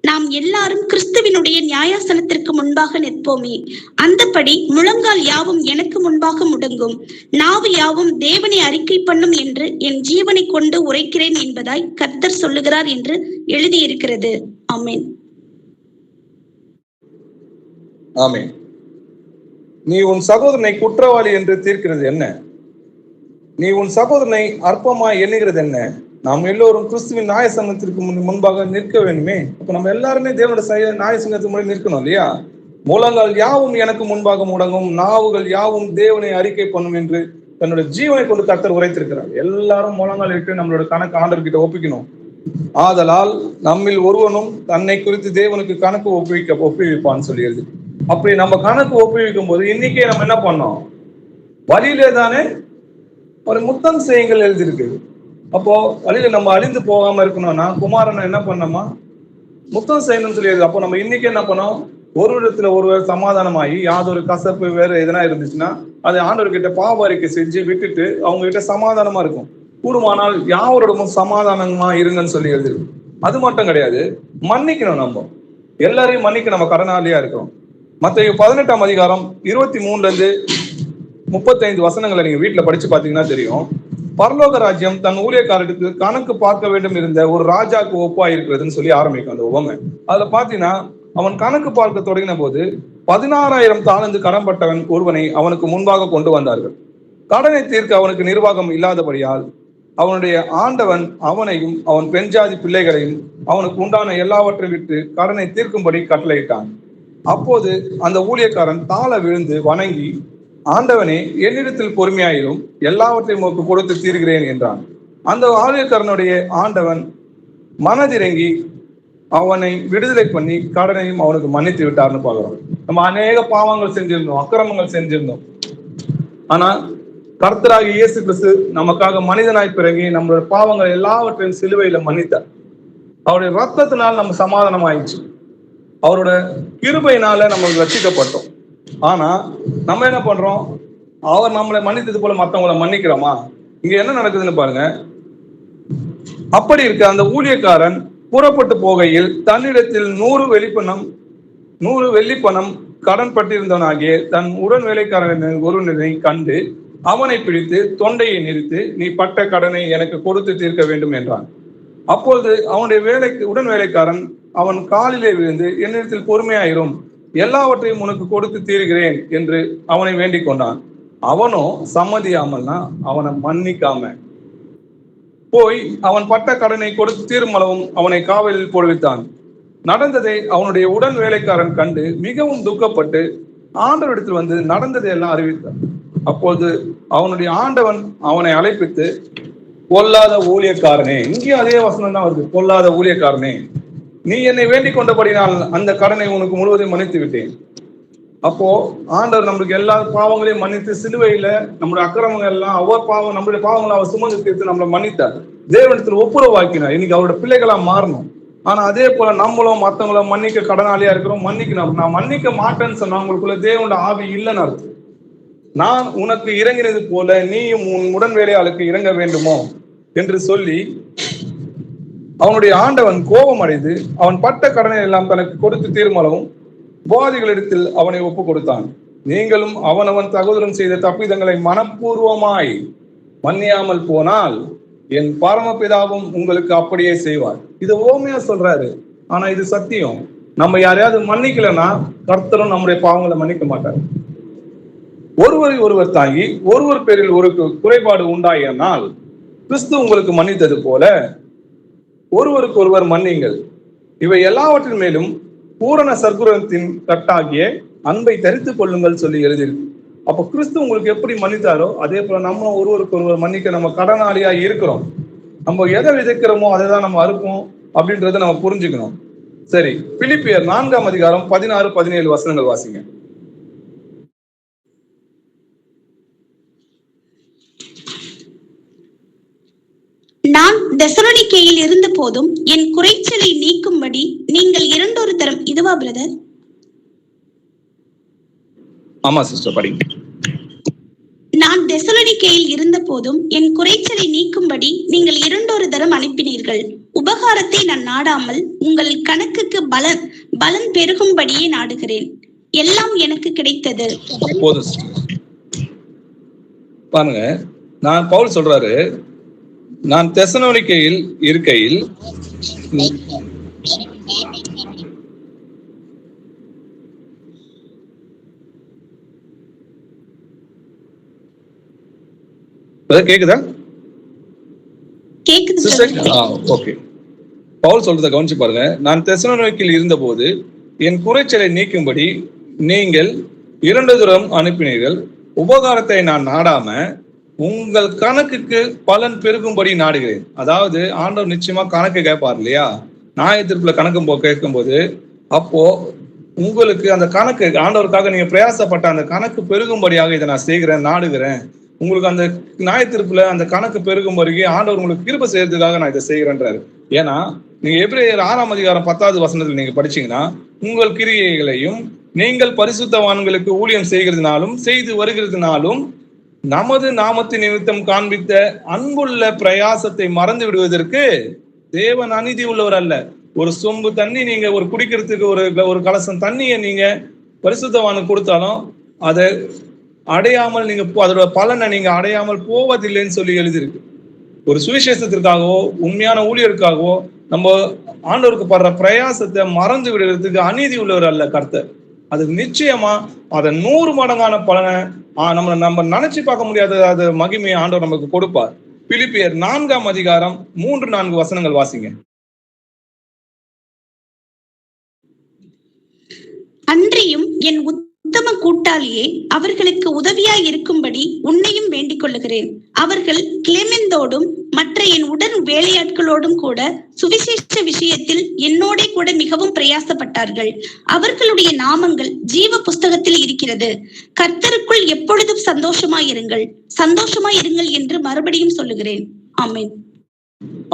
நாம் எல்லாரும் கிறிஸ்துவினுடைய நியாயாசனத்திற்கு முன்பாக நிற்போமே. அந்தபடி முழங்கால் யாவும் எனக்கு முன்பாக முடங்கும், நாவு யாவும் தேவனை அறிக்கை பண்ணும் என்று என் ஜீவனை கொண்டு உரைக்கிறேன் என்பதாய் கர்த்தர் சொல்லுகிறார் என்று எழுதியிருக்கிறது. ஆமென். ஆமென். நீ உன் சகோதரனை குற்றவாளி என்று தீர்க்கிறது என்ன? நீ உன் சகோதரனை அற்பமாய் எண்ணுகிறது என்ன? நாம் எல்லோரும் கிறிஸ்துவின் நியாயசங்கத்திற்கு முன்பாக நிற்க வேண்டுமே. அப்ப நம்ம எல்லாருமே தேவனுடைய நியாயசங்கத்துக்கு முன்னாடி நிற்கணும் இல்லையா? முழங்கால் யாவும் எனக்கு முன்பாக முடங்கும், நாவுகள் யாவும் தேவனை அறிக்கை பண்ணும் என்று தன்னுடைய ஜீவனை கொண்டு கர்த்தர் உரைத்திருக்கிறார். எல்லாரும் முழங்கால் இட்டு நம்மளோட கணக்கு ஆண்டவர்கிட்ட ஒப்பிக்கணும். ஆதலால் நம்மில் ஒருவனும் தன்னை குறித்து தேவனுக்கு கணக்கு ஒப்புவிப்பான்னு சொல்லி எழுதி. அப்படி நம்ம கணக்கு ஒப்புவிக்கும் போது இன்னைக்கே நம்ம என்ன பண்ணோம்? வழியிலே தானே ஒரு முத்தம் செய்யுங்கள் எழுதியிருக்கு. அப்போ வழியில நம்ம அழிந்து போகாம இருக்கணும்னா குமாரனை என்ன பண்ணோமா? முத்தம் செய்யணும்னு சொல்லி எழுது. அப்போ நம்ம இன்னைக்கு என்ன பண்ணோம்? ஒரு இடத்துல ஒருவர் சமாதானமாகி யாதொரு கசப்பு வேற எதனா இருந்துச்சுன்னா அதை ஆண்டவர்கிட்ட பாவ அறிக்கை செஞ்சு விட்டுட்டு அவங்க கிட்ட சமாதானமா இருக்கும். கூடுமானால் யாவரோடமும் சமாதானமா இருங்கன்னு சொல்லி எழுதிருக்கு. அது மட்டும் கிடையாது, மன்னிக்கணும். நம்ம எல்லாரையும் மன்னிக்க நம்ம கடனாளியா இருக்கிறோம். மத்தேயு 18ஆம் அதிகாரம் 23லிருந்து 35 வசனங்களை நீங்க வீட்டுல படிச்சு பாத்தீங்கன்னா தெரியும். பரலோக ராஜ்யம் தன் ஊழியக்காரருக்கு கணக்கு பார்க்க வேண்டும் இருந்த ஒரு ராஜாக்கு ஒப்பா இருக்கிறதுன்னு சொல்லி ஆரம்பிக்கும் அந்த உவமை. அதுல பாத்தீங்கன்னா அவன் கணக்கு பார்க்க தொடங்கின போது 16,000 தாலந்து கடன்பட்டவன் ஒருவனை அவனுக்கு முன்பாக கொண்டு வந்தார்கள். கடனை தீர்க்க அவனுக்கு நிர்வாகம் இல்லாதபடியால் அவனுடைய ஆண்டவன் அவனையும் அவன் பெண்ஜாதி பிள்ளைகளையும் அவனுக்கு உண்டான எல்லாவற்றை விட்டு கடனை தீர்க்கும்படி கட்டளையிட்டான். அப்போது அந்த ஊழியக்காரன் தாழ விழுந்து வணங்கி, ஆண்டவனே, என்னிடத்தில் பொறுமையாயிரும், எல்லாவற்றையும் உனக்கு கொடுத்து தீர்கிறேன் என்றான். அந்த ஊழியக்காரனுடைய ஆண்டவன் மனதிறங்கி அவனை விடுதலை பண்ணி கடனையும் அவனுக்கு மன்னித்து விட்டார்னு பார்க்கிறோம். நம்ம அநேக பாவங்கள் செஞ்சிருந்தோம், அக்கிரமங்கள் செஞ்சிருந்தோம். ஆனா கர்த்தராகிய இயேசு கிறிஸ்து நமக்காக மனிதனாய் பிறங்கி நம்மளுடைய பாவங்கள் எல்லாவற்றையும் சிலுவையில மன்னித்தார். அவருடைய ரத்தத்தினால் நம்ம சமாதானம் ஆயிடுச்சு. அவரோட கிருபையினால நம்ம ரட்சிக்கப்பட்டோம். ஆனா நம்ம என்ன பண்றோம்? அவர் நம்மளை மன்னித்தது போல மற்றவங்களை மன்னிக்கிறோமா? இங்க என்ன நடக்குதுன்னு பாருங்க. அப்படி இருக்க அந்த ஊழியக்காரன் புறப்பட்டு போகையில் தன்னிடத்தில் 100 வெள்ளிப்பணம் கடன் பட்டிருந்தவனாகிய தன் உடன் வேலைக்காரன் ஒருவனை கண்டு அவனை பிடித்து தொண்டையை நிறுத்து, நீ பட்ட கடனை எனக்கு கொடுத்து தீர்க்க வேண்டும் என்றான். அப்பொழுது அவனுடைய உடன் வேலைக்காரன் அவன் காலிலே விழுந்து, என்னிடத்தில் பொறுமையாயிரும், எல்லாவற்றையும் உனக்கு கொடுத்து தீர்கிறேன் என்று அவனை வேண்டிக் கொண்டான். அவனோ சம்மதியாமல்னா அவனை மன்னிக்காம போய் அவன் பட்ட கடனை கொடுத்து தீர்மளவும் அவனை காவலில் போடுவித்தான். நடந்ததை அவனுடைய உடன் வேலைக்காரன் கண்டு மிகவும் துக்கப்பட்டு ஆண்டவரிடத்தில் வந்து நடந்ததை எல்லாம் அறிவித்தான். அப்போது அவனுடைய ஆண்டவன் அவனை அழைப்பித்து, பொல்லாத ஊழியக்காரனே, இங்கேயும் அதே வசனம் தான் வருது, பொல்லாத ஊழியக்காரனே, நீ என்னை வேண்டிக் கொண்டபடினால் அந்த கடனை உனக்கு முழுவதையும் மன்னித்து விட்டேன். அப்போ ஆண்டவர் நம்மளுக்கு எல்லா பாவங்களையும் மன்னித்து சிலுவையில நம்முடைய அக்கிரமங்கள் எல்லாம் நம்மளுடைய பாவங்களை அவர் சுமந்து தீர்த்து நம்மளை மன்னித்தார். தேவனிடத்தில் ஒப்புரவாக்கினார். இன்னைக்கு அவரோட பிள்ளைகளா மாறணும். ஆனா அதே போல நம்மளும் மற்றவங்கள மன்னிக்க கடனாளியா இருக்கிறோம், மன்னிக்கணும். நான் மன்னிக்க மாட்டேன்னு சொன்னா உங்களுக்குள்ள தேவனோட ஆவி இல்லைன்னு அர்த்தம். நான் உனக்கு இறங்கினது போல நீயும் உன் உடன் வேலையாளுக்கு இறங்க வேண்டுமோ என்று சொல்லி அவனுடைய ஆண்டவன் கோபம் அடைந்து அவன் பட்ட கடனை எல்லாம் தனக்கு கொடுத்து தீர்மானமும் போதிகளிடத்தில் அவனை ஒப்பு கொடுத்தான். நீங்களும் அவனவன் சகோதரன் செய்த தப்பிதங்களை மனப்பூர்வமாய் மன்னியாமல் போனால் என் பரமபிதாவும் உங்களுக்கு அப்படியே செய்வார். இது ஓமையா சொல்றாரு, ஆனா இது சத்தியம். நம்ம யாரையாவது மன்னிக்கலன்னா கர்த்தரும் நம்முடைய பாவங்களை மன்னிக்க மாட்டார். ஒருவரை ஒருவர் தாங்கி ஒருவர் பேரில் ஒரு குறைபாடு உண்டாயினால் கிறிஸ்து உங்களுக்கு மன்னித்தது போல ஒருவருக்கு ஒருவர் மன்னிங்கள். இவை எல்லாவற்றின் மேலும் பூரண சர்க்குணத்தின் கட்டாகிய அன்பை தரித்துக் கொள்ளுங்கள் சொல்லி எழுதியிருக்கு. அப்ப கிறிஸ்து உங்களுக்கு எப்படி மன்னித்தாரோ அதே போல நம்ம ஒருவருக்கு ஒருவர் மன்னிக்க நம்ம கடனாளியா இருக்கிறோம். நம்ம எதை விதைக்கிறோமோ அதை தான் நம்ம அறுப்போம் அப்படின்றத நம்ம புரிஞ்சுக்கணும். சரி, பிலிப்பியர் 4ஆம் அதிகாரம் 16-17 வசனங்கள் வாசிங்க. நான் தெசலோனிக்கேயில் இருந்த போதும் என் குறைச்சலை நீக்கும்படி நீங்கள் 2 தரம். இதுவா பிரதர்? ஆமா சிஸ்டர், படிங்க. நான் தெசலோனிக்கேயில் இருந்த போதும் என் குறைச்சலை நீக்கும்படி நீங்கள் 2 தரம் அனுப்பினீர்கள். உபகாரத்தை நான் நாடாமல் உங்கள் கணக்குக்கு பலன் பெருகும்படியே நாடுகிறேன். எல்லாம் எனக்கு கிடைத்தது. பாருங்க, நான் பவுல் சொல்றாரு, நான் தெசலோனிக்கேயில் இருக்கையில் கேக்குதா? ஓகே, பவுல் சொல்றதை கவனிச்சு பாருங்க. நான் தெசலோனிக்கேயில் இருந்தபோது என் குறைச்சலை நீக்கும்படி நீங்கள் 2 தரம் அனுப்பினீர்கள். உபகாரத்தை நான் நாடாம உங்கள் கணக்குக்கு பலன் பெருகும்படி நாடுகிறேன். அதாவது ஆண்டவர் நிச்சயமா கணக்கு கேட்பார் இல்லையா? நியாயத்தீர்ப்புல கணக்கு கேட்கும்போது அப்போ உங்களுக்கு அந்த கணக்கு ஆண்டவருக்காக நீங்க பிரயாசப்பட்ட அந்த கணக்கு பெருகும்படியாக இதை நான் செய்கிறேன், நாடுகிறேன். உங்களுக்கு அந்த நியாயத்தீர்ப்புல அந்த கணக்கு பெருகும்படி ஆண்டவர் உங்களுக்கு கிருபை செய்யறதுக்காக நான் இதை செய்கிறேன்றாரு. ஏன்னா நீங்க எபிரேயர் 6ஆம் அதிகாரம் 10வது வசனத்தில் நீங்க படிச்சீங்கன்னா, உங்கள் கிரியைகளையும் நீங்கள் பரிசுத்தவான்களுக்கு ஊழியம் செய்கிறதுனாலும் செய்து வருகிறதுனாலும் நமது நாமத்தின் நிமித்தம் காண்பித்த அன்புள்ள பிரயாசத்தை மறந்து விடுவதற்கு தேவன் அநீதி உள்ளவர் அல்ல. ஒரு சொம்பு தண்ணி நீங்க ஒரு குடிக்கிறதுக்கு ஒரு கலசம் தண்ணியை நீங்க பரிசுத்தவானுக்கு கொடுத்தாலும் அதை அடையாமல் நீங்க அதோட பலனை நீங்க அடையாமல் போவதில்லைன்னு சொல்லி எழுதியிருக்கு. ஒரு சுவிசேஷத்திற்காகவோ உண்மையான ஊழியருக்காகவோ நம்ம ஆண்டவருக்கு படுற பிரயாசத்தை மறந்து விடுறதுக்கு அநீதி உள்ளவர் அல்ல கர்த்தர். அது நிச்சயமா அதை 100 மடங்கான பலனை நம்ம நினைச்சு பார்க்க முடியாத அது மகிமையை ஆண்டவர் நமக்கு கொடுப்பார். பிலிப்பியர் 4ஆம் அதிகாரம் 3-4 வசனங்கள் வாசிங்க. அன்றியும் என் உத்தம கூட்டாளியே, அவர்களுக்கு உதவியாய் இருக்கும்படி உன்னையும் வேண்டிக் கொள்ளுகிறேன். அவர்கள் கிளேமெந்தோடும் மற்ற என் உடன் வேலையாட்களோடும் கூட சுவிசேஷ விஷயத்தில் என்னோட கூட மிகவும் பிரயாசப்பட்டார்கள். அவர்களுடைய நாமங்கள் ஜீவ புஸ்தகத்தில் இருக்கிறது. கர்த்தருக்குள் எப்பொழுதும் சந்தோஷமாயிருங்கள் என்று மறுபடியும் சொல்லுகிறேன். ஆமென்.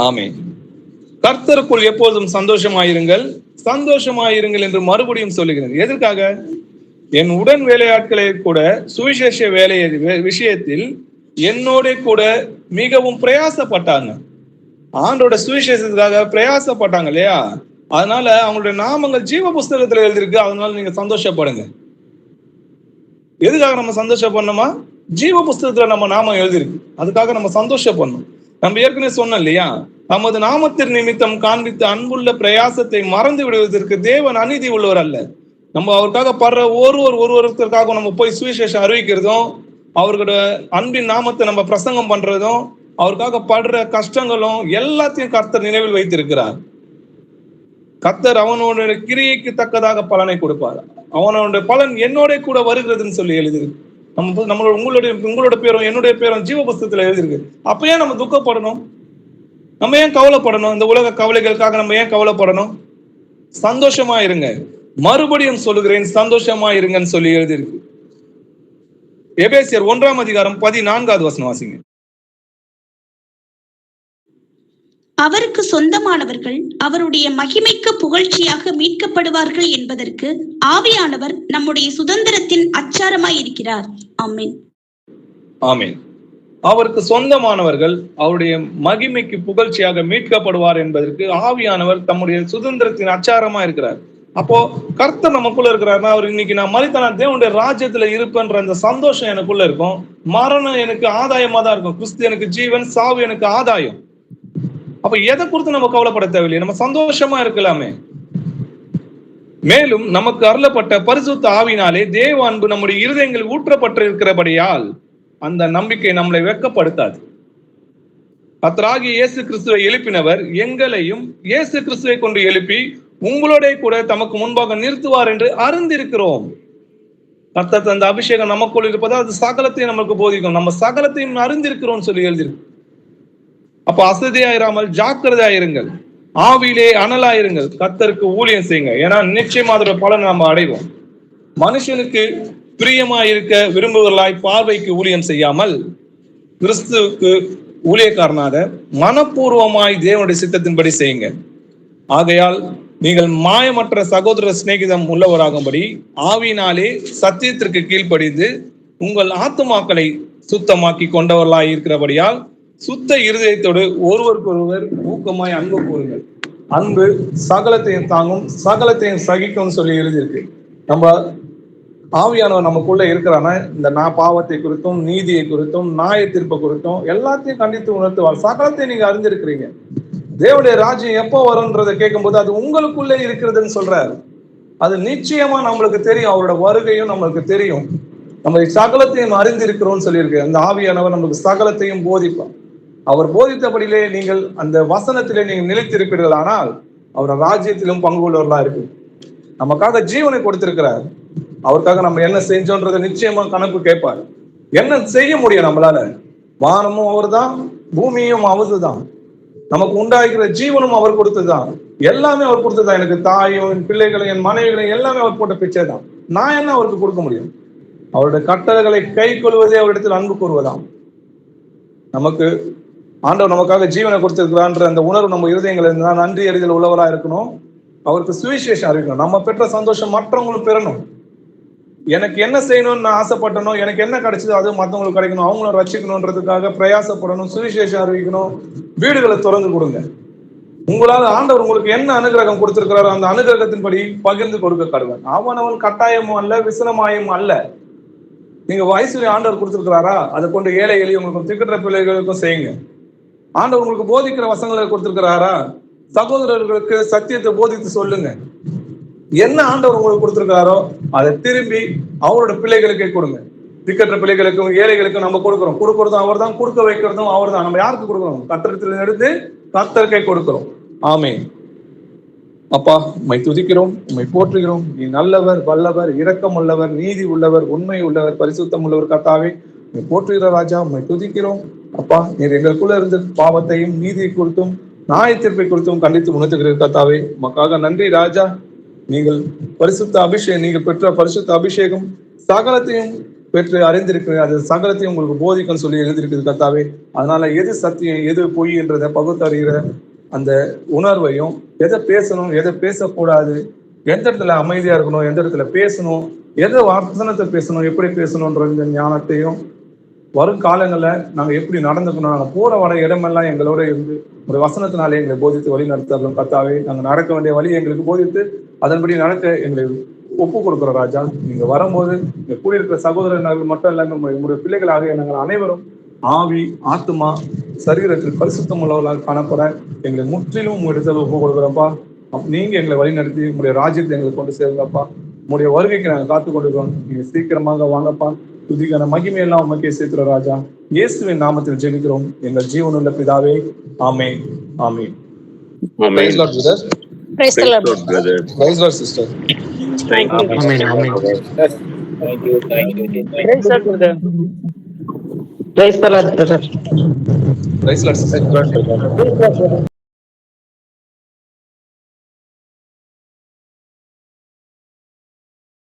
ஆமென். கர்த்தருக்குள் எப்பொழுதும் சந்தோஷமாயிருங்கள் என்று மறுபடியும் சொல்லுகிறேன். எதற்காக? என் உடன் வேலையாட்களை கூட சுவிசேஷ விஷயத்தில் என்னோட கூட மிகவும் பிரயாசப்பட்டாங்க. ஆண்டோட சுவிசேஷத்துக்காக பிரயாசப்பட்டாங்க இல்லையா? அதனால அவங்களுடைய நாமங்கள் ஜீவ புஸ்தகத்துல எழுதிருக்கு. அதனால நீங்க சந்தோஷப்படுங்க. எதுக்காக நம்ம சந்தோஷப்படணுமா? ஜீவ புஸ்தகத்துல நம்ம நாமம் எழுதிருக்கு, அதுக்காக நம்ம சந்தோஷப்படணும். நம்ம ஏற்கனவே சொன்னோம் இல்லையா, நமது நாமத்தின் நிமித்தம் காண்பித்த அன்புள்ள பிரயாசத்தை மறந்து விடுவதற்கு தேவன் அநீதி உள்ளவர் அல்ல. நம்ம அவருக்காக படுற ஒருவருக்காக நம்ம போய் சுவிசேஷம் அறிவிக்கிறதும், அவர்களோட அன்பின் நாமத்தை நம்ம பிரசங்கம் பண்றதும், அவருக்காக படுற கஷ்டங்களும் எல்லாத்தையும் கர்த்தர் நினைவில் வைத்திருக்கிறார். கர்த்தர் அவனோட கிரியைக்கு தக்கதாக பலனை கொடுப்பார். அவனோட பலன் என்னோட கூட வருகிறதுன்னு சொல்லி எழுதிருக்கு. உங்களோட பேரும் என்னுடைய பேரும் ஜீவ புஸ்தகத்துல எழுதிருக்கு. அப்ப ஏன் நம்ம துக்கப்படணும்? நம்ம ஏன் கவலைப்படணும்? இந்த உலக கவலைகளுக்காக நம்ம ஏன் கவலைப்படணும்? சந்தோஷமா இருங்க. மறுபடியும் சொல்லுகிறேன், சந்தோஷமா இருங்கன்னு சொல்லி எழுதிருக்கு. எபேசியர் 1ஆம் அதிகாரம் 14வது வசனம் வாசிங்க. அவருக்கு சொந்தமானவர்கள் அவருடைய மகிமைக்கு புகழ்ச்சியாக மீட்கப்படுவார்கள் என்பதற்கு ஆவியானவர் நம்முடைய சுதந்திரத்தின் அச்சாரமாய் இருக்கிறார். ஆமென். ஆமென். அவருக்கு சொந்தமானவர்கள் அவருடைய மகிமைக்கு புகழ்ச்சியாக மீட்கப்படுவார் என்பதற்கு ஆவியானவர் தம்முடைய சுதந்திரத்தின் அச்சாரமா இருக்கிறார். அப்போ கர்த்தர் நமக்குள்ள இருக்கிறாருன்னா, அவர் இன்னைக்கு நான் மரித்தனா தேவனுடைய ராஜ்யத்துல இருப்பேன்ற அந்த சந்தோஷம் எனக்குள்ள இருக்கும். மரணம் எனக்கு ஆதாயமா தான் இருக்கும். கிறிஸ்து எனக்கு ஜீவன், சாவு எனக்கு ஆதாயம். அப்ப எதை குறித்து நம்ம கவலைப்பட தேவையில்லை, நம்ம சந்தோஷமா இருக்கலாமே. மேலும் நமக்கு அருளப்பட்ட பரிசுத்த ஆவினாலே தேவ அன்பு நம்முடைய இருதயங்களில் ஊற்றப்பட்டிருக்கிறபடியால் அந்த நம்பிக்கை நம்மளை வெட்கப்படுத்தாது. கர்த்தராகிய இயேசு கிறிஸ்துவை எழுப்பினவர் எங்களையும் இயேசு கிறிஸ்துவை கொண்டு எழுப்பி உங்களோட கூட தமக்கு முன்பாக நிறுத்துவார் என்று அறிந்திருக்கிறோம். கர்த்தர் அந்த அபிஷேகம் நமக்குள் இருப்பதா அது சகலத்தையும் நமக்கு போதிக்கும். நம்ம சகலத்தையும் அறிந்திருக்கிறோம் சொல்லி எழுதிருக்கு. அப்ப அசதியாயிராமல் ஜாக்கிரதையாயிருங்கள், ஆவியிலே அனலாயிருங்கள், கர்த்தருக்கு ஊழியம் செய்யுங்க. ஏன்னா நிச்சயமா அதோட பலன் நம்ம அடைவோம். மனுஷனுக்கு பிரியமாயிருக்க விரும்புவர்களாய் பார்வைக்கு ஊழியம் செய்யாமல் கிறிஸ்துவுக்கு ஊழியக்காரனாக மனப்பூர்வமாய் தேவனுடைய சித்தத்தின்படி செய்யுங்க. ஆகையால் நீங்கள் மாயமற்ற சகோதர சிநேகிதம் உள்ளவராகும்படி ஆவியினாலே சத்தியத்திற்கு கீழ்ப்படிந்து உங்கள் ஆத்துமாக்களை சுத்தமாக்கி கொண்டவர்களாய் இருக்கிறபடியால் சுத்த இருதயத்தோடு ஒருவருக்கொருவர் ஊக்கமாய் அன்பு கூறுங்கள். அன்பு சகலத்தையும் தாங்கும், சகலத்தையும் சகிக்கும் சொல்லி எழுதியிருக்கு. நம்ம ஆவியானவர் நமக்குள்ள இருக்கிறானா, இந்த பாவத்தை குறித்தும் நீதியை குறித்தும் நியாய தீர்ப்பை குறித்தும் எல்லாத்தையும் கண்டித்து உணர்த்துவார். சகலத்தையும் நீங்க அறிந்திருக்கிறீங்க. தேவனுடைய ராஜ்யம் எப்போ வரும்ன்றதை கேட்கும்போது அது உங்களுக்குள்ளே இருக்கிறதுன்னு சொல்றாரு. அது நிச்சயமா நம்மளுக்கு தெரியும், அவரோட வருகையும் நம்மளுக்கு தெரியும். நம்ம சகலத்தையும் அறிந்திருக்கிறோம்னு சொல்லியிருக்கு. அந்த ஆவியானவர் நமக்கு சகலத்தையும் போதிப்பார். அவர் போதித்தபடியிலே நீங்கள் அந்த வசனத்திலே நீங்கள் நிலைத்திருப்பீர்கள், ஆனால் அவரோட ராஜ்யத்திலும் பங்கு கொள்ளவர்களா இருக்கு. நமக்காக ஜீவனை கொடுத்திருக்கிறார். அவருக்காக நம்ம என்ன செஞ்சோன்றதை நிச்சயமா கணக்கு கேட்பார். என்ன செய்ய முடியும் நம்மளால? வானமும் அவர் தான், பூமியும் அவரு தான். நமக்கு உண்டாகிற ஜீவனும் அவர் கொடுத்ததுதான். எல்லாமே அவர் கொடுத்ததுதான். எனக்கு தாயும் என் பிள்ளைகளையும் என் மனைவிகளையும் எல்லாமே அவர் போட்ட பிச்சை தான். நான் என்ன அவருக்கு கொடுக்க முடியும்? அவருடைய கட்டளைகளை கை கொள்வதே அவரிடத்தில் அன்பு கூறுவதாம். நமக்கு ஆண்டவர் நமக்காக ஜீவனை கொடுத்திருக்கிறான்ற அந்த உணர்வு நம்ம இருதயங்கள் நன்றி அறிதல் உள்ளவராக இருக்கணும். அவருக்கு சுவிசேஷம் அறிவிக்கணும். நம்ம பெற்ற சந்தோஷம் மற்றவங்களுக்கு பெறணும். எனக்கு என்ன செய்யணும்னு நான் ஆசைப்பட்டனோ, எனக்கு என்ன கிடைச்சதோ அது மற்றவங்களுக்கு கிடைக்கணும், அவங்களும் ரட்சிக்கணும்ன்றதுக்காக பிரயாசப்படணும், சுவிசேஷம் அறிவிக்கணும். வீடுகளை திறந்து கொடுங்க. உங்களால் ஆண்டவர் உங்களுக்கு என்ன அனுகிரகம் கொடுத்திருக்கிறாரோ அந்த அனுகிரகத்தின்படி பகிர்ந்து கொடுக்க கடவுள். அவன் கட்டாயமும் அல்ல, விசனமாயும் அல்ல. நீங்க வயசுல ஆண்டவர் கொடுத்திருக்கிறாரா, அதை கொண்டு ஏழை எளியவங்களுக்கும் திக்கற்ற பிள்ளைகளுக்கும் செய்யுங்க. ஆண்டவர் உங்களுக்கு போதிக்கிற வசங்களை கொடுத்திருக்கிறாரா, சகோதரர்களுக்கு சத்தியத்தை போதித்து சொல்லுங்க. என்ன ஆண்டவர் உங்களுக்கு கொடுத்திருக்காரோ அதை திரும்பி அவரோட பிள்ளைகளுக்கே கொடுங்க. திக்கற்ற பிள்ளைகளுக்கும் ஏழைகளுக்கும் நம்ம கொடுக்கறதும் அவர் தான், கொடுக்க வைக்கிறதும் அவர் தான். நம்ம யாருக்கு கொடுக்கிறோம்? கர்த்தரிடத்தில் எடுத்து கர்த்தருக்கே கொடுக்கிறோம். ஆமென். அப்பா, உம்மை துதிக்கிறோம், உம்மை போற்றுகிறோம். நீ நல்லவர், வல்லவர், இரக்கம் உள்ளவர், நீதி உள்ளவர், உண்மை உள்ளவர், பரிசுத்தம் உள்ளவர். கர்த்தாவே, நீ போற்றுகிற ராஜா, உம்மை துதிக்கிறோம். அப்பா, நீர் எங்களுக்குள்ள இருந்து பாவத்தையும் நீதியை குறித்தும் நியாய தீர்ப்பை குறித்தும் கண்டித்து உணர்த்துகிறீர். கர்த்தாவே, உமக்காக நன்றி ராஜா. நீங்கள் பரிசுத்த அபிஷேகம், நீங்கள் பெற்ற பரிசுத்த அபிஷேகம் சகலத்தையும் பெற்று அறிந்திருக்கிறேன். அது சகலத்தையும் உங்களுக்கு போதிக்கும் சொல்லி எழுதியிருக்குது கர்த்தாவே. அதனால எது சத்தியம் எது பொய் என்றதை பகுத்தறிகிற அந்த உணர்வையும், எதை பேசணும் எதை பேசக்கூடாது, எந்த இடத்துல அமைதியா இருக்கணும், எந்த இடத்துல பேசணும், எதை வசனத்தை பேசணும், எப்படி பேசணும்ன்ற இந்த ஞானத்தையும் வரும் காலங்கள்ல நாங்க எப்படி நடந்துக்கணும், நாங்க போற வர இடமெல்லாம் எங்களோட இருந்து ஒரு வசனத்தினாலே எங்களை போதித்து வழி நடத்துறோம் கர்த்தாவே. நாங்க நடக்க வேண்டிய வழி எங்களுக்கு போதித்து அதன்படி நடக்க எங்களை ஒப்பு கொடுக்குறோம் ராஜா. நீங்க வரும்போது இங்க கூடியிருக்கிற சகோதரர்கள் மட்டும் இல்லாம உங்களுடைய பிள்ளைகளாக நாங்கள் அனைவரும் ஆவி ஆத்மா சரீரத்தில் பரிசுத்தம் உள்ளவர்களாக காணப்பட எங்களை முற்றிலும் உங்க இடத்துல ஒப்பு கொடுக்குறோம்ப்பா. நீங்க எங்களை வழி நடத்தி உங்களுடைய ராஜ்யத்தை எங்களுக்கு கொண்டு சேருங்கப்பா. உங்களுடைய வருகைக்கு நாங்கள் காத்து கொண்டிருக்கோம். நீங்க சீக்கிரமாக வாங்கப்பா. துதிக்கான மகிமையெல்லாம் உமக்கே சேர்க்கிற ராஜா. இயேசுவின் நாமத்தில் ஜெபிக்கிறோம் எங்கள் ஜீவனுள்ள பிதாவே. ஆமென். ஆமென். Praise Lord, brother. Praise the Lord, brother. Praise Lord, sister. Thank you. Amen. Amen. Thank you. Praise the Lord, brother. Praise the Lord, brother. Praise Lord, sister.